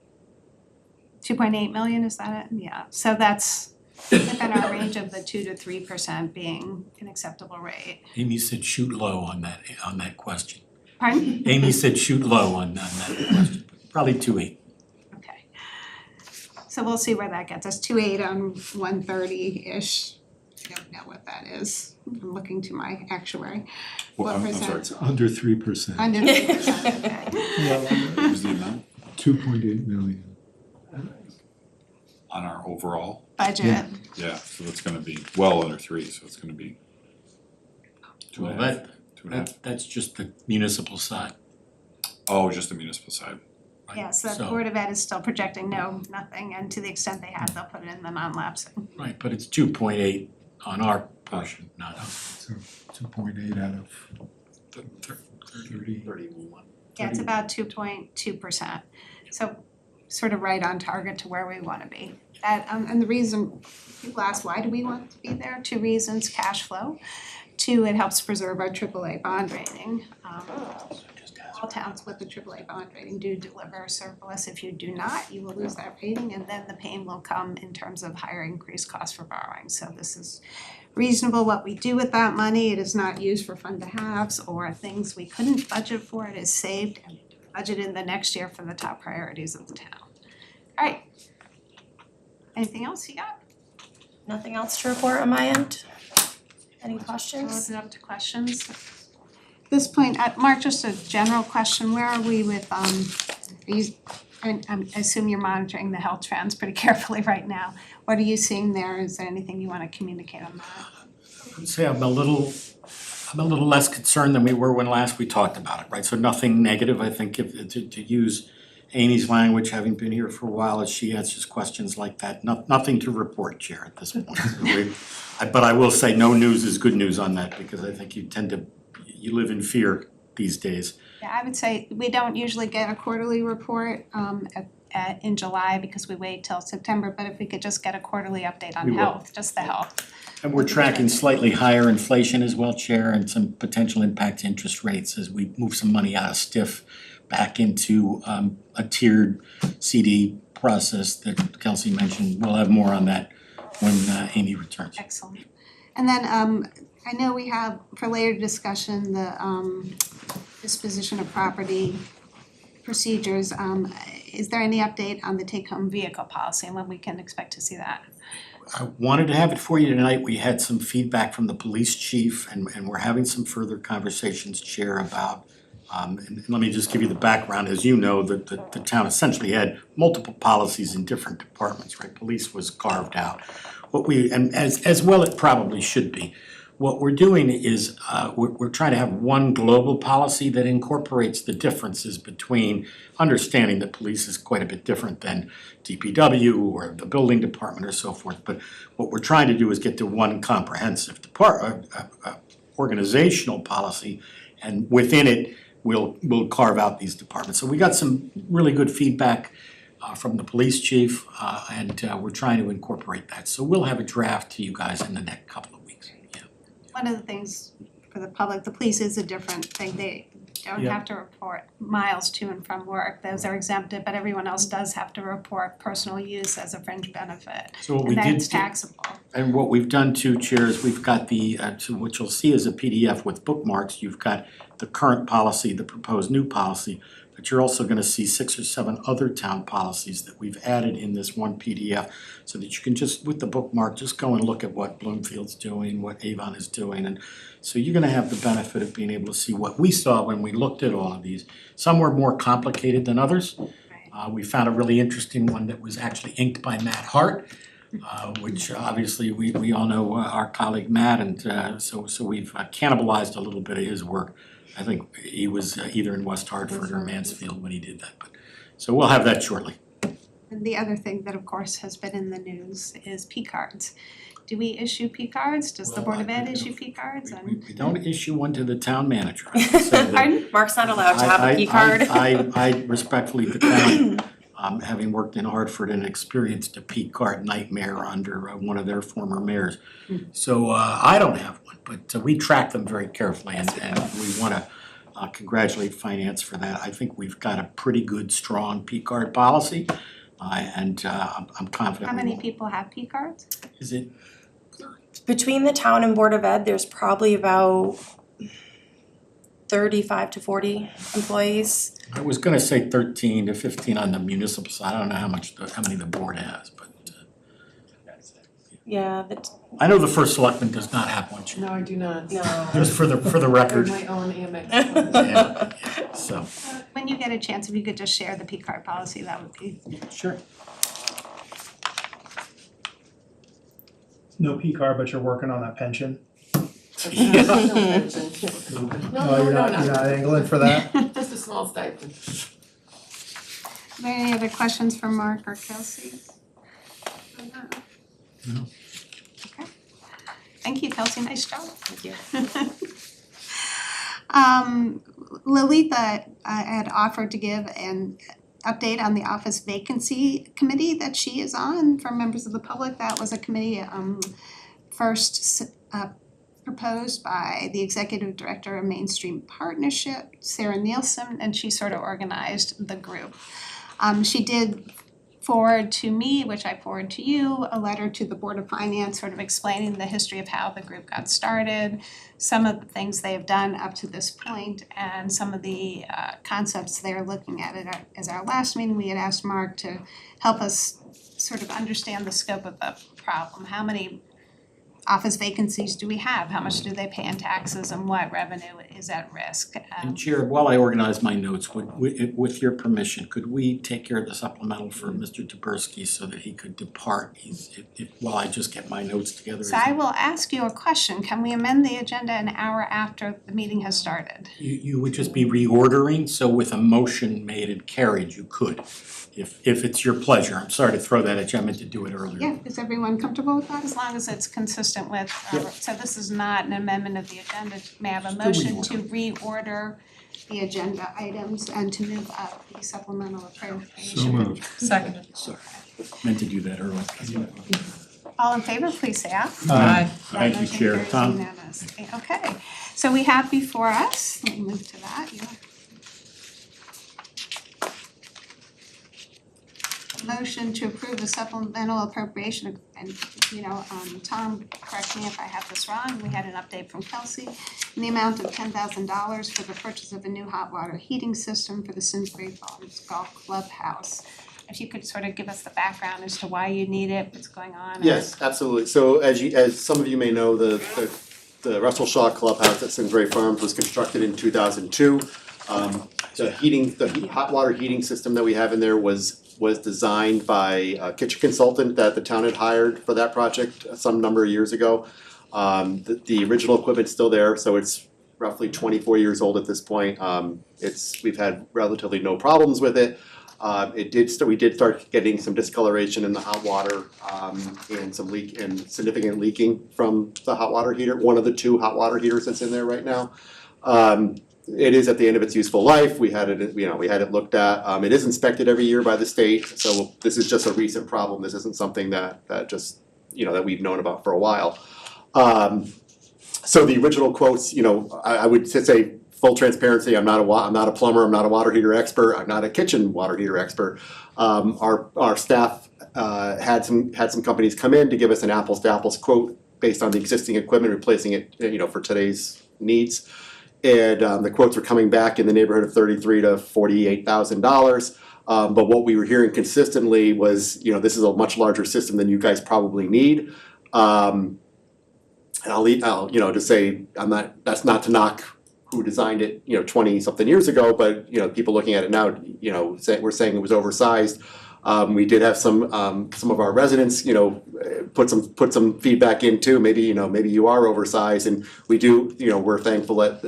Speaker 1: million, is that it? Yeah, so that's within our range of the 2 to 3% being an acceptable rate.
Speaker 9: Amy said shoot low on that question.
Speaker 1: Pardon?
Speaker 9: Amy said shoot low on that question, probably 2.8.
Speaker 1: Okay. So we'll see where that gets us, 2.8 on 130-ish. I don't know what that is. I'm looking to my actuary.
Speaker 7: Well,
Speaker 1: What
Speaker 7: I'm sorry,
Speaker 3: It's under 3%,
Speaker 1: Under 3%, okay.
Speaker 7: what was the amount
Speaker 3: 2.8 million.
Speaker 7: on our overall?
Speaker 1: Budget.
Speaker 7: Yeah, so that's gonna be well under 3, so it's gonna be two
Speaker 9: Well,
Speaker 7: and a half. Two and a half.
Speaker 9: that's just the municipal side,
Speaker 7: Oh, just the municipal side.
Speaker 9: right?
Speaker 1: Yeah, so the Board of Ed is still projecting nothing, and to the extent they have, they'll put it in the non-lapsing.
Speaker 9: Right, but it's 2.8 on our portion, not us.
Speaker 3: So 2.8 out of 30.
Speaker 1: Yeah, it's about 2.2%. So sort of right on target to where we wanna be. And the reason, people ask, why do we want to be there? 2 reasons: cash flow. 2, it helps preserve our AAA bond rating. All towns with the AAA bond rating do deliver a surplus. If you do not, you will lose that rating, and then the pain will come in terms of higher increased costs for borrowing. So this is reasonable what we do with that money. It is not used for fund to haves or things we couldn't budget for. It is saved and budgeted in the next year for the top priorities of the town. All right. Anything else you got?
Speaker 11: Nothing else to report on my end? Any
Speaker 1: I'll
Speaker 11: questions?
Speaker 1: open it up to questions. At this point, Mark, just a general question, where are we with, I assume you're monitoring the health trends pretty carefully right now. What are you seeing there? Is there anything you wanna communicate on that?
Speaker 9: I would say I'm a little less concerned than we were when last we talked about it, right? So nothing negative, I think, if to use Amy's language, having been here for a while, as she answers questions like that, nothing to report, Chair, at this point. But I will say no news is good news on that, because I think you live in fear these days.
Speaker 1: Yeah, I would say we don't usually get a quarterly report in July because we wait till September, but if we could just get a quarterly update on
Speaker 9: We will.
Speaker 1: health, just the health.
Speaker 9: And we're tracking slightly higher inflation as well, Chair, and some potential impact to interest rates as we move some money out of STIF back into a tiered CD process that Kelsey mentioned. We'll have more on that when Amy returns.
Speaker 1: Excellent. And then I know we have for later discussion, the disposition of property procedures. Is there any update on the take-home vehicle policy and when we can expect to see that?
Speaker 9: I wanted to have it for you tonight. We had some feedback from the police chief and we're having some further conversations, Chair, about and let me just give you the background. As you know, the town essentially had multiple policies in different departments, right? Police was carved out. And as well it probably should be. What we're doing is we're trying to have one global policy that incorporates the differences between understanding that police is quite a bit different than DPW or the building department or so forth. But what we're trying to do is get to one comprehensive organizational policy, and within it, we'll carve out these departments. So we got some really good feedback from the police chief, and we're trying to incorporate that. So we'll have a draft to you guys in the next couple of weeks. Yeah.
Speaker 1: One of the things for the public, the police is a different thing. They don't
Speaker 9: Yeah.
Speaker 1: have to report miles to and from work. Those are exempted, but everyone else does have to report personal use as a fringe benefit.
Speaker 9: So what we
Speaker 1: And
Speaker 9: did
Speaker 1: that's taxable.
Speaker 9: And what we've done too, Chair, is we've got the, so what you'll see is a PDF with bookmarks. You've got the current policy, the proposed new policy, but you're also gonna see 6 or 7 other town policies that we've added in this one PDF so that you can just, with the bookmark, just go and look at what Bloomfield's doing, what Avon is doing. And so you're gonna have the benefit of being able to see what we saw when we looked at all of these. Some were more complicated than others. We found a really interesting one that was actually inked by Matt Hart, which obviously we all know our colleague Matt, and so we've cannibalized a little bit of his work. I think he was either in West Hartford or Mansfield when he did that, but so we'll have that shortly.
Speaker 1: And the other thing that of course has been in the news is P cards. Do we issue P cards? Does the Board of Ed issue P cards?
Speaker 9: We don't issue one to the town manager. I have to say that.
Speaker 1: Pardon?
Speaker 11: Mark's not allowed to have a P card.
Speaker 9: I respectfully decline, having worked in Hartford and experienced a P card nightmare under one of their former mayors. So I don't have one, but we track them very carefully, and we wanna congratulate finance for that. I think we've got a pretty good, strong P card policy, and I'm confident.
Speaker 1: How
Speaker 9: we
Speaker 1: many
Speaker 9: will.
Speaker 1: people have P cards?
Speaker 9: Is it?
Speaker 11: Between the town and Board of Ed, there's probably about 35 to 40 employees.
Speaker 9: I was gonna say 13 to 15 on the municipal side. I don't know how many the board has, but
Speaker 11: Yeah,
Speaker 9: I know the first selectman does not have one.
Speaker 12: No, I do not.
Speaker 11: no.
Speaker 9: Just for the
Speaker 12: They're
Speaker 9: record.
Speaker 12: my own Amex.
Speaker 9: Yeah, so,
Speaker 1: When you get a chance, if you could just share the P card policy, that would be.
Speaker 9: sure.
Speaker 2: No P card, but you're working on that pension.
Speaker 12: No,
Speaker 2: You're not angling for that?
Speaker 12: Just a small stipend.
Speaker 1: Are there any other questions for Mark or Kelsey?
Speaker 9: No.
Speaker 1: Okay. Thank you, Kelsey, nice job.
Speaker 11: Thank you.
Speaker 1: Lalitha had offered to give an update on the office vacancy committee that she is on for members of the public. That was a committee first proposed by the executive director of Mainstream Partnership, Sarah Nielsen, and she sort of organized the group. She did forward to me, which I forward to you, a letter to the Board of Finance sort of explaining the history of how the group got started, some of the things they have done up to this point, and some of the concepts they're looking at it. As our last meeting, we had asked Mark to help us sort of understand the scope of the problem. How many office vacancies do we have? How much do they pay in taxes, and what revenue is at risk?
Speaker 9: And Chair, while I organize my notes, with your permission, could we take care of the supplemental for Mr. Taberski so that he could depart? While I just get my notes together.
Speaker 1: So I will ask you a question. Can we amend the agenda an hour after the meeting has started?
Speaker 9: You would just be reordering, so with a motion made and carried, you could, if it's your pleasure. I'm sorry to throw that at you, I meant to do it earlier.
Speaker 1: Yeah, is everyone comfortable with that? As long as it's consistent with, so this is not an amendment of the agenda. May I have a motion to reorder the agenda items and to move up the supplemental appropriation?
Speaker 3: So moved.
Speaker 8: Second.
Speaker 9: Sorry, meant to do that earlier.
Speaker 1: All in favor, please say aye.
Speaker 3: Aye.
Speaker 9: Thank you,
Speaker 1: Motion
Speaker 9: Chair.
Speaker 1: carries
Speaker 9: Tom?
Speaker 1: unanimously. Okay, so we have before us, let me move to that, motion to approve the supplemental appropriation, and, Tom, correct me if I have this wrong, we had an update from Kelsey, in the amount of $10,000 for the purchase of a new hot water heating system for the Simsbury Farms Golf Clubhouse. If you could sort of give us the background as to why you need it, what's going on.
Speaker 14: Yes, absolutely. So as some of you may know, the Russell Shaw Clubhouse at Simsbury Farms was constructed in 2002. The hot water heating system that we have in there was designed by a kitchen consultant that the town had hired for that project some number of years ago. The original equipment's still there, so it's roughly 24 years old at this point. We've had relatively no problems with it. We did start getting some discoloration in the hot water, and significant leaking from the hot water heater, one of the two hot water heaters that's in there right now. It is at the end of its useful life. We had it looked at. It is inspected every year by the state, so this is just a recent problem. This isn't something that we've known about for a while. So the original quotes, I would say full transparency, I'm not a plumber, I'm not a water heater expert, I'm not a kitchen water heater expert. Our staff had some companies come in to give us an apples to apples quote based on the existing equipment, replacing it, for today's needs. And the quotes were coming back in the neighborhood of $33,000 to $48,000. But what we were hearing consistently was, this is a much larger system than you guys probably need. And I'll to say, that's not to knock who designed it, 20 something years ago, but, people looking at it now, we're saying it was oversized. We did have some of our residents, put some feedback in too. Maybe you are oversized, and we do. We're thankful that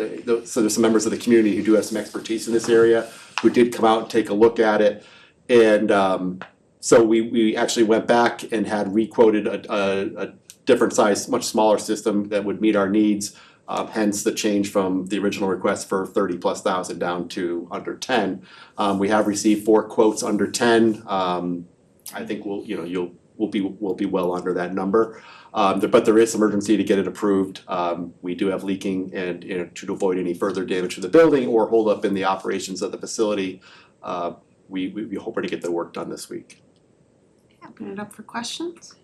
Speaker 14: so there's some members of the community who do have some expertise in this area who did come out and take a look at it, and so we actually went back and had requoted a different size, much smaller system that would meet our needs. Hence the change from the original request for $30,000+ down to under 10. We have received 4 quotes under 10. I think we'll be well under that number. But there is some urgency to get it approved. We do have leaking, and to avoid any further damage to the building or hold up in the operations of the facility, we hope to get the work done this week.
Speaker 1: Open it up for questions.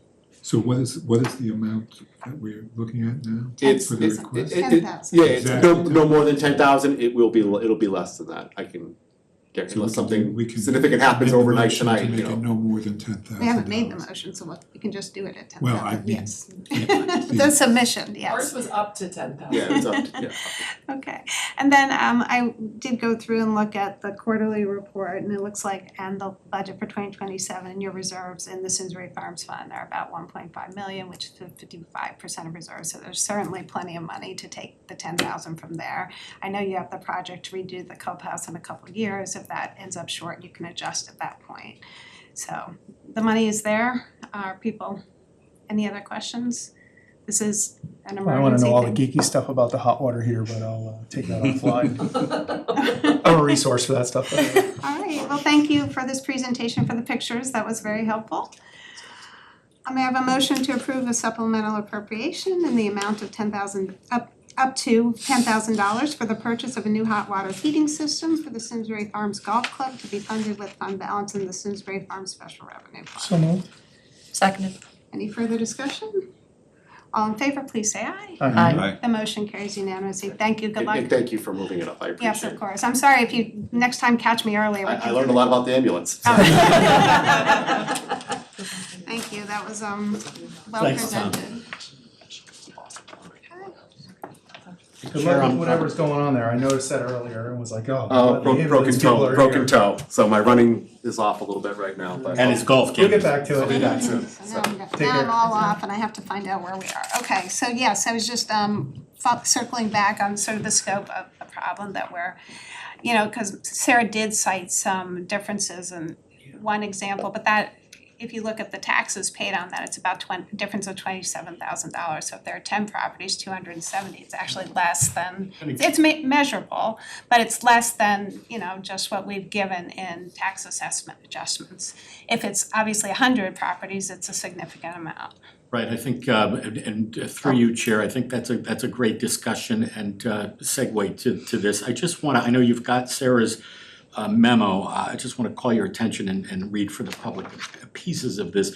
Speaker 3: So what is the amount that we're looking at now for the request?
Speaker 1: 10,000.
Speaker 14: Yeah, it's no more than 10,000. It'll be less than that. I can guarantee, unless something significant happens overnight tonight.
Speaker 3: Make it no more than $10,000.
Speaker 1: We haven't made the motion, so we can just do it at 10,000.
Speaker 3: Well, I mean,
Speaker 1: yes. The submission, yes.
Speaker 12: Ours was up to 10,000.
Speaker 14: Yeah, it's up to,
Speaker 1: Okay, and then I did go through and look at the quarterly report, and it looks like, and the budget for 2027, your reserves in the Simsbury Farms Fund are about 1.5 million, which is 55% of reserves, so there's certainly plenty of money to take the 10,000 from there. I know you have the project to redo the clubhouse in a couple of years. If that ends up short, you can adjust at that point. So the money is there. Are people, any other questions? This is an emergency
Speaker 2: I wanna know all the
Speaker 1: thing.
Speaker 2: geeky stuff about the hot water heater, but I'll take that offline. I'm a resource for that stuff.
Speaker 1: All right, well, thank you for this presentation, for the pictures, that was very helpful. May I have a motion to approve a supplemental appropriation in the amount of up to $10,000 for the purchase of a new hot water heating system for the Simsbury Farms Golf Club to be funded with fund balance in the Simsbury Farms Special Revenue Fund.
Speaker 2: So moved.
Speaker 8: Seconded.
Speaker 1: Any further discussion? All in favor, please say aye.
Speaker 8: Aye.
Speaker 1: The motion carries unanimously. Thank you, good luck.
Speaker 14: and thank you for moving it up. I appreciate it.
Speaker 1: Yes, of course. I'm sorry if you, next time catch me earlier.
Speaker 14: I learned a lot about the ambulance.
Speaker 1: Thank you, that was well
Speaker 9: Thanks, Tom.
Speaker 1: presented.
Speaker 2: Good luck with whatever's going on there. I noticed that earlier and was like, oh. the
Speaker 14: Broken
Speaker 2: ambulance people are
Speaker 14: broken
Speaker 2: here.
Speaker 14: toe. So my running is off a little bit right now, but.
Speaker 9: And his golf
Speaker 2: We'll
Speaker 9: game.
Speaker 2: get back to
Speaker 14: I'll do
Speaker 2: it.
Speaker 14: that soon.
Speaker 1: So now
Speaker 2: Take
Speaker 1: I'm
Speaker 2: care.
Speaker 1: all off and I have to find out where we are. Okay, so yes, I was just circling back on sort of the scope of the problem that we're, because Sarah did cite some differences in one example, but that, if you look at the taxes paid on that, it's about difference of $27,000. So if there are 10 properties, 270, it's actually less than, it's measurable, but it's less than, just what we've given in tax assessment adjustments. If it's obviously 100 properties, it's a significant amount.
Speaker 9: Right, I think, and through you, Chair, I think that's a great discussion and segue to this. I just wanna, I know you've got Sarah's memo, I just want to call your attention and read for the public pieces of this.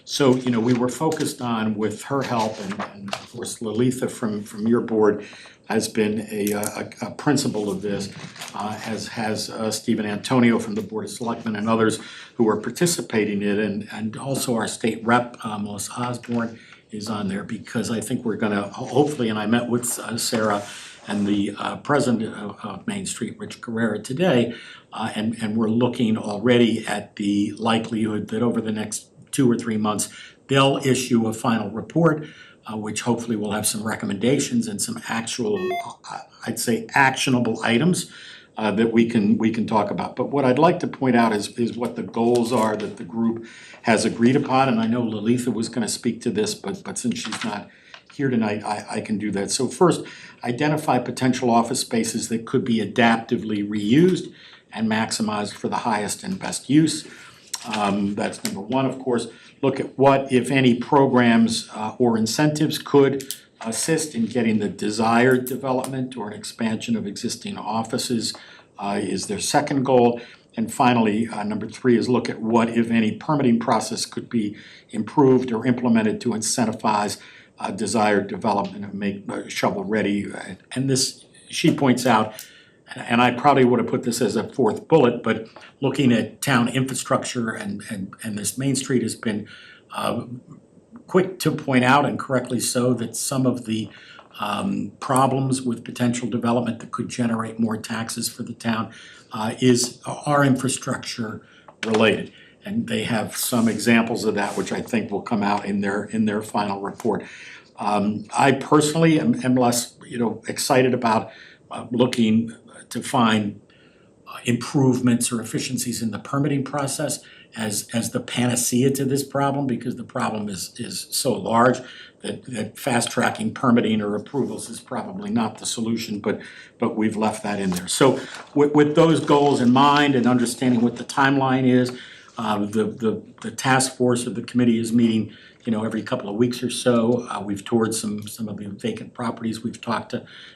Speaker 9: So, we were focused on, with her help, and of course Lalitha from your board has been a principal of this, as has Stephen Antonio from the Board of Selectmen and others who are participating in it, and also our state rep, Melissa Osborne, is on there, because I think we're gonna, hopefully, and I met with Sarah and the president of Main Street, Rich Carrera, today, and we're looking already at the likelihood that over the next 2 or 3 months, they'll issue a final report, which hopefully will have some recommendations and some actual, I'd say, actionable items that we can talk about. But what I'd like to point out is what the goals are that the group has agreed upon, and I know Lalitha was gonna speak to this, but since she's not here tonight, I can do that. So first, identify potential office spaces that could be adaptively reused and maximized for the highest and best use. That's number one, of course. Look at what, if any, programs or incentives could assist in getting the desired development or an expansion of existing offices is their second goal. And finally, number three is look at what, if any, permitting process could be improved or implemented to incentivize desired development and make shovel-ready. And this, she points out, and I probably would have put this as a fourth bullet, but looking at town infrastructure and this Main Street has been quick to point out, and correctly so, that some of the problems with potential development that could generate more taxes for the town are infrastructure related. And they have some examples of that, which I think will come out in their final report. I personally am less, excited about looking to find improvements or efficiencies in the permitting process as the panacea to this problem, because the problem is so large that fast tracking permitting or approvals is probably not the solution, but we've left that in there. So with those goals in mind and understanding what the timeline is, the task force of the committee is meeting, every couple of weeks or so. We've toured some of the vacant properties. We've talked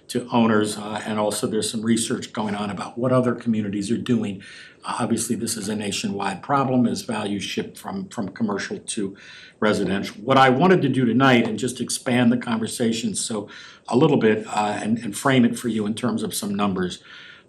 Speaker 9: to owners, and also there's some research going on about what other communities are doing. Obviously, this is a nationwide problem as values shift from commercial to residential. What I wanted to do tonight, and just expand the conversation so a little bit, and frame it for you in terms of some numbers.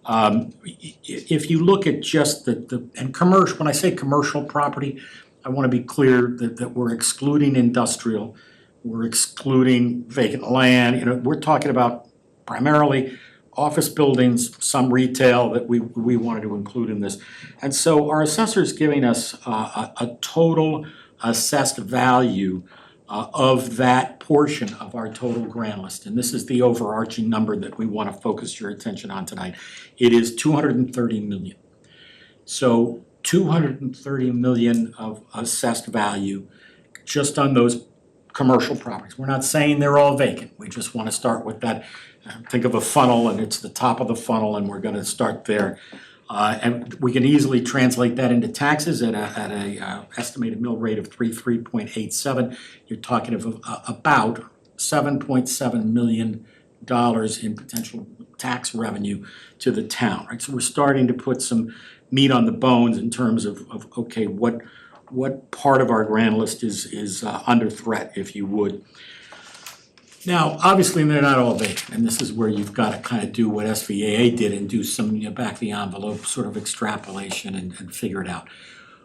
Speaker 9: If you look at just and commercial, when I say commercial property, I want to be clear that we're excluding industrial, we're excluding vacant land, we're talking about primarily office buildings, some retail that we wanted to include in this. And so our assessor's giving us a total assessed value of that portion of our total grand list. And this is the overarching number that we want to focus your attention on tonight. It is $230 million. So $230 million of assessed value just on those commercial properties. We're not saying they're all vacant. We just want to start with that. Think of a funnel, and it's the top of the funnel, and we're going to start there. And we can easily translate that into taxes at a estimated mill rate of 3.87. You're talking of about $7.7 million in potential tax revenue to the town, right? So we're starting to put some meat on the bones in terms of okay, what part of our grand list is under threat, if you would. Now, obviously, they're not all vacant, and this is where you've got to kind of do what SVAA did and do some back of the envelope sort of extrapolation and figure it out.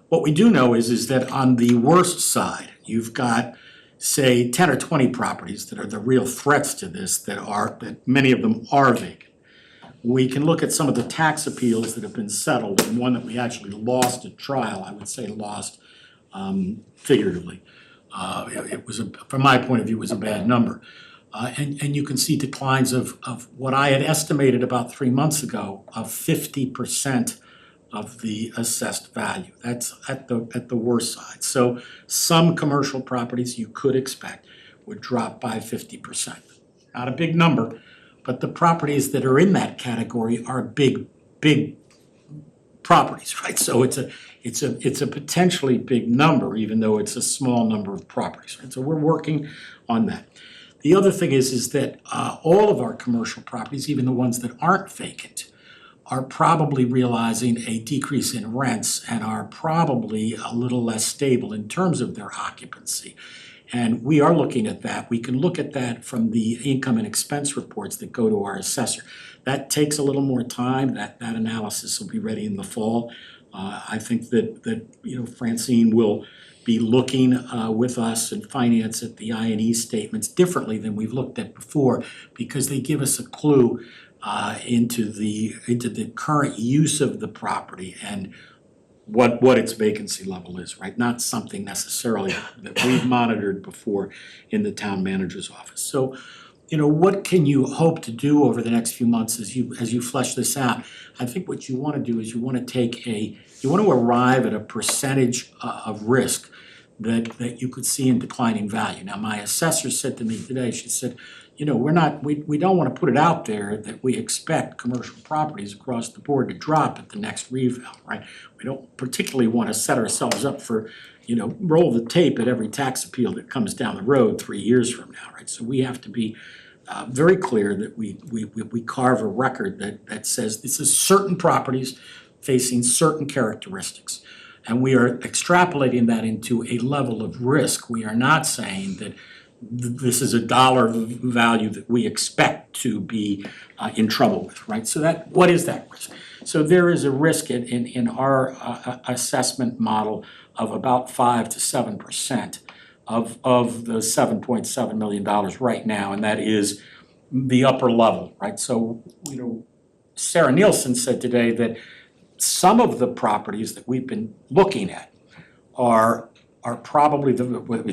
Speaker 9: What we do know is that on the worst side, you've got, say, 10 or 20 properties that are the real threats to this, that many of them are vacant. We can look at some of the tax appeals that have been settled, and one that we actually lost at trial, I would say lost figuratively. It was, from my point of view, was a bad number. And you can see declines of what I had estimated about 3 months ago of 50% of the assessed value. That's at the worst side. So some commercial properties you could expect would drop by 50%. Not a big number, but the properties that are in that category are big properties, right? So it's a potentially big number, even though it's a small number of properties, right? So we're working on that. The other thing is that all of our commercial properties, even the ones that aren't vacant, are probably realizing a decrease in rents and are probably a little less stable in terms of their occupancy. And we are looking at that. We can look at that from the income and expense reports that go to our assessor. That takes a little more time. That analysis will be ready in the fall. I think that Francine will be looking with us and finance at the I&E statements differently than we've looked at before, because they give us a clue into the current use of the property and what its vacancy level is, right? Not something necessarily that we've monitored before in the town manager's office. So, what can you hope to do over the next few months as you flesh this out? I think what you want to do is you want to arrive at a percentage of risk that you could see in declining value. Now, my assessor said to me today, she said, we don't want to put it out there that we expect commercial properties across the board to drop at the next reval, right? We don't particularly want to set ourselves up for, roll the tape at every tax appeal that comes down the road 3 years from now, right? So we have to be very clear that we carve a record that says this is certain properties facing certain characteristics. And we are extrapolating that into a level of risk. We are not saying that this is a dollar value that we expect to be in trouble with, right? So what is that risk? So there is a risk in our assessment model of about 5 to 7% of the $7.7 million right now, and that is the upper level, right? So, Sarah Nielsen said today that some of the properties that we've been looking at are probably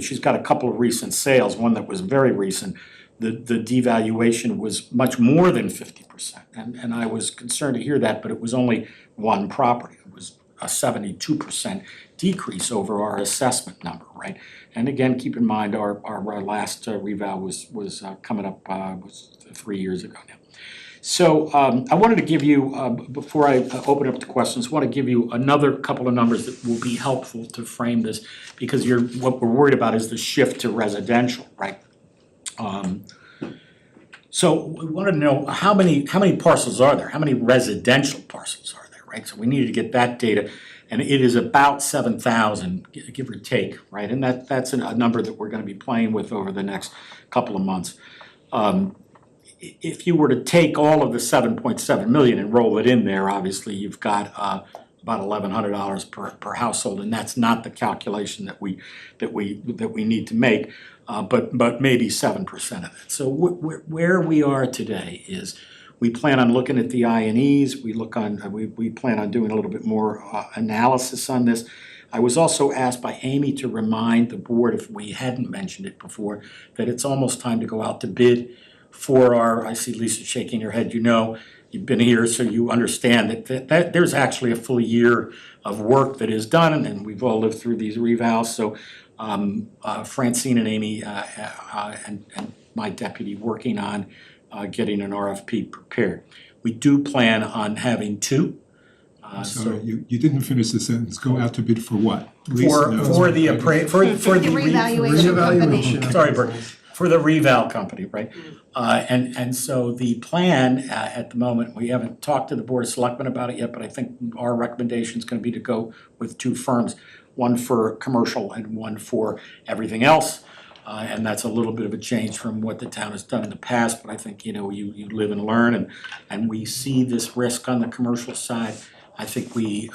Speaker 9: she's got a couple of recent sales, one that was very recent. The devaluation was much more than 50%. And I was concerned to hear that, but it was only one property. It was a 72% decrease over our assessment number, right? And again, keep in mind our last reval was coming up was 3 years ago now. So I wanted to give you, before I open up to questions, I want to give you another couple of numbers that will be helpful to frame this, because what we're worried about is the shift to residential, right? So we wanted to know how many parcels are there? How many residential parcels are there, right? So we needed to get that data, and it is about 7,000, give or take, right? And that's a number that we're going to be playing with over the next couple of months. If you were to take all of the 7.7 million and roll it in there, obviously you've got about $1,100 per household, and that's not the calculation that we need to make, but maybe 7% of it. So where we are today is we plan on looking at the I&Es. We plan on doing a little bit more analysis on this. I was also asked by Amy to remind the board, if we hadn't mentioned it before, that it's almost time to go out to bid for I see Lisa shaking her head, you've been here, so you understand that there's actually a full year of work that is done, and we've all lived through these revals. So Francine and Amy and my deputy working on getting an RFP prepared. We do plan on having two.
Speaker 3: Sorry, you didn't finish the sentence. Go out to bid for what?
Speaker 9: For the
Speaker 1: revaluation company.
Speaker 9: Sorry, Bert. For the reval company, right? And so the plan at the moment, we haven't talked to the Board of Selectmen about it yet, but I think our recommendation is going to be to go with two firms, one for commercial and one for everything else. And that's a little bit of a change from what the town has done in the past, but I think, you live and learn, and we see this risk on the commercial side. I think we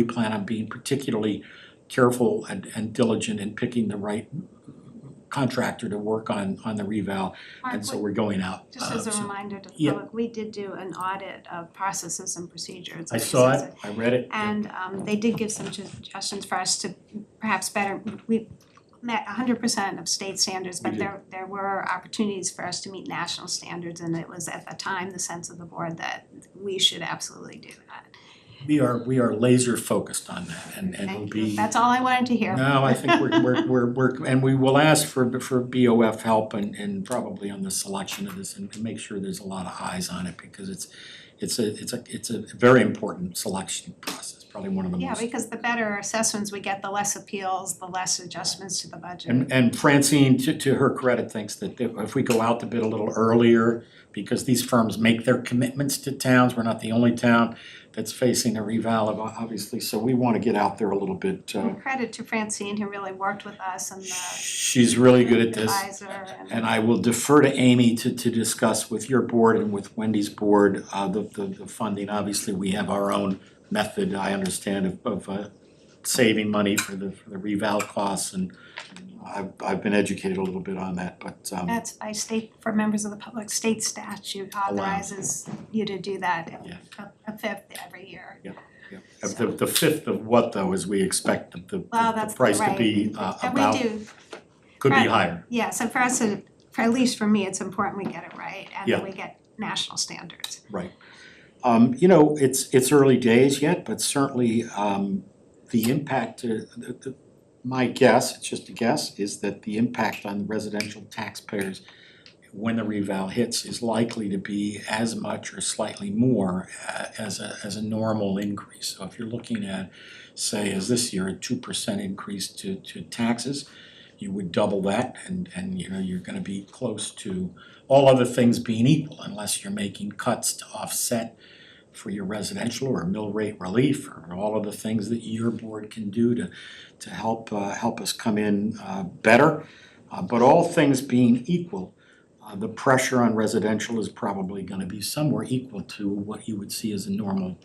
Speaker 9: plan on being particularly careful and diligent in picking the right contractor to work on the reval, and so we're going out.
Speaker 1: Just as a reminder to the public, we did do an audit of processes and procedures.
Speaker 9: I saw it, I read it.
Speaker 1: And they did give some suggestions for us to perhaps we met 100% of state standards, but there were opportunities for us to meet national standards, and it was at the time the sense of the board that we should absolutely do that.
Speaker 9: We are laser focused on that, and it'll be.
Speaker 1: That's all I wanted to hear.
Speaker 9: No, I think we're and we will ask for BOF help and probably on the selection of this, and make sure there's a lot of eyes on it, because it's a very important selection process. probably one of the
Speaker 1: Yeah,
Speaker 9: most.
Speaker 1: because the better assessments we get, the less appeals, the less adjustments to the budget.
Speaker 9: And Francine, to her credit, thinks that if we go out to bid a little earlier, because these firms make their commitments to towns, we're not the only town that's facing a reval, obviously, so we wanna get out there a little bit.
Speaker 1: And credit to Francine, who really worked with us and the
Speaker 9: She's really good at this.
Speaker 1: advisor
Speaker 9: And I will defer to Amy to discuss with your board and with Wendy's board, the funding. Obviously, we have our own method, I understand, of saving money for the reval costs, and I've been educated a little bit on that, but
Speaker 1: That's by state, for members of the public, state statute authorizes you to do that a fifth every year.
Speaker 9: the fifth of what though, is we expect the
Speaker 1: Well, that's
Speaker 9: price to
Speaker 1: right.
Speaker 9: be
Speaker 1: And we
Speaker 9: about,
Speaker 1: do,
Speaker 9: could be
Speaker 1: right.
Speaker 9: higher.
Speaker 1: yes, and for us, for at least for me, it's important we get it right and
Speaker 9: Yeah.
Speaker 1: that we get national standards.
Speaker 9: Right. You know, it's early days yet, but certainly the impact, my guess, it's just a guess, is that the impact on residential taxpayers when the reval hits is likely to be as much or slightly more as a normal increase. So if you're looking at, say, as this year, a 2% increase to taxes, you would double that and you know, you're gonna be close to all other things being equal, unless you're making cuts to offset for your residential or mill rate relief or all of the things that your board can do to help us come in better. But all things being equal, the pressure on residential is probably gonna be somewhere equal to what you would see as a normal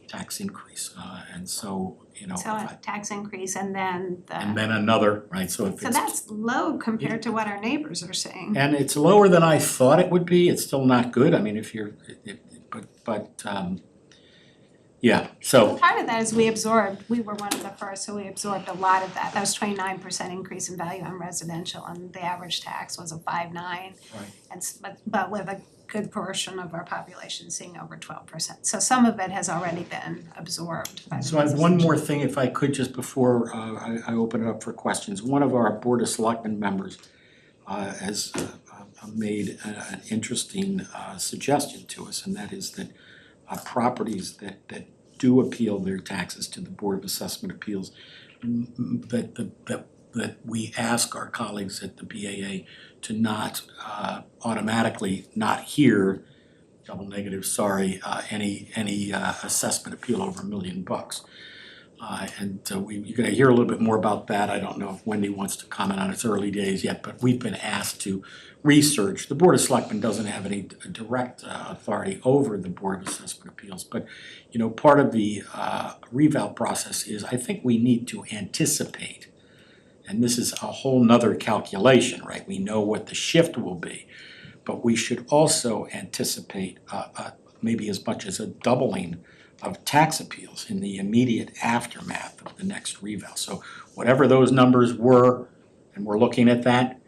Speaker 9: tax increase. And so, you know,
Speaker 1: So a tax increase and then
Speaker 9: and
Speaker 1: the,
Speaker 9: then another, right, so if
Speaker 1: so
Speaker 9: it's,
Speaker 1: that's low compared to what our neighbors are saying.
Speaker 9: and it's lower than I thought it would be, it's still not good, I mean, if you're, yeah, so,
Speaker 1: Part of that is we were one of the first, so we absorbed a lot of that. That was 29% increase in value on residential, and the average tax was a 5.9.
Speaker 9: Right.
Speaker 1: And but with a good portion of our population seeing over 12%. So some of it has already been absorbed by the
Speaker 9: so I have one
Speaker 1: residential.
Speaker 9: more thing, if I could, just before I open it up for questions. One of our Board of Selectmen members has made an interesting suggestion to us, and that is that properties that do appeal their taxes to the Board of Assessment Appeals, that we ask our colleagues at the BAA to not automatically not hear, double negative, sorry, any assessment appeal over $1 million. You're gonna hear a little bit more about that. I don't know if Wendy wants to comment on it. It's early days yet, but we've been asked to research. The Board of Selectmen doesn't have any direct authority over the Board of Assessment Appeals, but you know, part of the reval process is, I think we need to anticipate, and this is a whole nother calculation, right? We know what the shift will be, but we should also anticipate maybe as much as a doubling of tax appeals in the immediate aftermath of the next reval. So whatever those numbers were, and we're looking at that,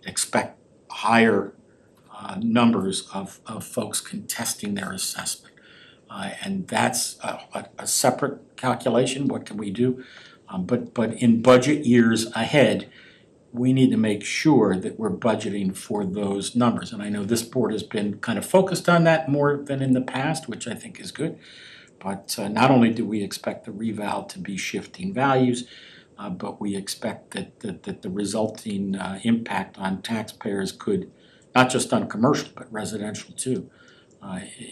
Speaker 9: expect higher numbers of folks contesting their assessment. And that's a separate calculation, what can we do? But in budget years ahead, we need to make sure that we're budgeting for those numbers. And I know this board has been kind of focused on that more than in the past, which I think is good. But not only do we expect the reval to be shifting values, but we expect that the resulting impact on taxpayers could, not just on commercial, but residential too.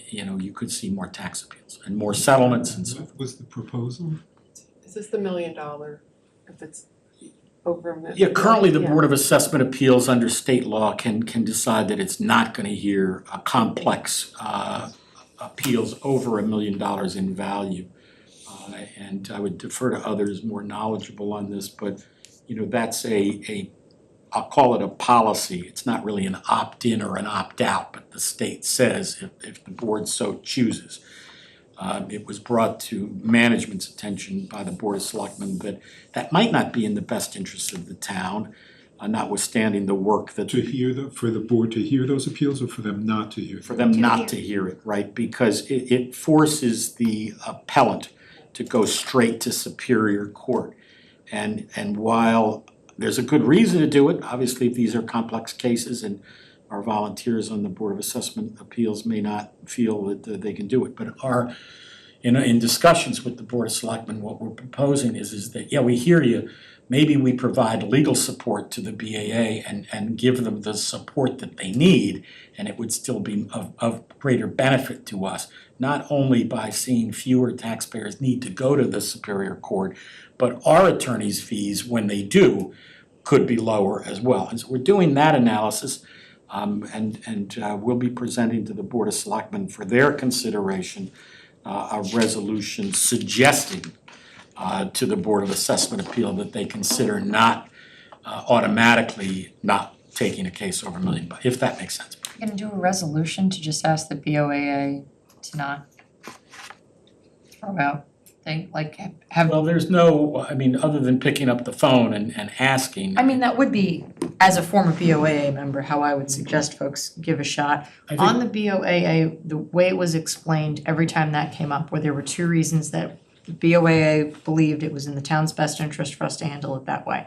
Speaker 9: You know, you could see more tax appeals and more settlements and so.
Speaker 3: What was the proposal?
Speaker 12: Is this the $1 million, if it's over a million?
Speaker 9: Yeah, currently the
Speaker 12: Yeah.
Speaker 9: Board of Assessment Appeals under state law can decide that it's not gonna hear complex appeals over $1 million in value. And I would defer to others more knowledgeable on this, but you know, that's I'll call it a policy. It's not really an opt-in or an opt-out, but the state says if the board so chooses. It was brought to management's attention by the Board of Selectmen that might not be in the best interest of the town, notwithstanding the work that.
Speaker 3: For the board to hear those appeals, or for them not to hear?
Speaker 9: For them not to hear it, right? Because it forces the appellant to go straight to Superior Court. And while there's a good reason to do it, obviously these are complex cases and our volunteers on the Board of Assessment Appeals may not feel that they can do it. But in discussions with the Board of Selectmen, what we're proposing is that, yeah, we hear you. Maybe we provide legal support to the BAA and give them the support that they need, and it would still be of greater benefit to us, not only by seeing fewer taxpayers need to go to the Superior Court, but our attorneys' fees, when they do, could be lower as well. And so we're doing that analysis, and we'll be presenting to the Board of Selectmen for their consideration a resolution suggesting to the Board of Assessment Appeal that they consider not automatically not taking a case over $1 million, if that makes sense.
Speaker 8: You're gonna do a resolution to just ask the BOAA to not throw out have.
Speaker 9: Well, there's no, I mean, other than picking up the phone and asking.
Speaker 8: I mean, that would be, as a former BOAA member, how I would suggest folks give a shot.
Speaker 9: I think-
Speaker 8: On the BOAA, the way it was explained every time that came up, where there were two reasons that the BOAA believed it was in the town's best interest for us to handle it that way.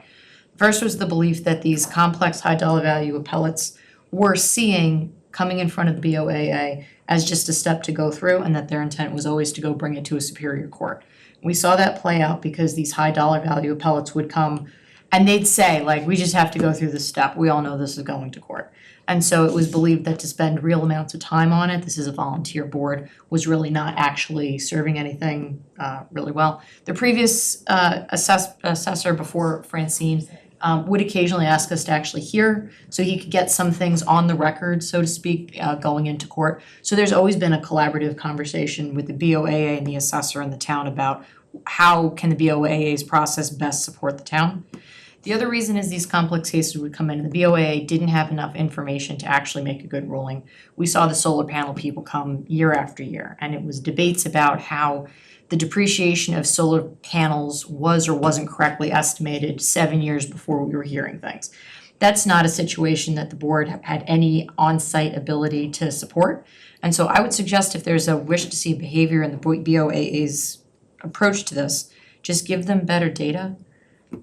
Speaker 8: First was the belief that these complex high dollar value appellates were seeing coming in front of the BOAA as just a step to go through, and that their intent was always to go bring it to a superior court. We saw that play out because these high dollar value appellates would come and they'd say, like, we just have to go through this step, we all know this is going to court. And so it was believed that to spend real amounts of time on it, this is a volunteer board, was really not actually serving anything really well. The previous assessor before Francine would occasionally ask us to actually hear, so he could get some things on the record, so to speak, going into court. So there's always been a collaborative conversation with the BOAA and the assessor and the town about how can the BOAA's process best support the town. The other reason is these complex cases would come in and the BOAA didn't have enough information to actually make a good ruling. We saw the solar panel people come year after year, and it was debates about how the depreciation of solar panels was or wasn't correctly estimated 7 years before we were hearing things. That's not a situation that the board had any on-site ability to support. And so I would suggest if there's a wish to see behavior in the BOAA's approach to this, just give them better data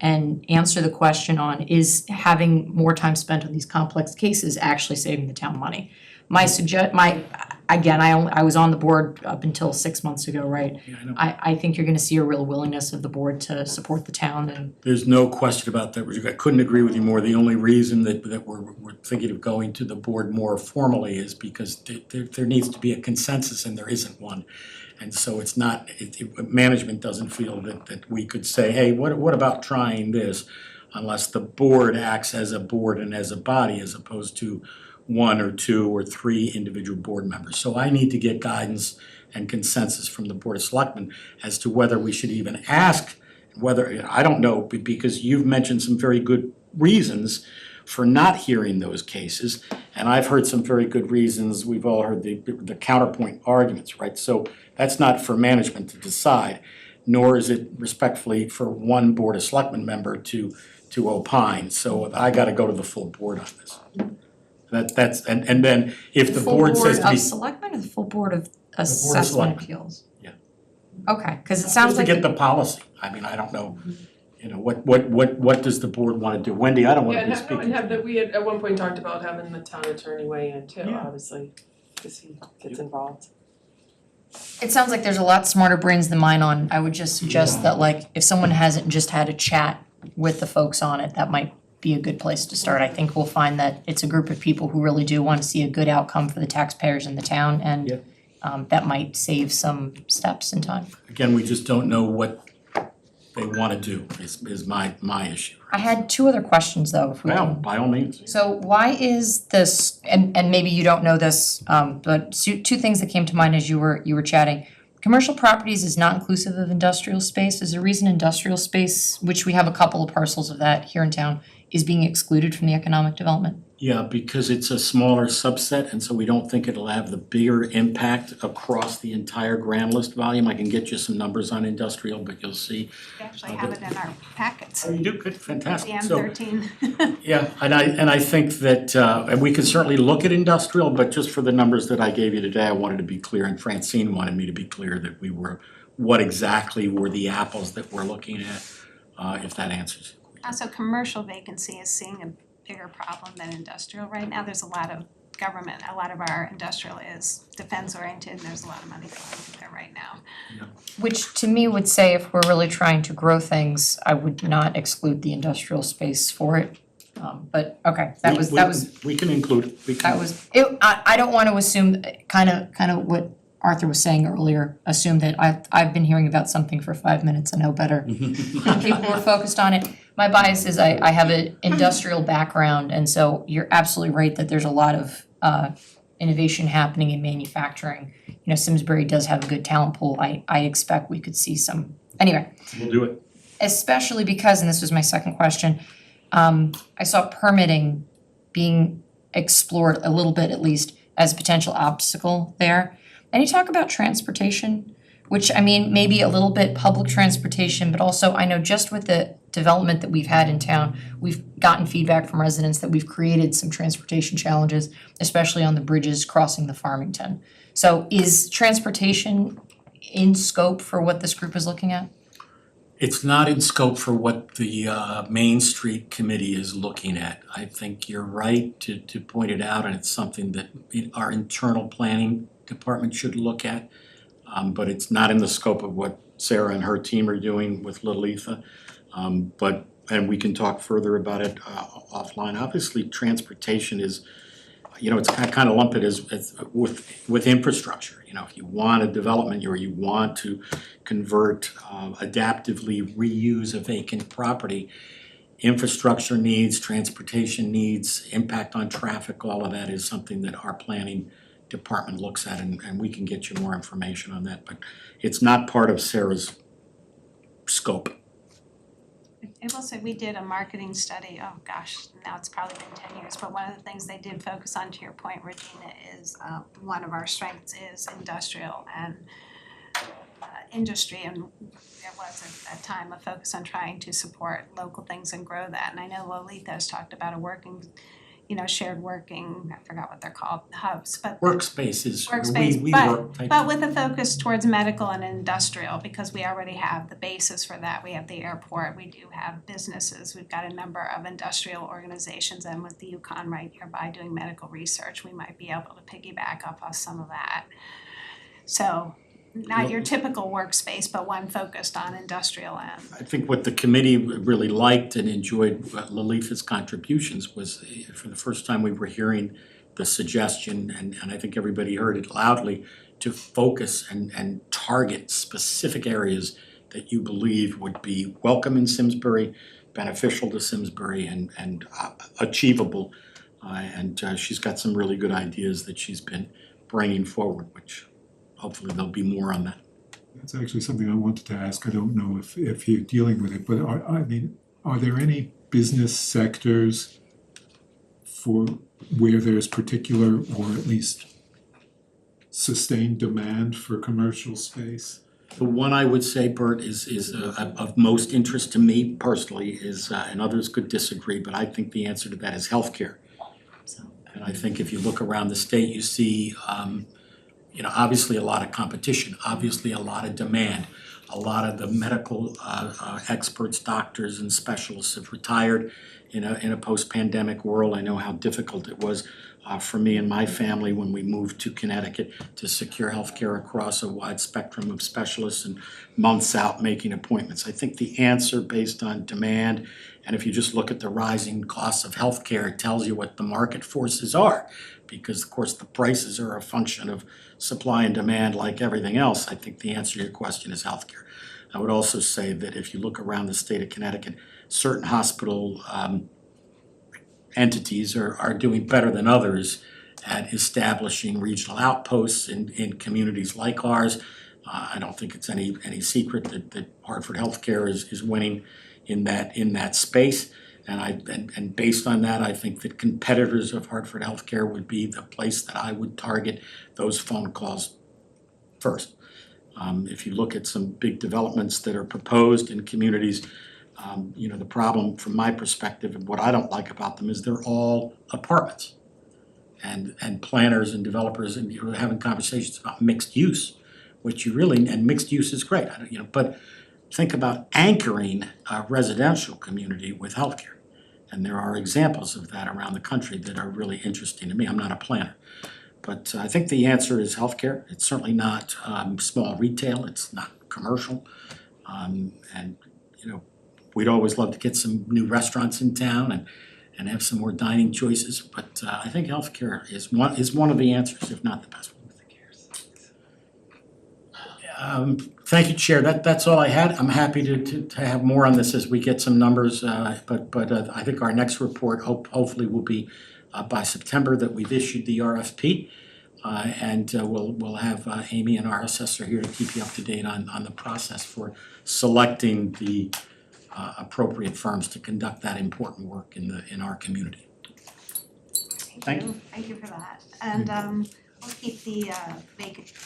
Speaker 8: and answer the question on, is having more time spent on these complex cases actually saving the town money? I was on the board up until 6 months ago, right?
Speaker 9: Yeah, I know.
Speaker 8: I think you're gonna see a real willingness of the board to support the town and
Speaker 9: There's no question about that, Richard. I couldn't agree with you more. The only reason that we're thinking of going to the board more formally is because there needs to be a consensus and there isn't one. And so it's not, management doesn't feel that we could say, hey, what about trying this? Unless the board acts as a board and as a body as opposed to one or two or three individual board members. So I need to get guidance and consensus from the Board of Selectmen as to whether we should even ask, whether, I don't know, because you've mentioned some very good reasons for not hearing those cases, and I've heard some very good reasons. We've all heard the counterpoint arguments, right? So that's not for management to decide, nor is it respectfully for one Board of Selectmen member to opine. So I gotta go to the full board on this. That's and then if the board says to
Speaker 8: full board
Speaker 9: me.
Speaker 8: of selectmen or the full board of
Speaker 9: Board of
Speaker 8: assessment
Speaker 9: Selectmen.
Speaker 8: appeals?
Speaker 9: Yeah.
Speaker 8: Okay, cause it sounds
Speaker 9: Just
Speaker 8: like.
Speaker 9: to get the policy. I mean, I don't know, you know, what does the board wanna do? Wendy, I don't wanna be speaking.
Speaker 12: and have that, we had at one point talked about having the town attorney weigh in too,
Speaker 9: Yeah.
Speaker 12: obviously, because he gets involved.
Speaker 8: It sounds like there's a lot smarter brains than mine on, I would just suggest that like, if someone hasn't just had a chat with the folks on it, that might be a good place to start. I think we'll find that it's a group of people who really do want to see a good outcome for the taxpayers in the town, and that might save some steps and time.
Speaker 9: Again, we just don't know what they wanna do is my issue.
Speaker 8: I had two other questions though, if we
Speaker 9: Well,
Speaker 8: can.
Speaker 9: by all means.
Speaker 8: So why is this, and maybe you don't know this, but two things that came to mind as you were chatting. Commercial properties is not inclusive of industrial space. Is there a reason industrial space, which we have a couple of parcels of that here in town, is being excluded from the economic development?
Speaker 9: Yeah, because it's a smaller subset, and so we don't think it'll have the bigger impact across the entire grand list volume. I can get you some numbers on industrial, but you'll see.
Speaker 1: We actually have it in our packets,
Speaker 9: Oh, you do, good, fantastic.
Speaker 1: the
Speaker 9: So,
Speaker 1: M13.
Speaker 9: yeah, and I think that, and we can certainly look at industrial, but just for the numbers that I gave you today, I wanted to be clear, and Francine wanted me to be clear that we were, what exactly were the apples that we're looking at, if that answers it.
Speaker 1: Also, commercial vacancy is seeing a bigger problem than industrial right now. There's a lot of government, a lot of our industrial is defense oriented, and there's a lot of money going into there right now.
Speaker 8: Which to me would say if we're really trying to grow things, I would not exclude the industrial space for it. But okay, that was,
Speaker 9: We can include,
Speaker 8: I don't want to assume, kind of what Arthur was saying earlier, assume that I've been hearing about something for 5 minutes and know better. People were focused on it. My bias is I have an industrial background, and so you're absolutely right that there's a lot of innovation happening in manufacturing. You know, Simsbury does have a good talent pool. I expect we could see some, anyway.
Speaker 9: we'll do it.
Speaker 8: Especially because, and this was my second question, I saw permitting being explored a little bit at least as a potential obstacle there. And you talk about transportation, which I mean, maybe a little bit public transportation, but also I know just with the development that we've had in town, we've gotten feedback from residents that we've created some transportation challenges, especially on the bridges crossing the Farmington. So is transportation in scope for what this group is looking at?
Speaker 9: It's not in scope for what the Main Street Committee is looking at. I think you're right to point it out, and it's something that our internal planning department should look at. But it's not in the scope of what Sarah and her team are doing with Little Etha. And we can talk further about it offline. Obviously, transportation is, it's kind of lump it as with infrastructure. If you want a development or you want to convert, adaptively reuse a vacant property, infrastructure needs, transportation needs, impact on traffic, all of that is something that our planning department looks at, and we can get you more information on that, but it's not part of Sarah's scope.
Speaker 1: I will say we did a marketing study, oh gosh, now it's probably been 10 years, but one of the things they did focus on, to your point, Regina, is one of our strengths is industrial and industry, and there was at that time a focus on trying to support local things and grow that. And I know Lolita has talked about a working, shared working, I forgot what they're called, hubs, but
Speaker 9: Workspaces,
Speaker 1: workspace,
Speaker 9: we
Speaker 1: but
Speaker 9: work type.
Speaker 1: but with a focus towards medical and industrial, because we already have the basis for that. We have the airport, we do have businesses, we've got a number of industrial organizations, and with the UConn right nearby doing medical research, we might be able to piggyback off of some of that. So not your typical workspace, but one focused on industrial and
Speaker 9: I think what the committee really liked and enjoyed Lalitha's contributions was, for the first time, we were hearing the suggestion, and I think everybody heard it loudly, to focus and target specific areas that you believe would be welcome in Simsbury, beneficial to Simsbury, and achievable. And she's got some really good ideas that she's been bringing forward, which hopefully there'll be more on that.
Speaker 3: That's actually something I wanted to ask. I don't know if you're dealing with it, but are there any business sectors for where there's particular or at least sustained demand for commercial space?
Speaker 9: The one I would say, Bert, is of most interest to me personally is, and others could disagree, but I think the answer to that is healthcare. And I think if you look around the state, you see obviously a lot of competition, obviously a lot of demand. A lot of the medical experts, doctors and specialists have retired in a post-pandemic world. I know how difficult it was for me and my family when we moved to Connecticut to secure healthcare across a wide spectrum of specialists and months out making appointments. I think the answer based on demand, and if you just look at the rising costs of healthcare, it tells you what the market forces are. Because of course the prices are a function of supply and demand like everything else. I think the answer to your question is healthcare. I would also say that if you look around the state of Connecticut, certain hospital entities are doing better than others at establishing regional outposts in communities like ours. I don't think it's any secret that Hartford Healthcare is winning in that space. And based on that, I think that competitors of Hartford Healthcare would be the place that I would target those phone calls first. If you look at some big developments that are proposed in communities, the problem from my perspective and what I don't like about them is they're all apartments. And planners and developers and you're having conversations about mixed use, which and mixed use is great, but think about anchoring a residential community with healthcare. And there are examples of that around the country that are really interesting to me. I'm not a planner. But I think the answer is healthcare. It's certainly not small retail, it's not commercial. And, you know, we'd always love to get some new restaurants in town and have some more dining choices. But I think healthcare is one of the answers, if not the best one. Thank you, Chair. That's all I had. I'm happy to have more on this as we get some numbers. But I think our next report hopefully will be by September that we've issued the RFP. And we'll have Amy and our assessor here to keep you up to date on the process for selecting the appropriate firms to conduct that important work in our community. Thank you.
Speaker 1: Thank you for that. And we'll keep the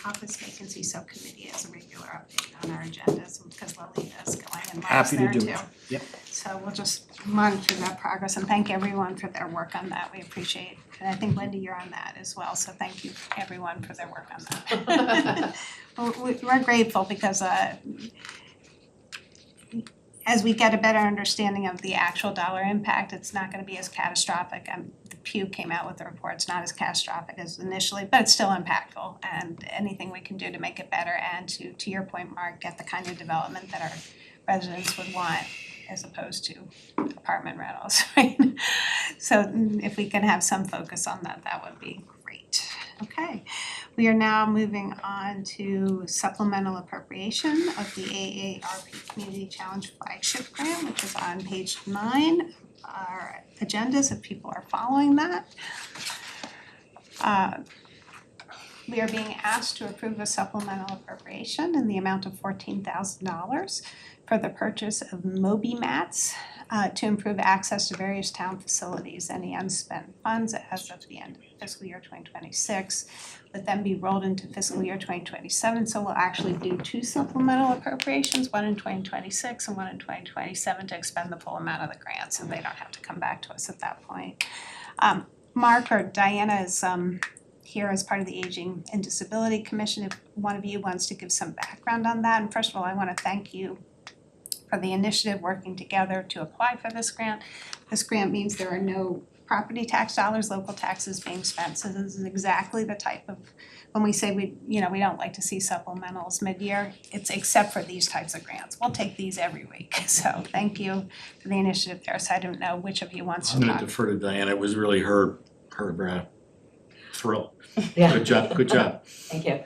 Speaker 1: office vacancy subcommittee as a regular update on our agendas because Lolita's going and Mark's
Speaker 9: Happy to
Speaker 1: there
Speaker 9: do
Speaker 1: too.
Speaker 9: it. Yep.
Speaker 1: So we'll just monitor that progress and thank everyone for their work on that. We appreciate, and I think Wendy, you're on that as well, so thank you everyone for their work on that. We're grateful because as we get a better understanding of the actual dollar impact, it's not gonna be as catastrophic. The Pew came out with the report, it's not as catastrophic as initially, but it's still impactful. And anything we can do to make it better and to your point, Mark, get the kind of development that our residents would want as opposed to apartment rentals, right? So if we can have some focus on that, that would be great. Okay, we are now moving on to supplemental appropriation of the AARP Community Challenge Flagship Grant, which is on page 9 of our agendas if people are following that. We are being asked to approve a supplemental appropriation in the amount of $14,000 for the purchase of Moby mats to improve access to various town facilities. Any unspent funds as of the end of fiscal year 2026 would then be rolled into fiscal year 2027. So we'll actually do 2 supplemental appropriations, one in 2026 and one in 2027 to expend the full amount of the grant, so they don't have to come back to us at that point. Mark or Diana is here as part of the Aging and Disability Commission. If one of you wants to give some background on that. And first of all, I want to thank you for the initiative working together to apply for this grant. This grant means there are no property tax dollars, local taxes being spent. So this is exactly the type of, when we say we don't like to see supplementals mid-year, it's except for these types of grants. We'll take these every week. So thank you for the initiative there. So I don't know which of you wants to
Speaker 9: I'm
Speaker 1: talk.
Speaker 9: gonna defer to Diana. It was really her thrill.
Speaker 13: Yeah.
Speaker 9: Good job.
Speaker 13: Thank you.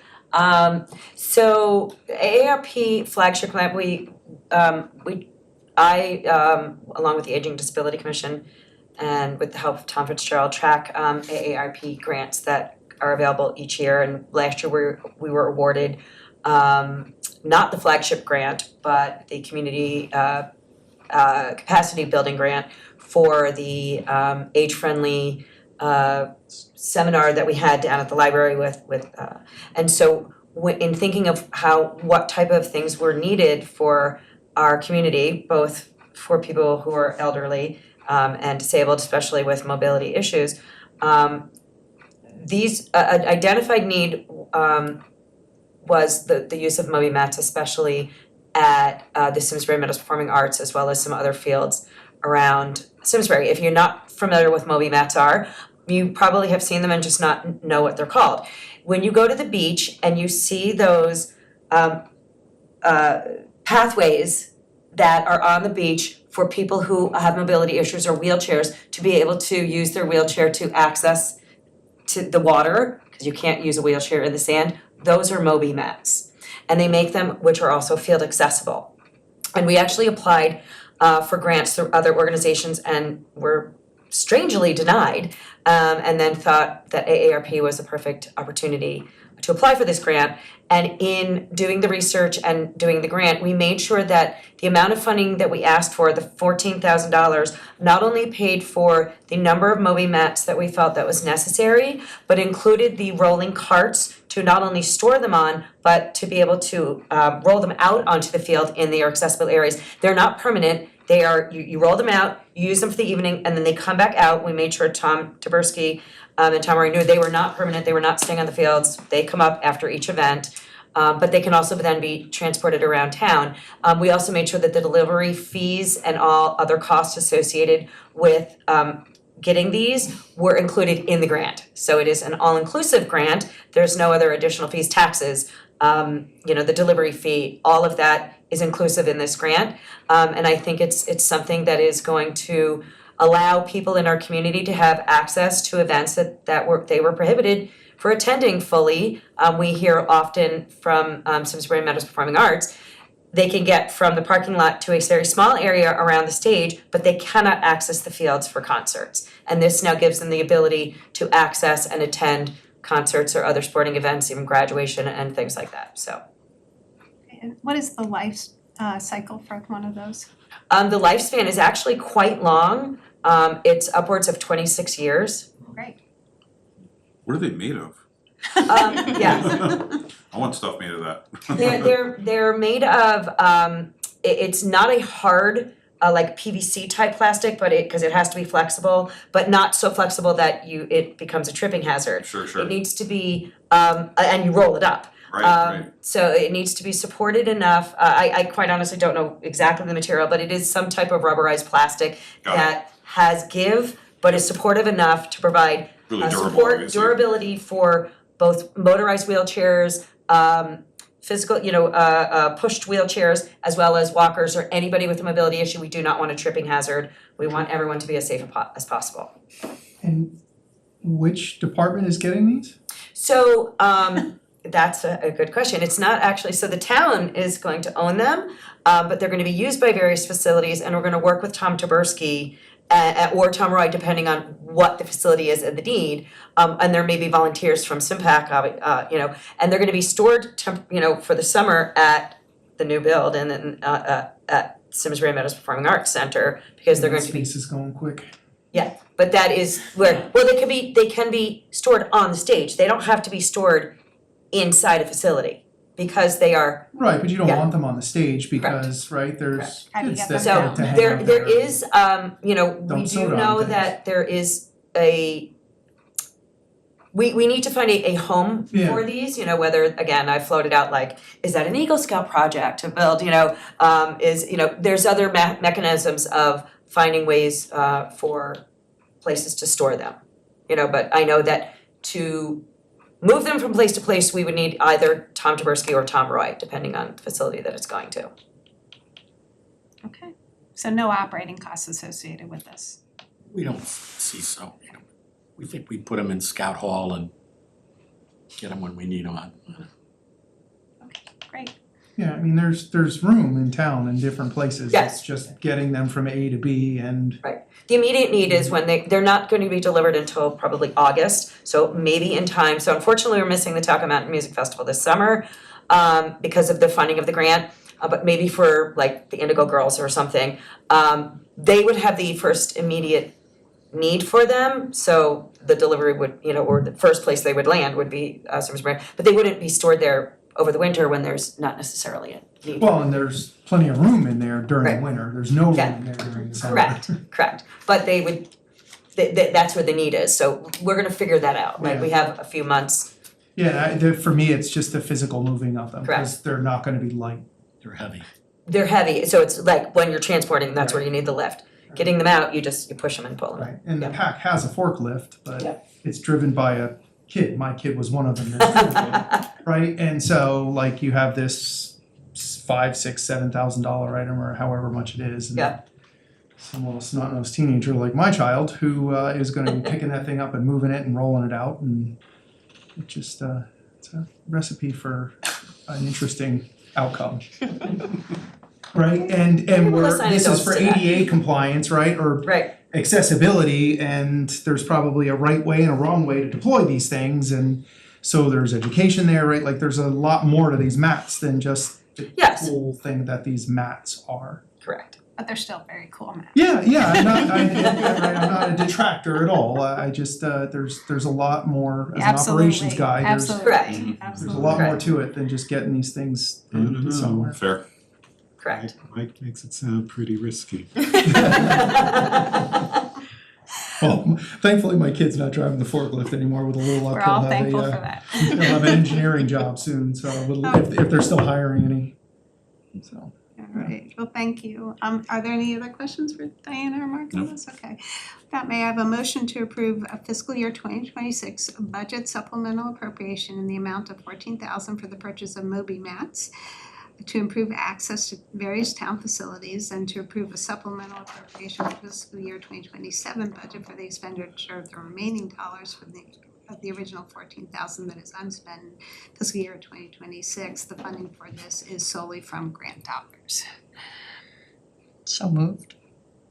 Speaker 13: So AARP flagship grant, I along with the Aging Disability Commission and with the help of Tom Fitzgerald track AARP grants that are available each year. And last year we were awarded not the flagship grant, but the community capacity building grant for the age-friendly seminar that we had down at the library with and so in thinking of what type of things were needed for our community, both for people who are elderly and disabled, especially with mobility issues, these identified need was the use of Moby mats, especially at the Simsbury Meadows Performing Arts, as well as some other fields around Simsbury. If you're not familiar with Moby mats are, you probably have seen them and just not know what they're called. When you go to the beach and you see those pathways that are on the beach for people who have mobility issues or wheelchairs to be able to use their wheelchair to access to the water, because you can't use a wheelchair in the sand, those are Moby mats. And they make them, which are also field accessible. And we actually applied for grants through other organizations and were strangely denied, and then thought that AARP was a perfect opportunity to apply for this grant. And in doing the research and doing the grant, we made sure that the amount of funding that we asked for, the $14,000, not only paid for the number of Moby mats that we felt that was necessary, but included the rolling carts to not only store them on, but to be able to roll them out onto the field in their accessible areas. They're not permanent. They are, you roll them out, you use them for the evening, and then they come back out. We made sure Tom Taberski and Tom Murray knew they were not permanent, they were not staying on the fields. They come up after each event. but they can also then be transported around town. We also made sure that the delivery fees and all other costs associated with getting these were included in the grant. So it is an all-inclusive grant, there's no other additional fees, taxes, the delivery fee, all of that is inclusive in this grant. And I think it's something that is going to allow people in our community to have access to events that they were prohibited for attending fully. We hear often from Simsbury Meadows Performing Arts, they can get from the parking lot to a very small area around the stage, but they cannot access the fields for concerts. And this now gives them the ability to access and attend concerts or other sporting events, even graduation and things like that, so.
Speaker 1: And what is the life cycle for one of those?
Speaker 13: The lifespan is actually quite long. It's upwards of 26 years.
Speaker 1: Great.
Speaker 7: What are they made of?
Speaker 13: Yeah.
Speaker 7: I want stuff made of that.
Speaker 13: They're made of, it's not a hard, like PVC type plastic, but because it has to be flexible, but not so flexible that it becomes a tripping hazard.
Speaker 7: Sure.
Speaker 13: It needs to be, and you roll it up.
Speaker 7: Right.
Speaker 13: So it needs to be supported enough. I quite honestly don't know exactly the material, but it is some type of rubberized plastic that has give, but is supportive enough to provide
Speaker 7: Really durable,
Speaker 13: support,
Speaker 7: obviously.
Speaker 13: durability for both motorized wheelchairs, physical, pushed wheelchairs, as well as walkers or anybody with a mobility issue. We do not want a tripping hazard. We want everyone to be as safe as possible.
Speaker 2: And which department is getting these?
Speaker 13: So, that's a good question. It's not actually, so the town is going to own them, but they're gonna be used by various facilities, and we're gonna work with Tom Taberski or Tom Roy, depending on what the facility is and the need. And there may be volunteers from Simpak, and they're gonna be stored for the summer at the new build and then at Simsbury Meadows Performing Arts Center, because they're going to be.
Speaker 2: Space is going quick.
Speaker 13: Yeah, but that is where, well, they can be stored on the stage. They don't have to be stored inside a facility because they are.
Speaker 2: Right, but you don't
Speaker 13: Yeah.
Speaker 2: want them on the stage because, right, there's
Speaker 1: How do you
Speaker 2: kids
Speaker 1: get
Speaker 2: that
Speaker 1: them
Speaker 2: get to hang
Speaker 13: there
Speaker 2: out
Speaker 13: there is, we
Speaker 2: Don't
Speaker 13: do
Speaker 2: soda on
Speaker 13: know
Speaker 2: things.
Speaker 13: that there is we need to find a home
Speaker 2: Yeah.
Speaker 13: for these, whether, again, I floated out like, is that an Eagle Scout project to build, there's other mechanisms of finding ways for places to store them. But I know that to move them from place to place, we would need either Tom Taberski or Tom Roy, depending on the facility that it's going to.
Speaker 1: Okay, so no operating costs associated with this.
Speaker 9: We don't see so. We think we put them in Scout Hall and get them when we need them on.
Speaker 1: Great.
Speaker 2: Yeah, I mean, there's room in town in different places.
Speaker 13: Yes.
Speaker 2: It's just getting them from A to B and.
Speaker 13: The immediate need is when they're not going to be delivered until probably August, so maybe in time. So unfortunately, we're missing the Talcott Mountain Music Festival this summer because of the funding of the grant, but maybe for like the Indigo Girls or something, they would have the first immediate need for them. So the delivery would, or the first place they would land would be Simsbury, but they wouldn't be stored there over the winter when there's not necessarily a need.
Speaker 2: Well, and there's plenty of room in there during
Speaker 13: Right.
Speaker 2: the winter. There's no room
Speaker 13: Yeah.
Speaker 2: in there during the summer.
Speaker 13: Correct. But they would, that's where the need is. So we're gonna figure that out. Like, we have a few months.
Speaker 2: Yeah, for me, it's just the physical moving of them because they're not gonna be light.
Speaker 9: They're heavy.
Speaker 13: They're heavy, so it's like when you're transporting, that's where you need the lift. Getting them out, you push them and pull them.
Speaker 2: Right, and the
Speaker 13: Yeah.
Speaker 2: pack has a forklift,
Speaker 13: Yeah.
Speaker 2: but it's driven by a kid. My kid was one of them that's driven it, right? And so like you have this $5,000, $6,000, $7,000 item or however much it is. And
Speaker 13: Yeah.
Speaker 2: some little snot-nosed teenager like my child who is gonna be picking that thing up and moving it and rolling it out, and it just it's a recipe for an interesting outcome. Right, and
Speaker 13: People
Speaker 2: we're,
Speaker 13: assign
Speaker 2: this is
Speaker 13: adults
Speaker 2: for
Speaker 13: to that.
Speaker 2: ADA compliance, right, or
Speaker 13: Right,
Speaker 2: accessibility, and there's probably a right way and a wrong way to deploy these things, and so there's education there, right? Like there's a lot more to these mats than just the
Speaker 13: Yes.
Speaker 2: cool thing that these mats are.
Speaker 13: correct.
Speaker 1: But they're still very cool, man.
Speaker 2: Yeah, I'm not a detractor at all. I just there's a lot more as an operations guy.
Speaker 13: Correct.
Speaker 2: There's a lot more to it than just getting these things in somewhere.
Speaker 7: Fair.
Speaker 13: Correct.
Speaker 3: Mike makes it sound pretty risky.
Speaker 2: Well, thankfully, my kid's not driving the forklift anymore. With a little luck,
Speaker 1: We're all
Speaker 2: he'll
Speaker 1: thankful
Speaker 2: have
Speaker 1: for
Speaker 2: a,
Speaker 1: that.
Speaker 2: he'll have an engineering job soon, so if they're still hiring any, so.
Speaker 1: All right, well, thank you. Are there any other questions for Diana or Mark on this? Okay. That may I have a motion to approve a fiscal year 2026 budget supplemental appropriation in the amount of $14,000 for the purchase of Moby mats to improve access to various town facilities and to approve a supplemental appropriation for fiscal year 2027 budget for the expenditure of the remaining dollars of the original $14,000 that is unspent in fiscal year 2026. The funding for this is solely from grant dollars.
Speaker 8: So moved.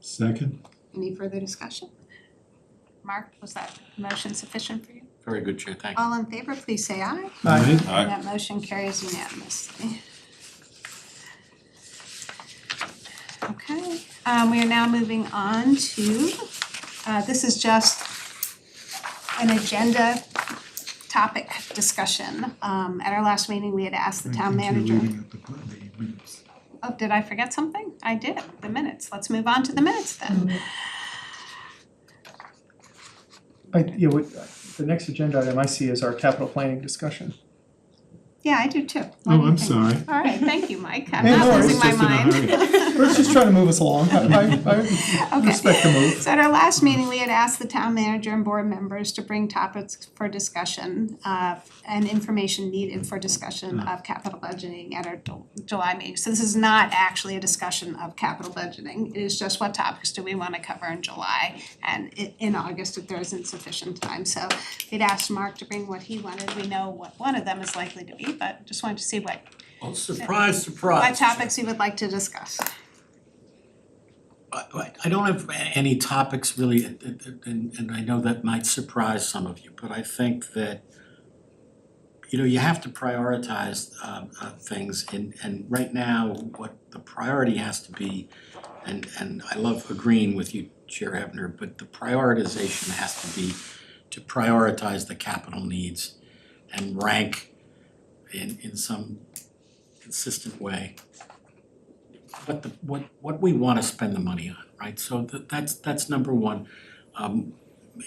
Speaker 3: Second.
Speaker 1: Any further discussion? Mark, was that motion sufficient for you?
Speaker 9: Very good, Chair, thank you.
Speaker 1: All in favor, please say aye.
Speaker 2: Aye.
Speaker 1: And that motion carries unanimously. Okay, we are now moving on to, this is just an agenda topic discussion. At our last meeting, we had asked the town manager. Oh, did I forget something? I did, the minutes. Let's move on to the minutes then.
Speaker 2: The next agenda item I see is our capital planning discussion.
Speaker 1: Yeah, I do too. What
Speaker 3: Oh,
Speaker 1: do you
Speaker 3: I'm
Speaker 1: think?
Speaker 3: sorry.
Speaker 1: All right, thank you, Mike. I'm
Speaker 2: Hey,
Speaker 1: not
Speaker 2: no worries,
Speaker 1: losing my
Speaker 3: just in a
Speaker 1: mind.
Speaker 2: We're just trying to move us along. I
Speaker 1: Okay.
Speaker 2: respect the move.
Speaker 1: So at our last meeting, we had asked the town manager and board members to bring topics for discussion and information needed for discussion of capital budgeting at our July meeting. So this is not actually a discussion of capital budgeting. It is just what topics do we want to cover in July and in August if there isn't sufficient time. So we'd asked Mark to bring what he wanted. We know what one of them is likely to be, but just wanted to see what
Speaker 9: Surprise,
Speaker 1: what topics you would like to discuss.
Speaker 9: I don't have any topics really, and I know that might surprise some of you, but I think that, you know, you have to prioritize things, and right now, what the priority has to be, and I love agreeing with you, Chair Ebner, but the prioritization has to be to prioritize the capital needs and rank in some consistent way what we wanna spend the money on, right? So that's number one.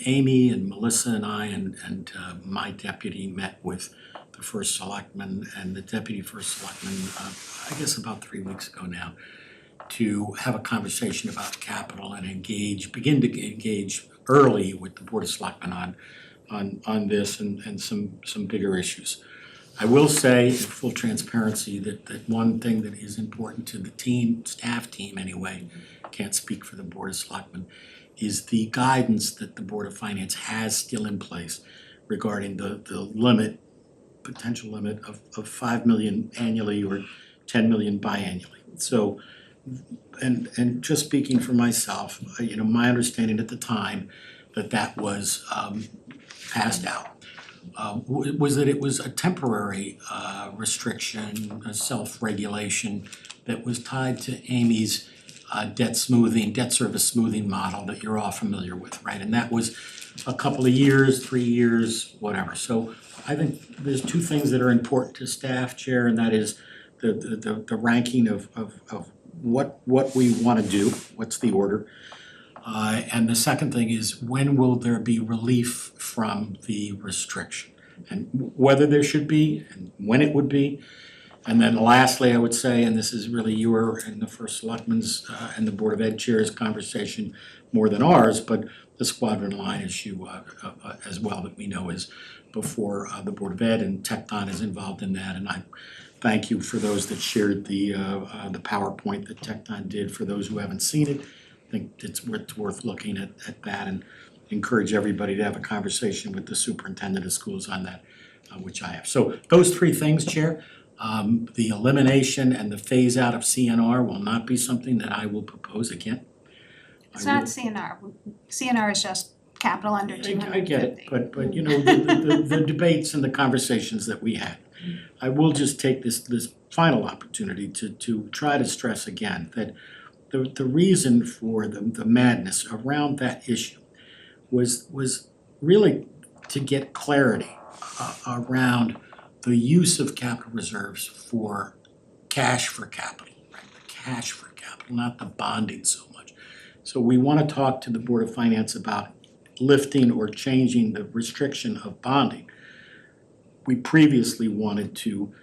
Speaker 9: Amy and Melissa and I and my deputy met with the first selectman and the deputy first selectman, I guess about 3 weeks ago now, to have a conversation about capital and begin to engage early with the Board of Selectmen on this and some bigger issues. I will say, in full transparency, that one thing that is important to the team, staff team anyway, can't speak for the Board of Selectmen, is the guidance that the Board of Finance has still in place regarding the limit, potential limit of 5 million annually or 10 million biannually. So, and just speaking for myself, you know, my understanding at the time that was passed out. Was that it was a temporary restriction, a self-regulation that was tied to Amy's debt service smoothing model that you're all familiar with, right? And that was a couple of years, 3 years, whatever. So I think there's two things that are important to staff, Chair, and that is the ranking of what we wanna do, what's the order. And the second thing is, when will there be relief from the restriction? And whether there should be, and when it would be. And then lastly, I would say, and this is really your and the first selectmen's and the Board of Ed Chair's conversation more than ours, but the squadron line issue as well that we know is before the Board of Ed, and Tecton is involved in that. And I thank you for those that shared the PowerPoint that Tecton did. For those who haven't seen it, I think it's worth looking at that, and encourage everybody to have a conversation with the superintendent of schools on that, which I have. So those three things, Chair, the elimination and the phase out of CNR will not be something that I will propose again.
Speaker 1: It's not CNR. CNR is just capital under 250.
Speaker 9: I get it, but you know, the debates and the conversations that we had. I will just take this final opportunity to try to stress again that the reason for the madness around that issue was really to get clarity around the use of capital reserves for cash for capital, right? The cash for capital, not the bonding so much. So we want to talk to the Board of Finance about lifting or changing the restriction of bonding. We previously wanted to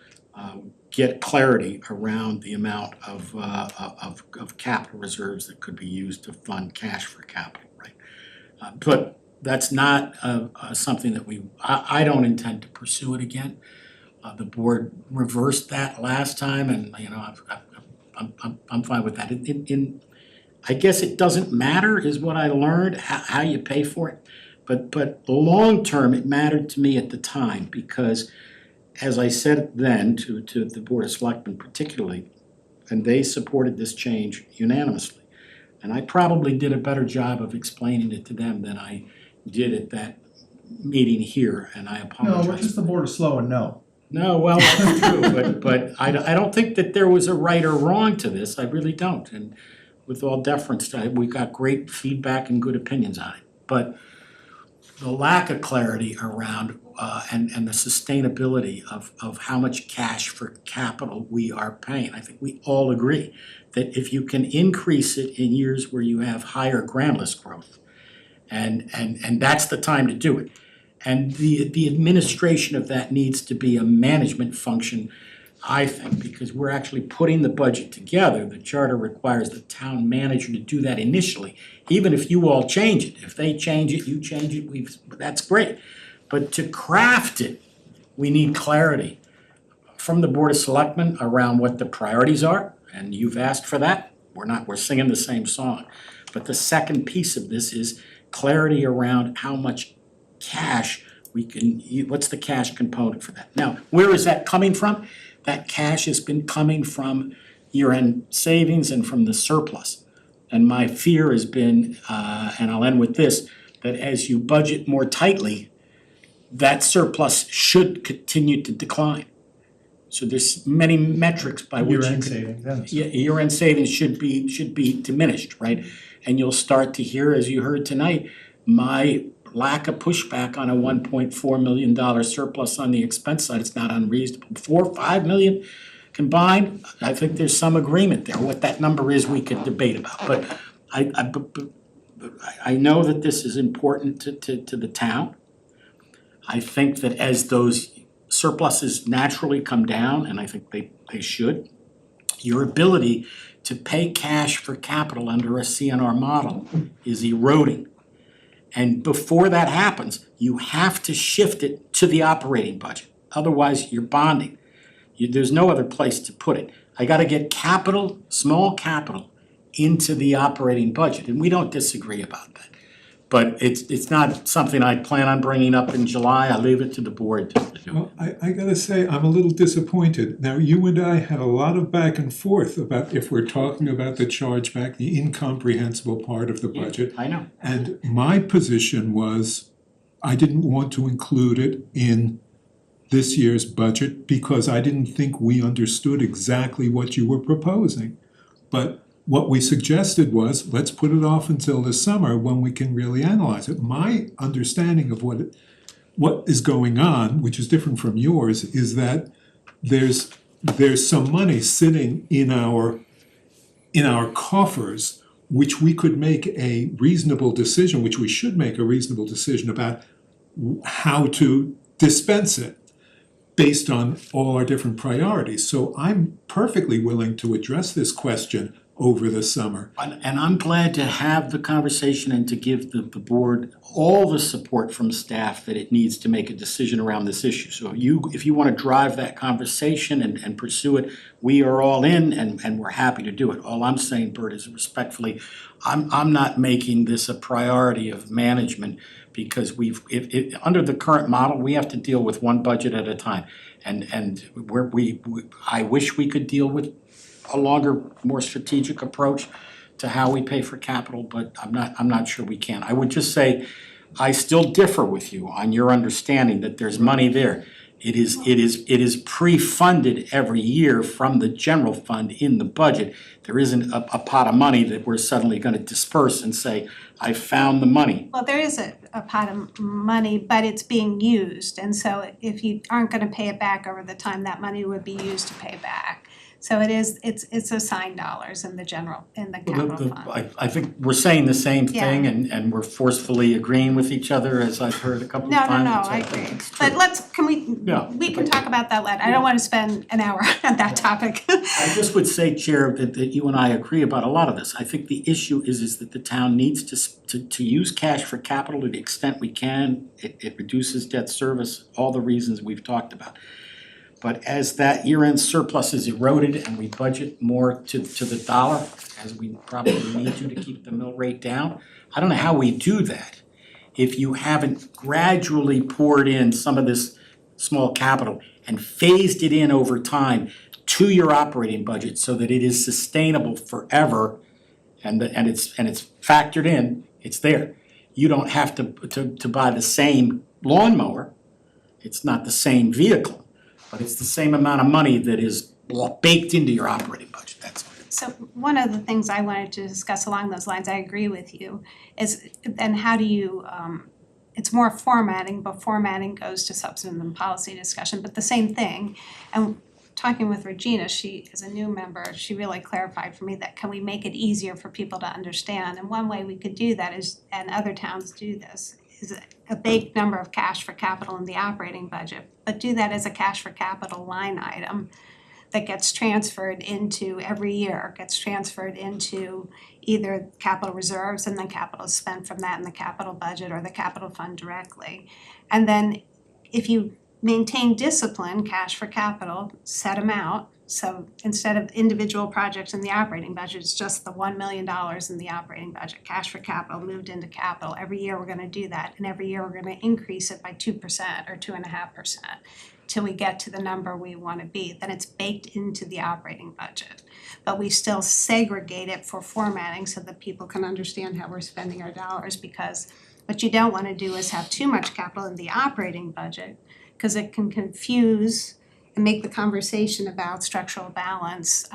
Speaker 9: get clarity around the amount of capital reserves that could be used to fund cash for capital, right? But that's not something that I don't intend to pursue it again. The board reversed that last time, and I'm fine with that. I guess it doesn't matter is what I learned, how you pay for it. But long term, it mattered to me at the time because, as I said then to the Board of Selectmen particularly, and they supported this change unanimously. And I probably did a better job of explaining it to them than I did at that meeting here, and I apologize.
Speaker 2: No, we're just the board of slow and no.
Speaker 9: No, well, that's true, but I don't think that there was a right or wrong to this, I really don't. And with all deference, we got great feedback and good opinions on it. But the lack of clarity around and the sustainability of how much cash for capital we are paying, I think we all agree that if you can increase it in years where you have higher grant list growth, and that's the time to do it. And the administration of that needs to be a management function, I think, because we're actually putting the budget together. The charter requires the town manager to do that initially, even if you all change it. If they change it, you change it, that's great. But to craft it, we need clarity from the Board of Selectmen around what the priorities are, and you've asked for that. We're singing the same song. But the second piece of this is clarity around how much cash we can, what's the cash component for that? Now, where is that coming from? That cash has been coming from year-end savings and from the surplus. And my fear has been, and I'll end with this, that as you budget more tightly, that surplus should continue to decline. So there's many metrics by which
Speaker 2: Year-end savings,
Speaker 9: yeah, year-end savings should be diminished, right? And you'll start to hear, as you heard tonight, my lack of pushback on a $1.4 million surplus on the expense side. It's not unreasonable. 4 or 5 million combined, I think there's some agreement there. What that number is, we could debate about. But I know that this is important to the town. I think that as those surpluses naturally come down, and I think they should, your ability to pay cash for capital under a CNR model is eroding. And before that happens, you have to shift it to the operating budget. Otherwise, you're bonding. There's no other place to put it. I gotta get capital, small capital, into the operating budget, and we don't disagree about that. But it's not something I plan on bringing up in July. I leave it to the board to do.
Speaker 3: Well, I gotta say, I'm a little disappointed. Now, you and I had a lot of back and forth about if we're talking about the chargeback, the incomprehensible part of the budget.
Speaker 9: I know.
Speaker 3: And my position was, I didn't want to include it in this year's budget because I didn't think we understood exactly what you were proposing. But what we suggested was, let's put it off until the summer when we can really analyze it. My understanding of what is going on, which is different from yours, is that there's some money sitting in our coffers, which we could make a reasonable decision, which we should make a reasonable decision about how to dispense it based on all our different priorities. So I'm perfectly willing to address this question over the summer.
Speaker 9: And I'm glad to have the conversation and to give the board all the support from staff that it needs to make a decision around this issue. So if you want to drive that conversation and pursue it, we are all in and we're happy to do it. All I'm saying, Bert, is respectfully, I'm not making this a priority of management because under the current model, we have to deal with one budget at a time. And I wish we could deal with a longer, more strategic approach to how we pay for capital, but I'm not sure we can. I would just say, I still differ with you on your understanding that there's money there. It is pre-funded every year from the general fund in the budget. There isn't a pot of money that we're suddenly gonna disperse and say, I found the money.
Speaker 1: Well, there is a pot of money, but it's being used, and so if you aren't gonna pay it back over the time, that money would be used to pay back. So it's assigned dollars in the capital fund.
Speaker 9: I think we're saying the same
Speaker 1: Yeah.
Speaker 9: thing and we're forcefully agreeing with each other, as I've heard a couple of
Speaker 1: No,
Speaker 9: times.
Speaker 1: I
Speaker 9: It's-
Speaker 1: agree.
Speaker 9: it's true.
Speaker 1: But we can talk about that later. I don't wanna spend an hour on that topic.
Speaker 9: I just would say, Chair, that you and I agree about a lot of this. I think the issue is that the town needs to use cash for capital to the extent we can. It reduces debt service, all the reasons we've talked about. But as that year-end surplus is eroded and we budget more to the dollar, as we probably need to keep the mill rate down, I don't know how we do that if you haven't gradually poured in some of this small capital and phased it in over time to your operating budget so that it is sustainable forever and it's factored in, it's there. You don't have to buy the same lawnmower, it's not the same vehicle, but it's the same amount of money that is baked into your operating budget, that's all.
Speaker 1: So one of the things I wanted to discuss along those lines, I agree with you, is then how do you, it's more formatting, but formatting goes to substantive and policy discussion, but the same thing. And talking with Regina, she is a new member, she really clarified for me that can we make it easier for people to understand? And one way we could do that is, and other towns do this, is a baked number of cash for capital in the operating budget, but do that as a cash for capital line item that gets transferred into every year, gets transferred into either capital reserves and then capital is spent from that in the capital budget or the capital fund directly. And then if you maintain discipline, cash for capital, set them out. So instead of individual projects in the operating budget, it's just the $1 million in the operating budget, cash for capital moved into capital. Every year we're gonna do that, and every year we're gonna increase it by 2% or 2.5% till we get to the number we wanna be. Then it's baked into the operating budget. But we still segregate it for formatting so that people can understand how we're spending our dollars, because what you don't wanna do is have too much capital in the operating budget, because it can confuse and make the conversation about structural balance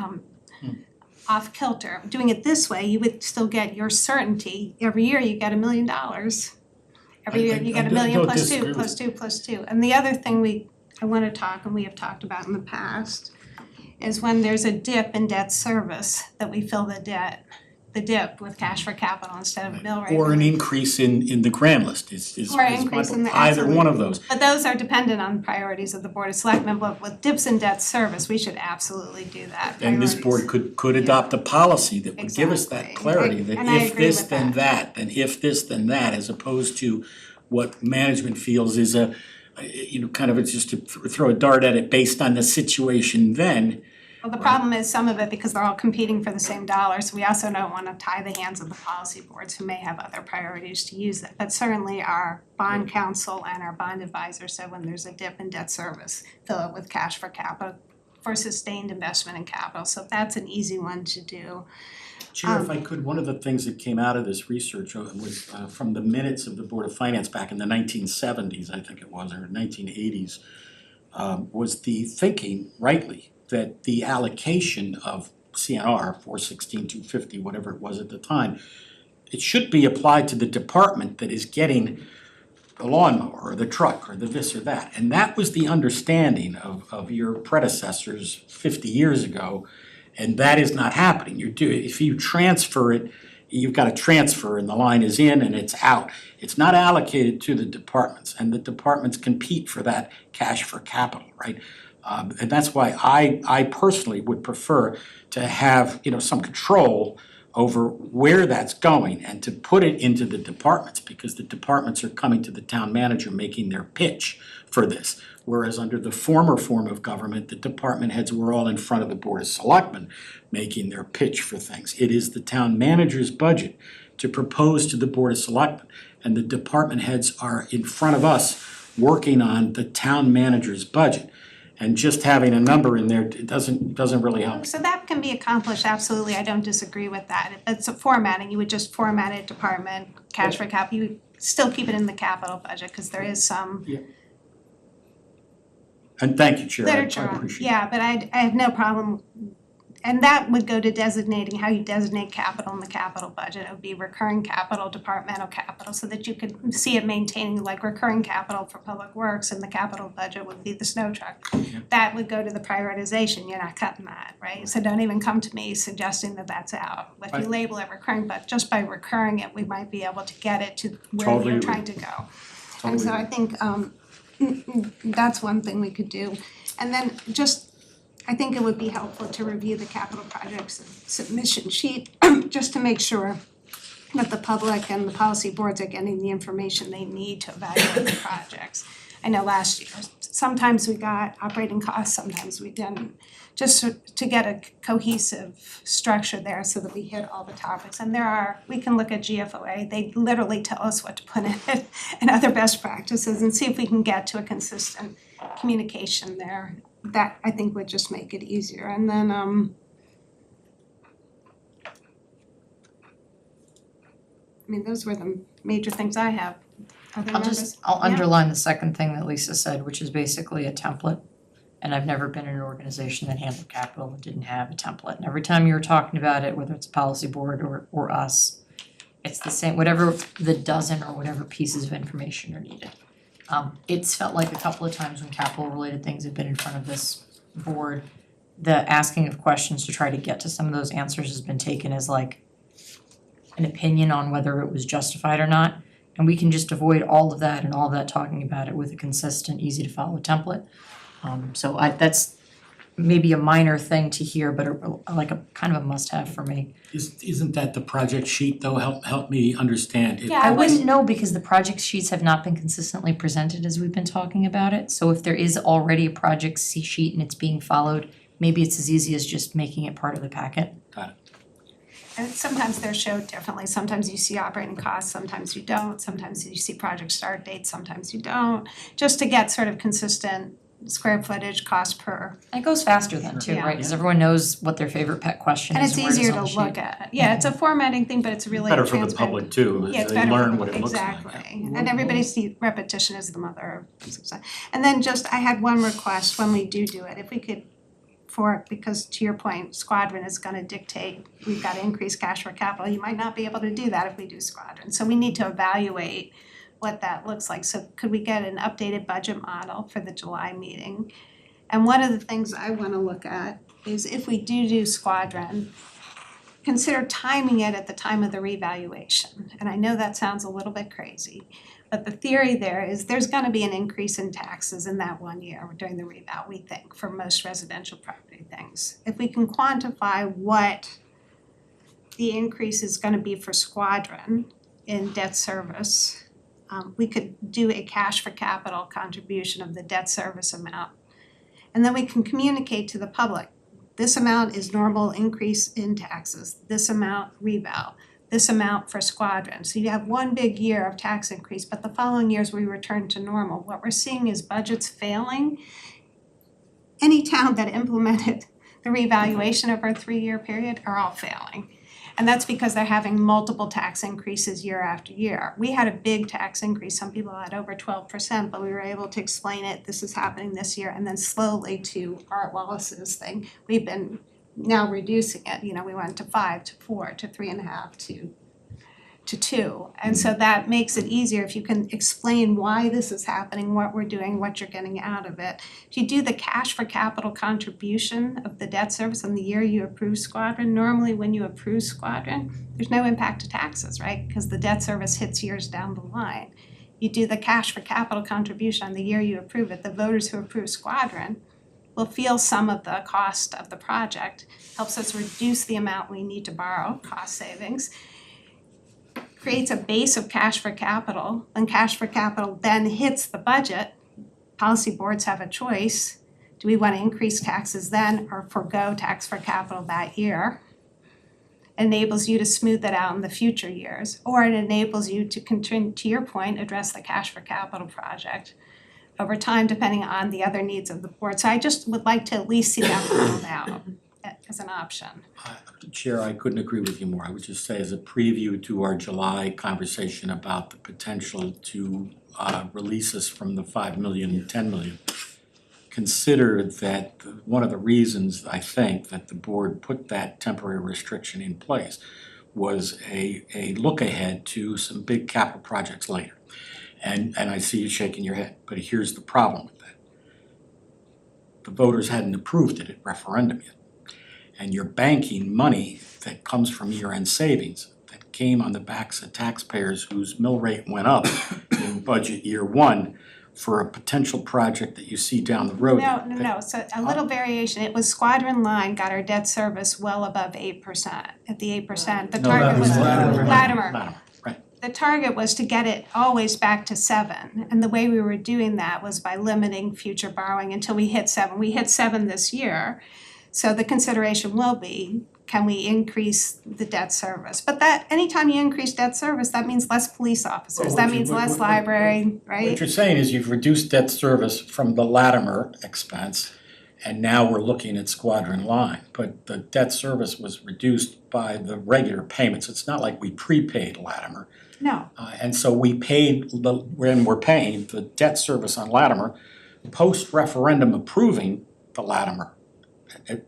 Speaker 1: off kilter. Doing it this way, you would still get your certainty. Every year you get $1 million. Every year you get $1 million plus two, plus two, plus two. And the other thing I wanna talk, and we have talked about in the past, is when there's a dip in debt service, that we fill the dip with cash for capital instead of mill rate.
Speaker 9: Or an increase in the grand list is
Speaker 1: Or
Speaker 9: my
Speaker 1: increase in
Speaker 9: point.
Speaker 1: the
Speaker 9: Either
Speaker 1: absolute.
Speaker 9: one of those.
Speaker 1: But those are dependent on priorities of the Board of Selectmen, but with dips in debt service, we should absolutely do that.
Speaker 9: And this board could adopt a policy that would give us that
Speaker 1: Exactly.
Speaker 9: clarity, that
Speaker 1: And I
Speaker 9: if
Speaker 1: agree
Speaker 9: this
Speaker 1: with
Speaker 9: then that, then if this then that, as opposed to what management feels is kind of it's just to throw a dart at it based on the situation then.
Speaker 1: Well, the problem is some of it, because they're all competing for the same dollars, we also don't wanna tie the hands of the policy boards who may have other priorities to use that. But certainly our bond counsel and our bond advisor said when there's a dip in debt service, fill it with cash for capital, for sustained investment in capital, so that's an easy one to do.
Speaker 9: Chair, if I could, one of the things that came out of this research was from the minutes of the Board of Finance back in the 1970s, I think it was, or 1980s, was the thinking, rightly, that the allocation of CNR, 416, 250, whatever it was at the time, it should be applied to the department that is getting the lawnmower or the truck or the this or that. And that was the understanding of your predecessors 50 years ago, and that is not happening. If you transfer it, you've got to transfer and the line is in and it's out. It's not allocated to the departments, and the departments compete for that cash for capital, right? And that's why I personally would prefer to have, some control over where that's going and to put it into the departments, because the departments are coming to the town manager making their pitch for this. Whereas under the former form of government, the department heads were all in front of the Board of Selectmen making their pitch for things. It is the town manager's budget to propose to the Board of Selectmen, and the department heads are in front of us working on the town manager's budget. And just having a number in there, it doesn't really help.
Speaker 1: So that can be accomplished, absolutely, I don't disagree with that. It's a formatting, you would just format it, department, cash for capital, you would still keep it in the capital budget, cause there is some
Speaker 9: And thank you, Chair, I
Speaker 1: literature on,
Speaker 9: appreciate it.
Speaker 1: yeah, but I have no problem and that would go to designating how you designate capital in the capital budget. It would be recurring capital, departmental capital, so that you could see it maintaining like recurring capital for public works, and the capital budget would be the snow truck. That would go to the prioritization, you're not cutting that, right? So don't even come to me suggesting that that's out. If you label it recurring, but just by recurring it, we might be able to get it to where
Speaker 9: Totally
Speaker 1: we're
Speaker 9: agree.
Speaker 1: trying to go. And so I think that's one thing we could do. And then I think it would be helpful to review the capital projects submission sheet, just to make sure that the public and the policy boards are getting the information they need to evaluate the projects. I know last year, sometimes we got operating costs, sometimes we didn't, just to get a cohesive structure there so that we hit all the topics. And we can look at GFOA, they literally tell us what to put in it, and other best practices, and see if we can get to a consistent communication there. That I think would just make it easier. And then I mean, those were the major things I have. Other members?
Speaker 8: I'll
Speaker 1: Yeah.
Speaker 8: underline the second thing that Lisa said, which is basically a template. And I've never been in an organization that handled capital that didn't have a template. And every time you were talking about it, whether it's a policy board or us, it's the same, whatever the dozen or whatever pieces of information are needed. It's felt like a couple of times when capital related things have been in front of this board, the asking of questions to try to get to some of those answers has been taken as like an opinion on whether it was justified or not. And we can just avoid all of that and all of that talking about it with a consistent, easy to follow template. So that's maybe a minor thing to hear, but like a kind of a must have for me.
Speaker 9: Isn't that the project sheet though? Help me understand.
Speaker 1: Yeah,
Speaker 8: I wouldn't know because the project sheets have not been consistently presented as we've been talking about it. So if there is already a project sheet and it's being followed, maybe it's as easy as just making it part of the packet.
Speaker 1: And sometimes they're showed differently. Sometimes you see operating costs, sometimes you don't. Sometimes you see project start dates, sometimes you don't. Just to get sort of consistent square footage, cost per.
Speaker 8: And it goes faster then too,
Speaker 1: Yeah.
Speaker 8: right? Because everyone knows what their favorite pet question
Speaker 1: And
Speaker 8: is
Speaker 1: it's
Speaker 8: and where it is
Speaker 1: easier
Speaker 8: on
Speaker 1: to
Speaker 8: the sheet.
Speaker 1: look at. Yeah, it's a formatting thing, but it's really
Speaker 9: Better for
Speaker 1: transparent.
Speaker 9: the public too,
Speaker 1: Yeah,
Speaker 9: as
Speaker 1: it's
Speaker 9: they
Speaker 1: better
Speaker 9: learn
Speaker 1: for
Speaker 9: what it looks like.
Speaker 1: exactly. And everybody sees repetition is the mother of success. And then I had one request when we do it, if we could because to your point, Squadron is gonna dictate, we've got to increase cash for capital, you might not be able to do that if we do Squadron. So we need to evaluate what that looks like. So could we get an updated budget model for the July meeting? And one of the things I wanna look at is if we do Squadron, consider timing it at the time of the revaluation. And I know that sounds a little bit crazy, but the theory there is there's gonna be an increase in taxes in that 1 year during the reval, we think, for most residential property things. If we can quantify what the increase is gonna be for Squadron in debt service, we could do a cash for capital contribution of the debt service amount. And then we can communicate to the public, this amount is normal increase in taxes, this amount reval, this amount for Squadron. So you have one big year of tax increase, but the following years we return to normal. What we're seeing is budgets failing. Any town that implemented the revaluation over a 3-year period are all failing. And that's because they're having multiple tax increases year after year. We had a big tax increase, some people had over 12%, but we were able to explain it, this is happening this year, and then slowly to Art Wallace's thing, we've been now reducing it, we went to 5, to 4, to 3.5, to 2. And so that makes it easier if you can explain why this is happening, what we're doing, what you're getting out of it. If you do the cash for capital contribution of the debt service in the year you approve Squadron, normally when you approve Squadron, there's no impact to taxes, right? Because the debt service hits years down the line. You do the cash for capital contribution on the year you approve it, the voters who approve Squadron will feel some of the cost of the project, helps us reduce the amount we need to borrow, cost savings, creates a base of cash for capital, and cash for capital then hits the budget. Policy boards have a choice. Do we want to increase taxes then or forego tax for capital that year? It enables you to smooth that out in the future years, or it enables you to continue, to your point, address the cash for capital project over time, depending on the other needs of the board. So I just would like to at least see that rolled out as an option.
Speaker 9: Chair, I couldn't agree with you more. I would just say as a preview to our July conversation about the potential to release us from the 5 million, 10 million. consider that one of the reasons I think that the board put that temporary restriction in place was a look ahead to some big capital projects later. And I see you shaking your head, but here's the problem with that. The voters hadn't approved it at referendum yet. And you're banking money that comes from year-end savings that came on the backs of taxpayers whose mill rate went up in budget year one for a potential project that you see down the road.
Speaker 1: No, so a little variation, it was Squadron Line got our debt service well above 8%. At the 8%, the
Speaker 9: No,
Speaker 1: target
Speaker 9: that
Speaker 1: was
Speaker 9: was Latimer.
Speaker 1: Latimer.
Speaker 9: Right.
Speaker 1: The target was to get it always back to 7, and the way we were doing that was by limiting future borrowing until we hit 7. We hit 7 this year, so the consideration will be, can we increase the debt service? But that, anytime you increase debt service, that means less police officers,
Speaker 9: Well,
Speaker 1: that
Speaker 9: what you-
Speaker 1: means
Speaker 9: what-
Speaker 1: less
Speaker 9: what-
Speaker 1: library, right?
Speaker 9: What you're saying is you've reduced debt service from the Latimer expense, and now we're looking at Squadron Line. But the debt service was reduced by the regular payments. It's not like we prepaid Latimer.
Speaker 1: No,
Speaker 9: And so we paid, when we're paying the debt service on Latimer, post-referendum approving the Latimer.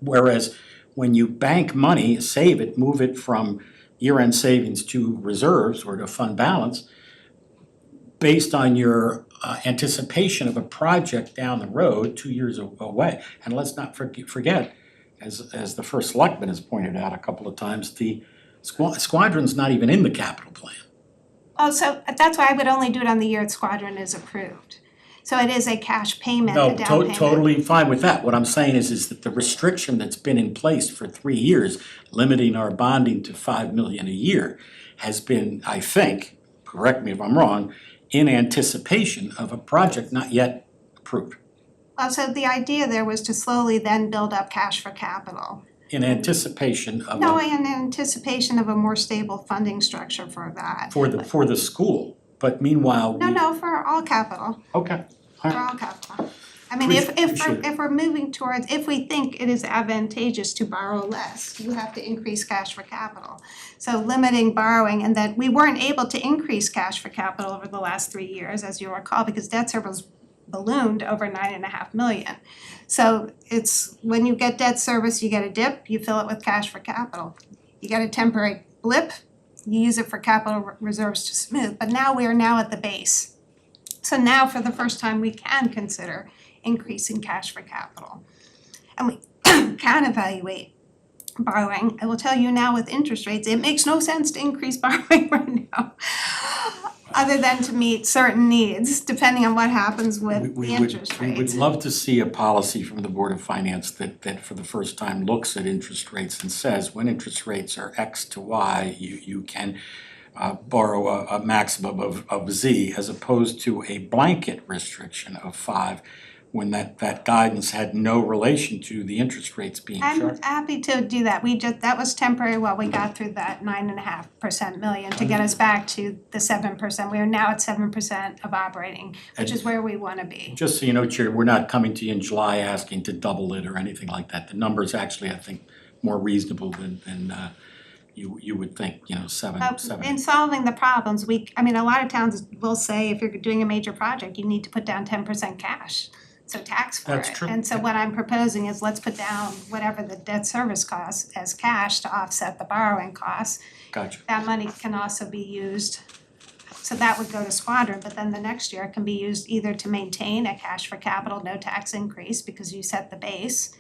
Speaker 9: Whereas when you bank money, save it, move it from year-end savings to reserves or to fund balance, based on your anticipation of a project down the road 2 years away. And let's not forget, as the first selectman has pointed out a couple of times, the squadron's not even in the capital plan.
Speaker 1: oh, so that's why I would only do it on the year the Squadron is approved. So it is a cash payment, a down payment.
Speaker 9: Totally fine with that. What I'm saying is that the restriction that's been in place for 3 years, limiting our bonding to $5 million a year, has been, I think, correct me if I'm wrong, in anticipation of a project not yet approved.
Speaker 1: Well, so the idea there was to slowly then build up cash for capital.
Speaker 9: In anticipation of
Speaker 1: No, in anticipation of a more stable funding structure for that.
Speaker 9: for the school, but meanwhile.
Speaker 1: No, for all capital,
Speaker 9: Okay,
Speaker 1: for all capital. I mean, if
Speaker 9: Appreciate
Speaker 1: we're moving towards, if we think it is advantageous to borrow less, you have to increase cash for capital. So limiting borrowing, and that we weren't able to increase cash for capital over the last 3 years, as you recall, because debt service ballooned over 9.5 million. So it's, when you get debt service, you get a dip, you fill it with cash for capital. You get a temporary blip, you use it for capital reserves to smooth, but now we are now at the base. So now for the first time, we can consider increasing cash for capital. And we can evaluate borrowing. I will tell you now with interest rates, it makes no sense to increase borrowing right now, other than to meet certain needs, depending on what happens with the interest
Speaker 9: We would
Speaker 1: rates.
Speaker 9: love to see a policy from the Board of Finance that for the first time looks at interest rates and says, when interest rates are X to Y, you can borrow a maximum of Z, as opposed to a blanket restriction of 5, when that guidance had no relation to the interest rates being
Speaker 1: I'm
Speaker 9: charged.
Speaker 1: happy to do that. That was temporary while we got through that 9.5% million to get us back to the 7%. We are now at 7% of operating, which is where we wanna be.
Speaker 9: Just so you know, Chair, we're not coming to you in July asking to double it or anything like that. The number's actually, I think, more reasonable than you would think, seven.
Speaker 1: In solving the problems, a lot of towns will say if you're doing a major project, you need to put down 10% cash. So tax for it.
Speaker 9: That's true.
Speaker 1: And so what I'm proposing is let's put down whatever the debt service costs as cash to offset the borrowing costs.
Speaker 9: Gotcha.
Speaker 1: That money can also be used, so that would go to Squadron, but then the next year it can be used either to maintain a cash for capital, no tax increase because you set the base.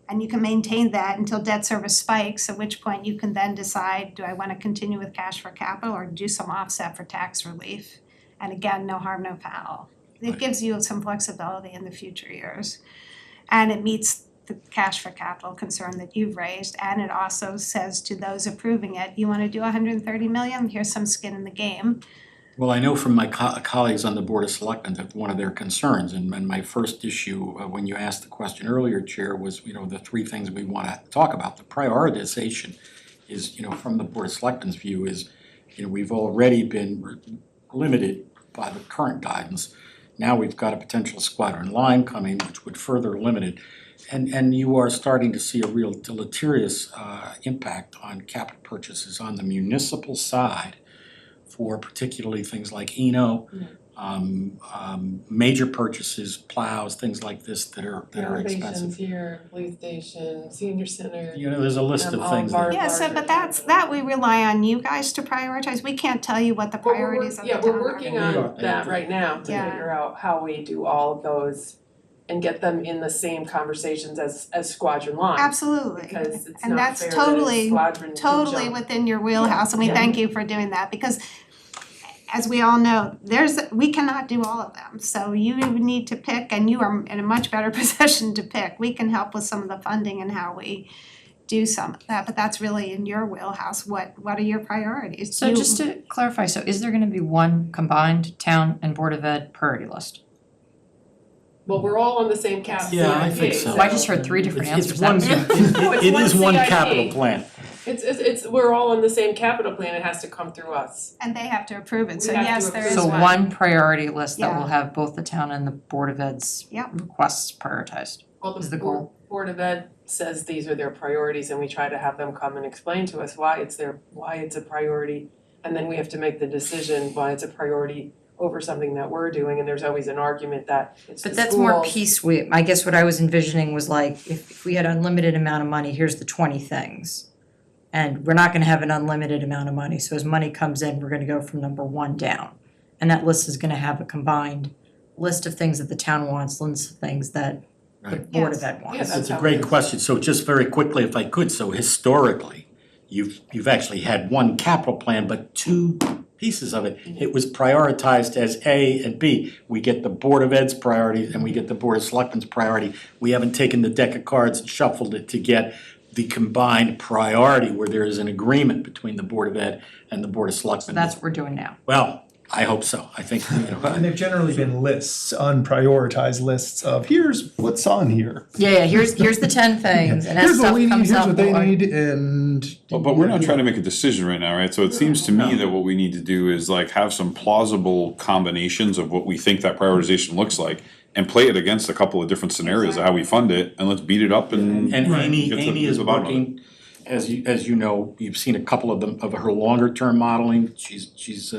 Speaker 1: And you can maintain that until debt service spikes, at which point you can then decide, do I wanna continue with cash for capital or do some offset for tax relief? And again, no harm, no foul. It gives you some flexibility in the future years. And it meets the cash for capital concern that you've raised, and it also says to those approving it, you wanna do 130 million, here's some skin in the game.
Speaker 9: Well, I know from my colleagues on the Board of Selectmen that one of their concerns, and my first issue, when you asked the question earlier, Chair, was, the 3 things we want to talk about. The prioritization is, from the Board of Selectmen's view is, we've already been limited by the current guidance. Now we've got a potential Squadron Line coming, which would further limit it. And you are starting to see a real deleterious impact on capital purchases on the municipal side for particularly things like Eno, major purchases, plows, things like this that are
Speaker 12: Renovations
Speaker 9: expensive.
Speaker 12: here, police station, senior center.
Speaker 9: You know, there's a list of
Speaker 12: all
Speaker 9: things
Speaker 12: of our
Speaker 9: that,
Speaker 1: Yeah, so,
Speaker 12: larger
Speaker 1: but that we rely on you guys to prioritize. We can't tell you what the
Speaker 12: But we're
Speaker 1: priorities of the
Speaker 12: yeah,
Speaker 1: town are.
Speaker 12: we're working
Speaker 9: We are.
Speaker 12: on that right now to
Speaker 1: Yeah.
Speaker 12: figure out how we do all of those and get them in the same conversations as squadron lines.
Speaker 1: Absolutely.
Speaker 12: Because it's
Speaker 1: And
Speaker 12: not
Speaker 1: that's
Speaker 12: fair
Speaker 1: totally-
Speaker 12: that squadron can
Speaker 1: Totally
Speaker 12: jump.
Speaker 1: within your wheelhouse, and we
Speaker 12: Yeah.
Speaker 1: thank you for doing that, because as we all know, we cannot do all of them, so you need to pick, and you are in a much better position to pick. We can help with some of the funding and how we do some of that, but that's really in your wheelhouse. What are your priorities?
Speaker 8: So just to clarify, so is there gonna be one combined town and Board of Ed priority list?
Speaker 12: Well, we're all on the same cap CIP,
Speaker 9: Yeah, I think so.
Speaker 8: Well, I just heard three different answers.
Speaker 9: it's one,
Speaker 8: That-
Speaker 9: it is one
Speaker 12: CIP.
Speaker 9: capital plan.
Speaker 12: It's we're all on the same capital plan, it has to come through us.
Speaker 1: And they have to approve it, so
Speaker 12: We have to
Speaker 1: yes, there is
Speaker 12: approve
Speaker 8: So
Speaker 1: one.
Speaker 8: one priority list that
Speaker 1: Yeah.
Speaker 8: will have both the town and the Board of Ed's
Speaker 1: Yep.
Speaker 8: requests prioritized.
Speaker 12: Well,
Speaker 8: Is
Speaker 12: the
Speaker 8: the goal.
Speaker 12: Board of Ed says these are their priorities and we try to have them come and explain to us why it's a priority. And then we have to make the decision why it's a priority over something that we're doing, and there's always an argument that it's the
Speaker 8: But that's more
Speaker 12: schools.
Speaker 8: piecemeal. I guess what I was envisioning was like, if we had unlimited amount of money, here's the 20 things. And we're not gonna have an unlimited amount of money, so as money comes in, we're gonna go from number one down. And that list is gonna have a combined list of things that the town wants, list of things that the
Speaker 9: Right.
Speaker 8: Board of
Speaker 1: Yes.
Speaker 8: Ed wants.
Speaker 12: Yeah, that's
Speaker 9: It's a
Speaker 12: how
Speaker 9: great
Speaker 12: it is.
Speaker 9: question, so just very quickly, if I could, so historically, you've actually had one capital plan, but two pieces of it. It was prioritized as A and B. We get the Board of Ed's priority and we get the Board of Selectmen's priority. We haven't taken the deck of cards and shuffled it to get the combined priority where there is an agreement between the Board of Ed and the Board of
Speaker 8: So
Speaker 9: Selectmen.
Speaker 8: that's what we're doing now.
Speaker 9: Well, I hope so, I think,
Speaker 2: And
Speaker 9: you know,
Speaker 2: they've generally been lists, unprioritized lists of here's what's on here.
Speaker 8: Yeah, here's the 10 things, and as
Speaker 2: Here's what
Speaker 8: stuff
Speaker 2: we need,
Speaker 8: comes
Speaker 2: here's
Speaker 8: up,
Speaker 2: what they
Speaker 8: we'll-
Speaker 2: need, and.
Speaker 7: But we're not trying to make a decision right now, right? So it seems to me that what we need to do is like have some plausible combinations of what we think that prioritization looks like and play it against a couple of different scenarios of how we fund it, and let's beat it up and.
Speaker 9: and Amy,
Speaker 7: get to
Speaker 9: Amy is
Speaker 7: the bottom of it.
Speaker 9: working, as you know, you've seen a couple of them, of her longer term modeling. She's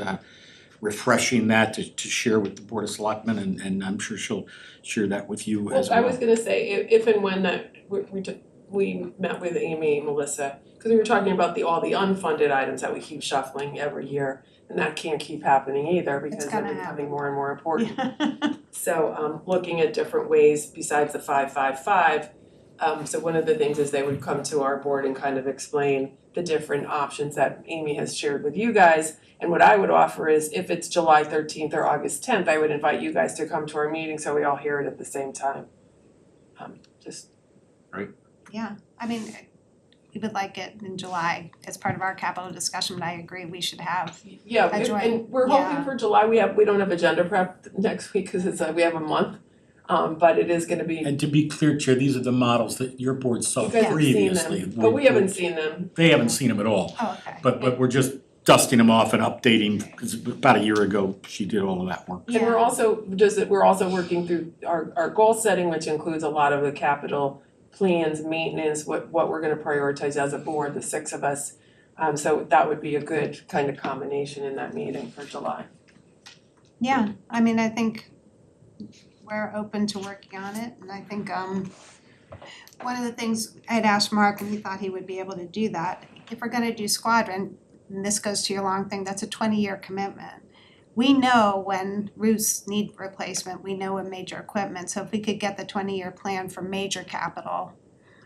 Speaker 9: refreshing that to share with the Board of Selectmen, and I'm sure she'll share that with you as
Speaker 12: Well,
Speaker 9: well.
Speaker 12: I was gonna say, if and when that, we met with Amy and Melissa, cause we were talking about all the unfunded items that we keep shuffling every year. And that can't keep happening either because they're
Speaker 1: gonna
Speaker 12: becoming more and more important. So looking at different ways besides the 555, so one of the things is they would come to our board and kind of explain the different options that Amy has shared with you guys. And what I would offer is if it's July 13th or August 10th, I would invite you guys to come to our meeting so we all hear it at the same time. Just
Speaker 1: Yeah, I mean, we would like it in July as part of our capital discussion, but I agree we should have.
Speaker 12: yeah,
Speaker 1: A joint-
Speaker 12: and we're
Speaker 1: yeah.
Speaker 12: hoping for July. We don't have agenda prep next week because we have a month. But it is gonna be,
Speaker 9: And to be clear, Chair, these are the models that your board saw
Speaker 12: you guys have seen
Speaker 9: previously.
Speaker 12: them, but we haven't seen them.
Speaker 9: They haven't seen them at all,
Speaker 1: Oh, okay.
Speaker 9: but we're just dusting them off and updating, because about a year ago, she did all of that work.
Speaker 12: And we're also working through our goal setting, which includes a lot of the capital plans, maintenance, what we're gonna prioritize as a board, the six of us. So that would be a good kind of combination in that meeting for July.
Speaker 1: Yeah, I mean, I think we're open to working on it, and I think one of the things I had asked Mark, and he thought he would be able to do that, if we're gonna do squadron, and this goes to your long thing, that's a 20-year commitment. We know when roofs need replacement, we know when major equipment, so if we could get the 20-year plan for major capital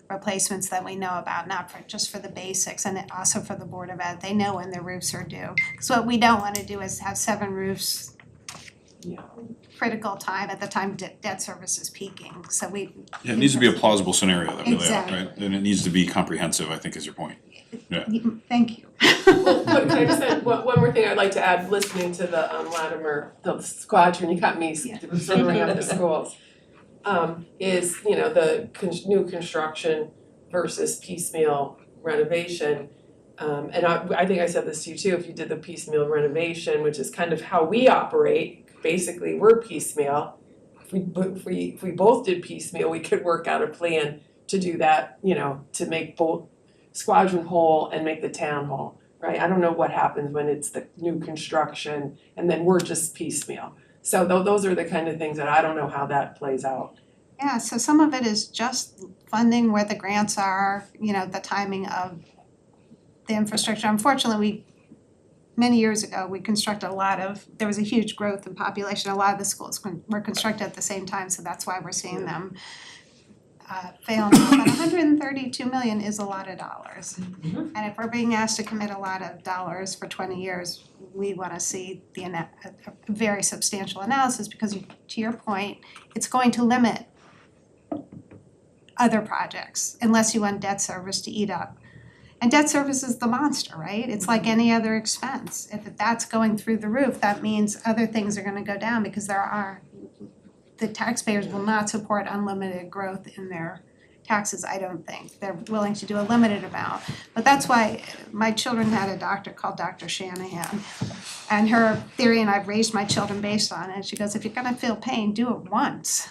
Speaker 1: replacements that we know about, not for, just for the basics, and then also for the Board of Ed, they know when their roofs are due. Cause what we don't wanna do is have 7 roofs
Speaker 12: Yeah.
Speaker 1: critical time at the time debt service is peaking, so we.
Speaker 7: Yeah, it needs to be a plausible scenario that we lay out,
Speaker 1: Exactly.
Speaker 7: right? And it needs to be comprehensive, I think is your point.
Speaker 1: Thank you.
Speaker 12: Well, can I just add, one more thing I'd like to add, listening to the Latimer, the squadron, you got me remembering of the schools. Is, you know, the new construction versus piecemeal renovation. And I think I said this to you too, if you did the piecemeal renovation, which is kind of how we operate, basically, we're piecemeal. If we both did piecemeal, we could work out a plan to do that, you know, to make both squadron whole and make the town whole, right? I don't know what happens when it's the new construction and then we're just piecemeal. So those are the kind of things that I don't know how that plays out.
Speaker 1: Yeah, so some of it is just funding where the grants are, you know, the timing of the infrastructure. Unfortunately, many years ago, we constructed there was a huge growth in population. A lot of the schools were constructed at the same time, so that's why we're seeing them fail now. But 132 million is a lot of dollars. And if we're being asked to commit a lot of dollars for 20 years, we want to see a very substantial analysis because to your point, it's going to limit other projects unless you want debt service to eat up. And debt service is the monster, right? It's like any other expense. If that's going through the roof, that means other things are gonna go down because the taxpayers will not support unlimited growth in their taxes, I don't think. They're willing to do a limited amount. But that's why my children had a doctor called Dr. Shanahan. And her theory, and I've raised my children based on it, she goes, if you're gonna feel pain, do it once.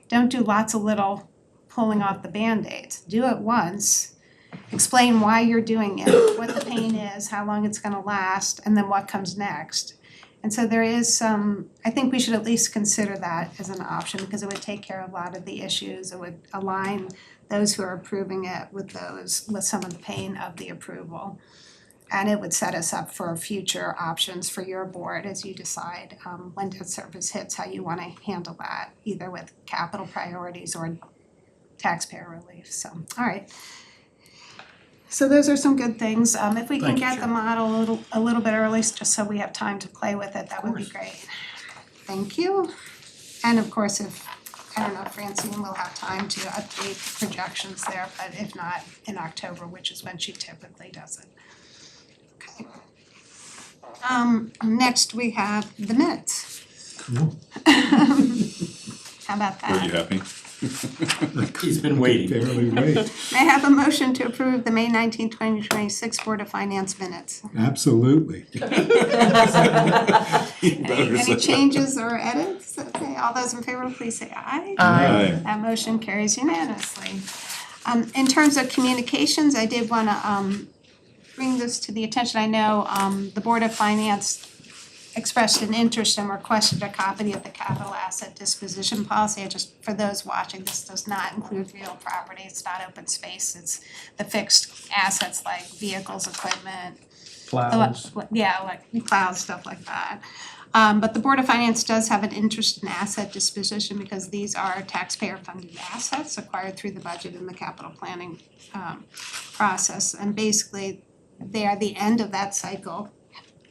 Speaker 1: Don't do lots of little pulling off the Band-Aids. Do it once. Explain why you're doing it, what the pain is, how long it's gonna last, and then what comes next. And so there is I think we should at least consider that as an option because it would take care of a lot of the issues. It would align those who are approving it with some of the pain of the approval. And it would set us up for future options for your board as you decide when debt service hits, how you wanna handle that, either with capital priorities or taxpayer relief, so, all right. So those are some good things. If we can
Speaker 9: Thank you,
Speaker 1: get the model a little bit early, just so we have time to play with it, that would be great. Thank you. And of course, I don't know if Francine will have time to update projections there, but if not, in October, which is when she typically does it. Okay. Next we have the minutes.
Speaker 3: Cool.
Speaker 1: How about that?
Speaker 7: Are you happy?
Speaker 9: He's been waiting.
Speaker 3: Barely wait.
Speaker 1: May I have a motion to approve the May 19, 2026 Board of Finance minutes?
Speaker 3: Absolutely.
Speaker 1: Any changes or edits? Okay, all those in favor, please say aye.
Speaker 7: Aye.
Speaker 1: That motion carries unanimously. In terms of communications, I did wanna bring this to the attention. I know the Board of Finance expressed an interest and requested a copy of the capital asset disposition policy. For those watching, this does not include real property, it's not open space, it's the fixed assets like vehicles, equipment.
Speaker 2: Plows.
Speaker 1: Yeah, like plows, stuff like that. But the Board of Finance does have an interest in asset disposition because these are taxpayer funded assets acquired through the budget and the capital planning process. And basically, they are the end of that cycle.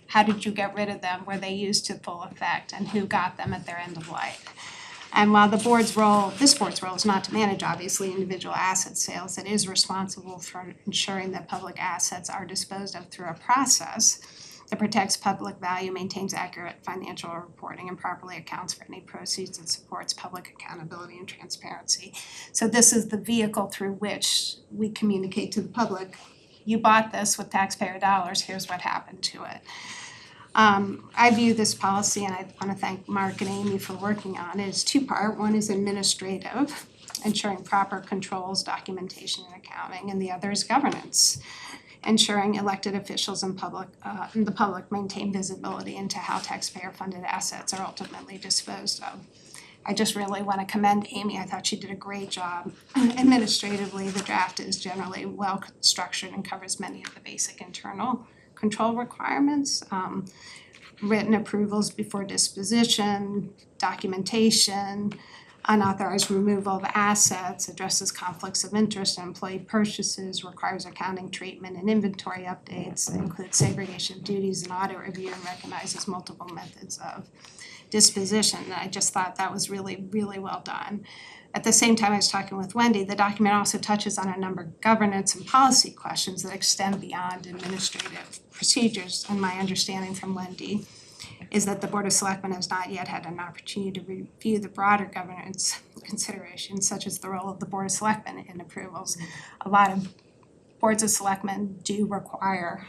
Speaker 1: How did you get rid of them? Were they used to full effect? And who got them at their end of life? And while this board's role is not to manage, obviously, individual asset sales, it is responsible for ensuring that public assets are disposed of through a process that protects public value, maintains accurate financial reporting, and properly accounts for any proceeds and supports public accountability and transparency. So this is the vehicle through which we communicate to the public. You bought this with taxpayer dollars, here's what happened to it. I view this policy, and I want to thank Mark and Amy for working on it, as two-part. One is administrative, ensuring proper controls, documentation, and accounting, and the other is governance, ensuring elected officials and the public maintain visibility into how taxpayer-funded assets are ultimately disposed of. I just really want to commend Amy. I thought she did a great job. Administratively, the draft is generally well structured and covers many of the basic internal control requirements, written approvals before disposition, documentation, unauthorized removal of assets, addresses conflicts of interest in employee purchases, requires accounting treatment and inventory updates, includes segregation of duties and audit review, and recognizes multiple methods of disposition. And I just thought that was really, really well done. At the same time I was talking with Wendy, the document also touches on a number of governance and policy questions that extend beyond administrative procedures. And my understanding from Wendy is that the Board of Selectmen has not yet had an opportunity to review the broader governance considerations, such as the role of the Board of Selectmen in approvals. A lot of boards of selectmen do require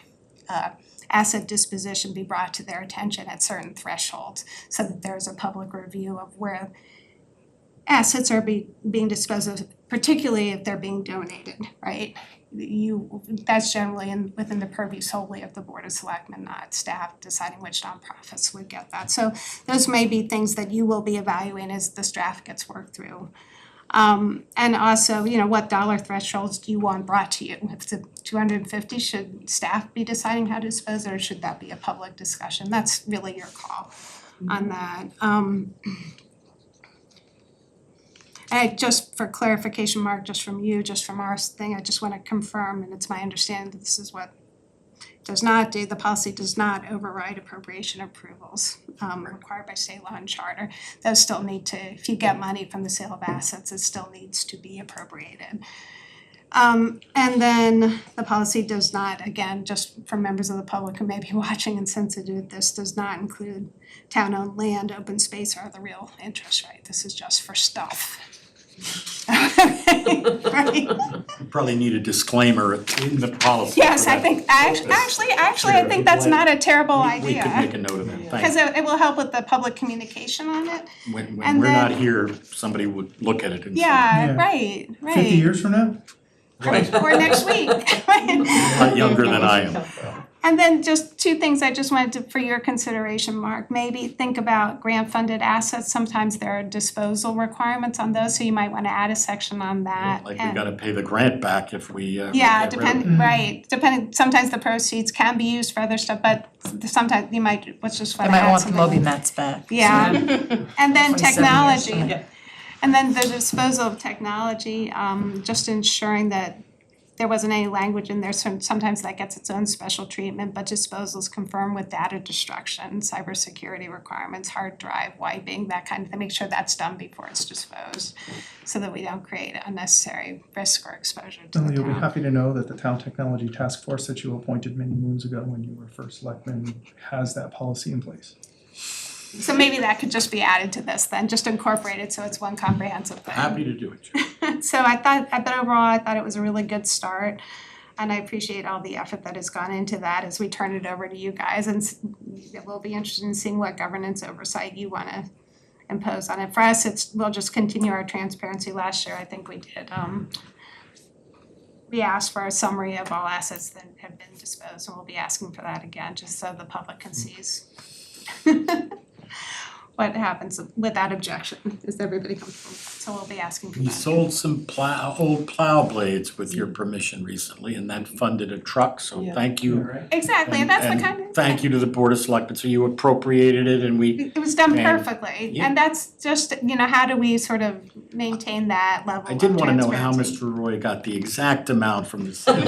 Speaker 1: asset disposition be brought to their attention at certain thresholds so that there's a public review of where assets are being disposed of, particularly if they're being donated, right? that's generally within the purview solely of the Board of Selectmen, not staff deciding which nonprofits would get that. So those may be things that you will be evaluating as this draft gets worked through. And also, what dollar thresholds do you want brought to you? If it's 250, should staff be deciding how to dispose, or should that be a public discussion? That's really your call on that. And just for clarification, Mark, just from you, just from our thing, I just want to confirm, and it's my understanding that this is what does not do, the policy does not override appropriation approvals required by state law and charter. Those still need to, if you get money from the sale of assets, it still needs to be appropriated. And then the policy does not, again, just for members of the public who may be watching and sensitive, this does not include town-owned land, open space, or the real interest rate. This is just for stuff. Right?
Speaker 9: You probably need a disclaimer in the policy.
Speaker 1: Yes,
Speaker 9: for
Speaker 1: I
Speaker 9: that
Speaker 1: think,
Speaker 9: purpose.
Speaker 1: actually, I think that's not a terrible
Speaker 9: We
Speaker 1: idea.
Speaker 9: could make a note of that,
Speaker 1: Because
Speaker 9: thank
Speaker 1: it will help with the public communication on it.
Speaker 9: you. When
Speaker 1: and
Speaker 9: we're not
Speaker 1: then-
Speaker 9: here, somebody would look at it and say,
Speaker 1: Yeah,
Speaker 2: Yeah.
Speaker 1: right, right.
Speaker 2: 50 years from now?
Speaker 1: Or next week.
Speaker 9: a lot younger than I am.
Speaker 1: And then just two things I just wanted to, for your consideration, Mark, maybe think about grant-funded assets. Sometimes there are disposal requirements on those, so you might want to add a section on that.
Speaker 9: Like we
Speaker 1: And-
Speaker 9: gotta pay the grant back if we
Speaker 1: Yeah,
Speaker 9: get rid of it.
Speaker 1: depending, sometimes the proceeds can be used for other stuff, but sometimes you might, let's just
Speaker 8: I
Speaker 1: want to
Speaker 8: might
Speaker 1: add
Speaker 8: want the
Speaker 1: something.
Speaker 8: Moby Mats back.
Speaker 1: Yeah, and then
Speaker 8: 27 years,
Speaker 1: technology.
Speaker 8: yeah.
Speaker 1: And then the disposal of technology, just ensuring that there wasn't any language in there, so sometimes that gets its own special treatment, but disposals confirmed with data destruction, cybersecurity requirements, hard drive wiping, that kind of thing, make sure that's done before it's disposed, so that we don't create unnecessary risk or exposure to
Speaker 2: Well,
Speaker 1: the
Speaker 2: you'll be
Speaker 1: town.
Speaker 2: happy to know that the Town Technology Task Force that you appointed many moons ago when you were first selectman has that policy in place.
Speaker 1: So maybe that could just be added to this then, just incorporate it so it's one comprehensive thing.
Speaker 9: Happy to do it, Jim.
Speaker 1: So but overall, I thought it was a really good start. And I appreciate all the effort that has gone into that as we turn it over to you guys. And we'll be interested in seeing what governance oversight you want to impose on it. For us, we'll just continue our transparency. Last year, I think we did. We asked for a summary of all assets that have been disposed, and we'll be asking for that again, just so the public can see what happens without objection. Is everybody comfortable? So we'll be asking for
Speaker 9: We
Speaker 1: that.
Speaker 9: sold some old plow blades with your permission recently, and that funded a truck, so thank you.
Speaker 1: Exactly, and that's the
Speaker 9: And
Speaker 1: kind of.
Speaker 9: thank you to the Board of Selectmen, so you appropriated it and we,
Speaker 1: It was done
Speaker 9: And-
Speaker 1: perfectly,
Speaker 9: yeah.
Speaker 1: and that's just, how do we sort of maintain that level
Speaker 9: I
Speaker 1: of
Speaker 9: did wanna know how
Speaker 1: transparency?
Speaker 9: Mr. Roy got the exact amount from the city.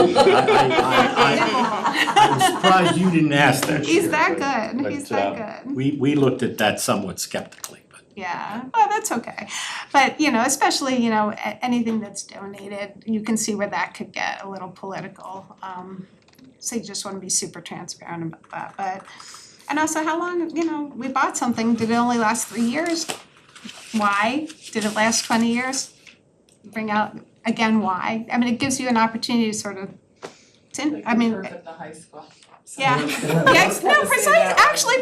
Speaker 9: I'm surprised you didn't ask that.
Speaker 1: He's
Speaker 9: Sharon,
Speaker 1: that
Speaker 9: but-
Speaker 1: good, he's
Speaker 9: but,
Speaker 1: that good.
Speaker 9: We looked at that somewhat skeptically, but
Speaker 1: Yeah, well, that's okay. But, especially, anything that's donated, you can see where that could get a little political. So you just wanna be super transparent about that, but, and also how long, we bought something, did it only last 3 years? Why? Did it last 20 years? Bring out, again, why? I mean, it gives you an opportunity to sort of,
Speaker 12: Like the turf at the high school.
Speaker 1: yeah,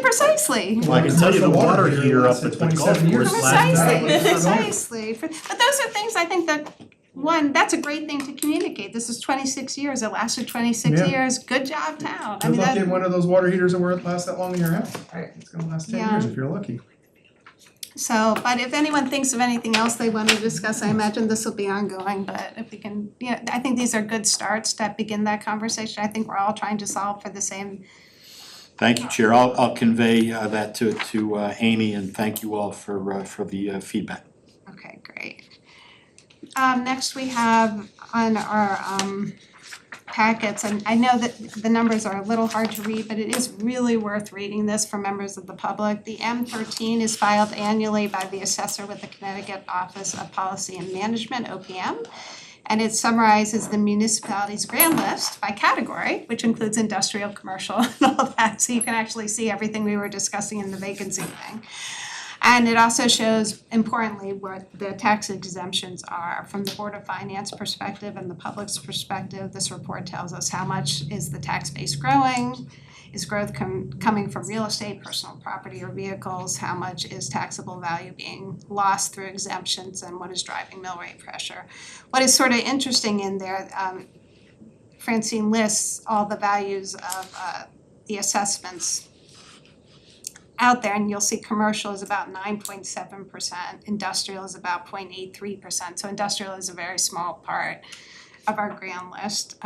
Speaker 1: precisely.
Speaker 9: well, I can tell you the water heater up at the golf
Speaker 2: 27 years.
Speaker 9: course last night.
Speaker 1: Precisely. But those are things I think that, one, that's a great thing to communicate. This is 26 years, it lasted 26
Speaker 2: Yeah.
Speaker 1: years, good job, town. I
Speaker 2: Good
Speaker 1: mean,
Speaker 2: luck
Speaker 1: that,
Speaker 2: getting one of those water heaters that won't last that long in your house.
Speaker 1: Right.
Speaker 2: It's gonna last 10
Speaker 1: Yeah.
Speaker 2: years if you're lucky.
Speaker 1: so, but if anyone thinks of anything else they want to discuss, I imagine this will be ongoing, but if we can, I think these are good starts that begin that conversation. I think we're all trying to solve for the same.
Speaker 9: Thank you, Chair. I'll convey that to Amy, and thank you all for the feedback.
Speaker 1: Okay, great. Next we have on our packets, and I know that the numbers are a little hard to read, but it is really worth reading this for members of the public. The M13 is filed annually by the assessor with the Connecticut Office of Policy and Management, OPM. And it summarizes the municipality's grand list by category, which includes industrial, commercial, and all that. So you can actually see everything we were discussing in the vacancy thing. And it also shows, importantly, what the tax exemptions are from the Board of Finance perspective and the public's perspective. This report tells us how much is the tax base growing, is growth coming from real estate, personal property, or vehicles, how much is taxable value being lost through exemptions, and what is driving mill rate pressure. What is sort of interesting in there, Francine lists all the values of the assessments out there, and you'll see commercial is about 9.7%, industrial is about 0.83%. So industrial is a very small part of our grand list.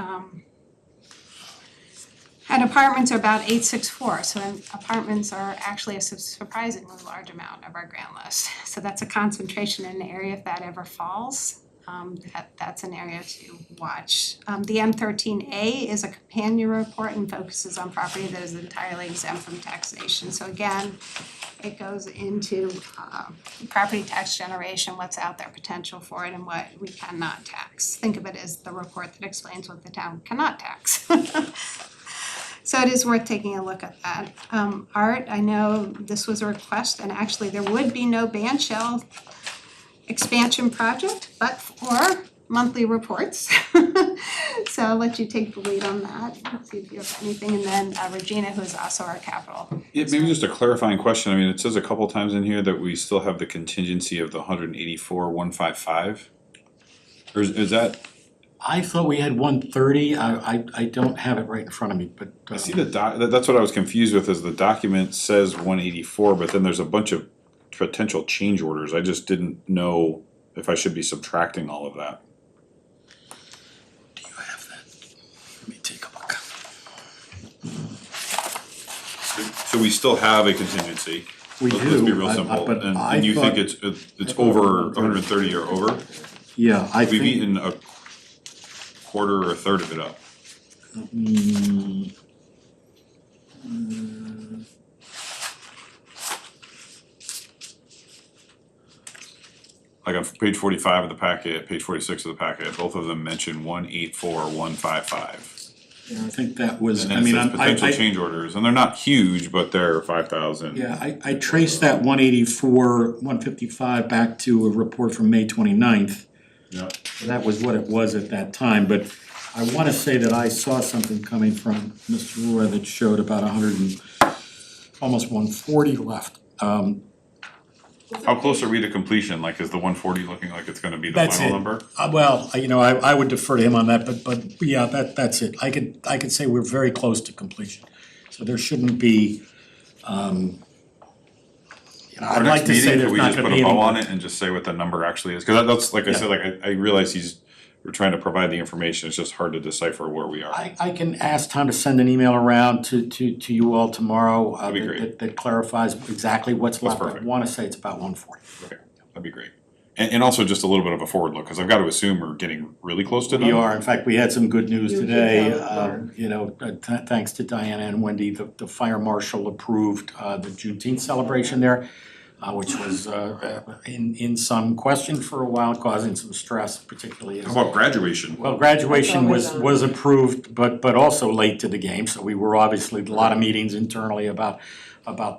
Speaker 1: And apartments are about 864, so apartments are actually a surprisingly large amount of our grand list. So that's a concentration in an area if that ever falls. That's an area to watch. The M13A is a companion report and focuses on property that is entirely exempt from taxation. So again, it goes into property tax generation, what's out there, potential for it, and what we cannot tax. Think of it as the report that explains what the town cannot tax. So it is worth taking a look at that. Art, I know this was a request, and actually there would be no band shell expansion project, but for monthly reports. So I'll let you take the lead on that, see if you have anything, and then Regina, who is also our capital.
Speaker 7: Yeah, maybe just a clarifying question. I mean, it says a couple times in here that we still have the contingency of the 184,155. Or is that?
Speaker 9: I thought we had 130, I don't have it right in front of me, but.
Speaker 7: I see that's what I was confused with, is the document says 184, but then there's a bunch of potential change orders. I just didn't know if I should be subtracting all of that.
Speaker 9: Do you have that? Let me take a look.
Speaker 7: So we still have a contingency.
Speaker 9: We
Speaker 7: Let's
Speaker 9: do,
Speaker 7: be real
Speaker 9: but
Speaker 7: simple,
Speaker 9: I
Speaker 7: and you
Speaker 9: thought-
Speaker 7: think it's over 130 or over?
Speaker 9: Yeah, I
Speaker 7: We've
Speaker 9: think.
Speaker 7: eaten a quarter or a third of it up. Like on page 45 of the packet, page 46 of the packet, both of them mention 184,155.
Speaker 9: Yeah, I think that was,
Speaker 7: And
Speaker 9: I
Speaker 7: then it
Speaker 9: mean,
Speaker 7: says potential change orders, and they're not huge, but they're 5,000.
Speaker 9: Yeah, I traced that 184, 155 back to a report from May 29th.
Speaker 7: Yeah.
Speaker 9: That was what it was at that time, but I wanna say that I saw something coming from Mr. Roy that showed about 100 and, almost 140 left.
Speaker 7: How close are we to completion? Like, is the 140 looking like it's gonna be the
Speaker 9: That's
Speaker 7: final
Speaker 9: it.
Speaker 7: number?
Speaker 9: Well, I would defer to him on that, but yeah, that's it. I could say we're very close to completion. So there shouldn't be,
Speaker 7: Our
Speaker 9: I'd like
Speaker 7: next
Speaker 9: to say
Speaker 7: meeting,
Speaker 9: there's
Speaker 7: could we
Speaker 9: not
Speaker 7: just
Speaker 9: gonna
Speaker 7: put
Speaker 9: be
Speaker 7: a
Speaker 9: any.
Speaker 7: bow on it and just say what the number actually is? Cause that's, like I said, like I realize we're trying to provide the information, it's just hard to decipher where we are.
Speaker 9: I can ask Tom to send an email around to you all tomorrow,
Speaker 7: That'd be great.
Speaker 9: that clarifies exactly what's
Speaker 7: That's
Speaker 9: left. I
Speaker 7: perfect.
Speaker 9: wanna say it's about 140.
Speaker 7: Okay, that'd be great. And also just a little bit of a forward look, cause I've got to assume we're getting really close to done.
Speaker 9: We are, in fact, we had some good news
Speaker 12: You should
Speaker 9: today,
Speaker 12: tell us
Speaker 9: thanks to Diana and Wendy, the fire marshal approved the Juneteenth celebration there, which was in some question for a while, causing some stress, particularly as.
Speaker 7: How about graduation?
Speaker 9: Well, graduation
Speaker 12: That's always
Speaker 9: was approved, but also late to the game, so we were obviously, a lot of meetings internally about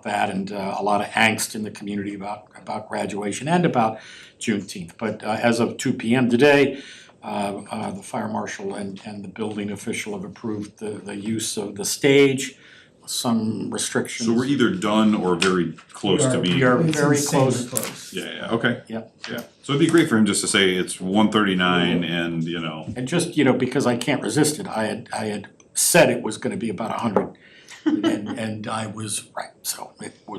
Speaker 9: that, and a lot of angst in the community about graduation and about Juneteenth. But as of 2 p.m. today, the fire marshal and the building official have approved the use of the stage, some restrictions.
Speaker 7: So we're either done or very close to being.
Speaker 9: We are
Speaker 2: It's
Speaker 9: very
Speaker 2: insanely
Speaker 9: close.
Speaker 7: Yeah, okay.
Speaker 9: Yep.
Speaker 7: Yeah, so it'd be great for him just to say it's 139 and,
Speaker 9: And just, because I can't resist it, I had said it was gonna be about 100, and I was right, so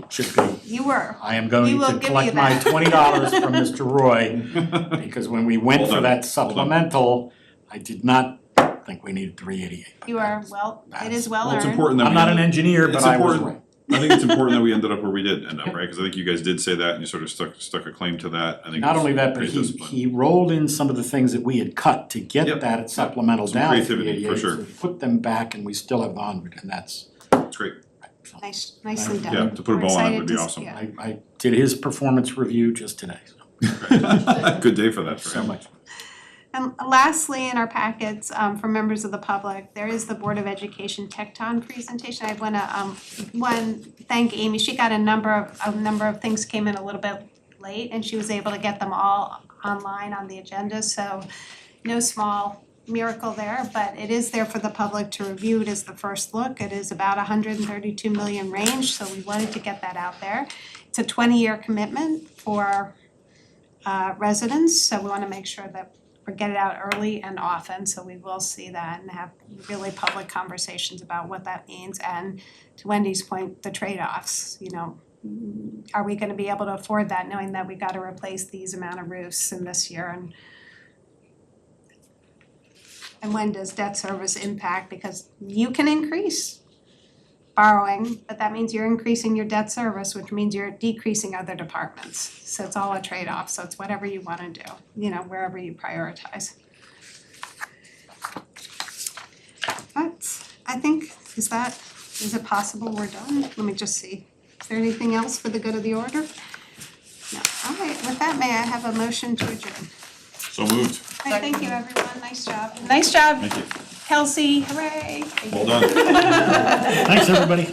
Speaker 9: should be.
Speaker 1: You were.
Speaker 9: I am
Speaker 1: We
Speaker 9: going
Speaker 1: will
Speaker 9: to
Speaker 1: give
Speaker 9: collect
Speaker 1: you
Speaker 9: my
Speaker 1: that.
Speaker 9: $20 from Mr. Roy, because when we went
Speaker 7: Well
Speaker 9: for
Speaker 7: done.
Speaker 9: that supplemental, I did not think we needed 388.
Speaker 1: You are, well, it is well
Speaker 7: Well, it's
Speaker 1: earned.
Speaker 7: important that
Speaker 9: I'm not an engineer, but
Speaker 7: It's
Speaker 9: I was
Speaker 7: important.
Speaker 9: right.
Speaker 7: I think it's important that we ended up where we did end up, right? Cause I think you guys did say that and you sort of stuck a claim to that. I think
Speaker 9: Not
Speaker 7: it's
Speaker 9: only that, but
Speaker 7: pretty disciplined.
Speaker 9: he rolled in some of the things that we had cut to get
Speaker 7: Yep.
Speaker 9: that supplemental
Speaker 7: Some
Speaker 9: down to
Speaker 7: creativity, for
Speaker 9: 388.
Speaker 7: sure.
Speaker 9: So we put them back and we still have the 100, and that's,
Speaker 7: It's great.
Speaker 9: so.
Speaker 1: Nicely done.
Speaker 7: Yeah, to put a
Speaker 1: We're
Speaker 7: ball on it
Speaker 1: excited
Speaker 7: would be
Speaker 1: to
Speaker 7: awesome.
Speaker 1: yeah.
Speaker 9: I did his performance review just today, so
Speaker 7: Good day for that for
Speaker 9: so
Speaker 7: him.
Speaker 9: much.
Speaker 1: And lastly, in our packets, for members of the public, there is the Board of Education Tecton presentation. I wanna, thank Amy. She got a number of things came in a little bit late, and she was able to get them all online on the agenda, so no small miracle there, but it is there for the public to review. It is the first look. It is about 132 million range, so we wanted to get that out there. It's a 20-year commitment for residents, so we wanna make sure that get it out early and often, so we will see that and have really public conversations about what that means. And to Wendy's point, the trade-offs, you know, are we gonna be able to afford that, knowing that we gotta replace these amount of roofs in this year, and when does debt service impact, because you can increase borrowing, but that means you're increasing your debt service, which means you're decreasing other departments. So it's all a trade-off, so it's whatever you wanna do, you know, wherever you prioritize. But I think, is it possible we're done? Let me just see. Is there anything else for the good of the order? No. All right, with that, may I have a motion to adjourn?
Speaker 7: So moved.
Speaker 1: All right, thank you, everyone. Nice job. Nice job,
Speaker 7: Thank you.
Speaker 1: Kelsey. Hooray.
Speaker 7: Well done.
Speaker 9: Thanks, everybody.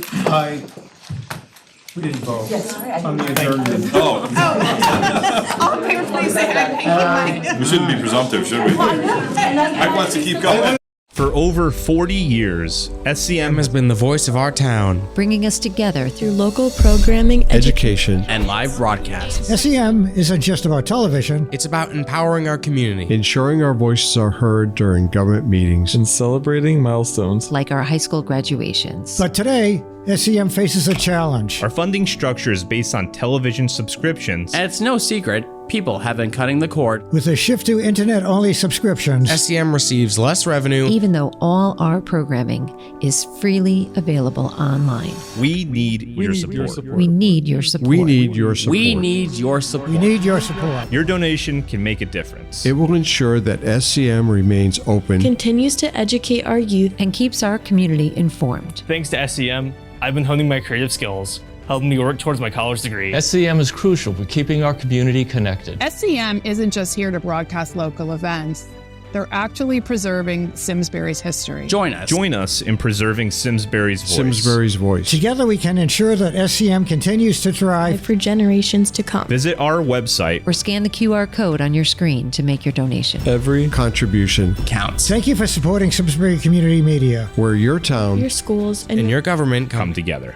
Speaker 2: We didn't vote
Speaker 13: Yes,
Speaker 2: on the adjournment.
Speaker 7: Oh,
Speaker 1: All in favor, please say aye.
Speaker 7: we shouldn't be presumptive, should we? Mike wants to keep going.
Speaker 15: For over 40 years, SCM has been the voice of our town.
Speaker 8: Bringing us together through local programming,
Speaker 15: Education and live broadcasts.
Speaker 16: SEM isn't just about television.
Speaker 15: It's about empowering our community.
Speaker 17: Ensuring our voices are heard during government meetings.
Speaker 15: And celebrating milestones.
Speaker 8: like our high school graduations.
Speaker 16: But today, SEM faces a challenge.
Speaker 15: Our funding structure is based on television subscriptions. And it's no secret, people have been cutting the cord.
Speaker 16: With a shift to internet-only subscriptions,
Speaker 15: SEM receives less revenue.
Speaker 8: Even though all our programming is freely available online.
Speaker 15: We need your support.
Speaker 8: We need your support.
Speaker 17: We need your support.
Speaker 15: We need your support.
Speaker 16: we need your support.
Speaker 15: Your donation can make a difference.
Speaker 17: It will ensure that SCM remains open.
Speaker 11: Continues to educate our youth.
Speaker 8: And keeps our community informed.
Speaker 15: Thanks to SEM, I've been honing my creative skills, helping me work towards my college degree.
Speaker 18: SCM is crucial for keeping our community connected.
Speaker 19: SCM isn't just here to broadcast local events. They're actually preserving Simsbury's history.
Speaker 15: Join us in preserving Simsbury's voice.
Speaker 17: Simsbury's voice.
Speaker 16: Together we can ensure that SCM continues to thrive
Speaker 11: For generations to come.
Speaker 15: Visit our website.
Speaker 8: Or scan the QR code on your screen to make your donation.
Speaker 17: Every contribution
Speaker 15: Counts.
Speaker 16: Thank you for supporting Simsbury Community Media.
Speaker 17: where your town
Speaker 11: Your schools and
Speaker 15: And your government come together.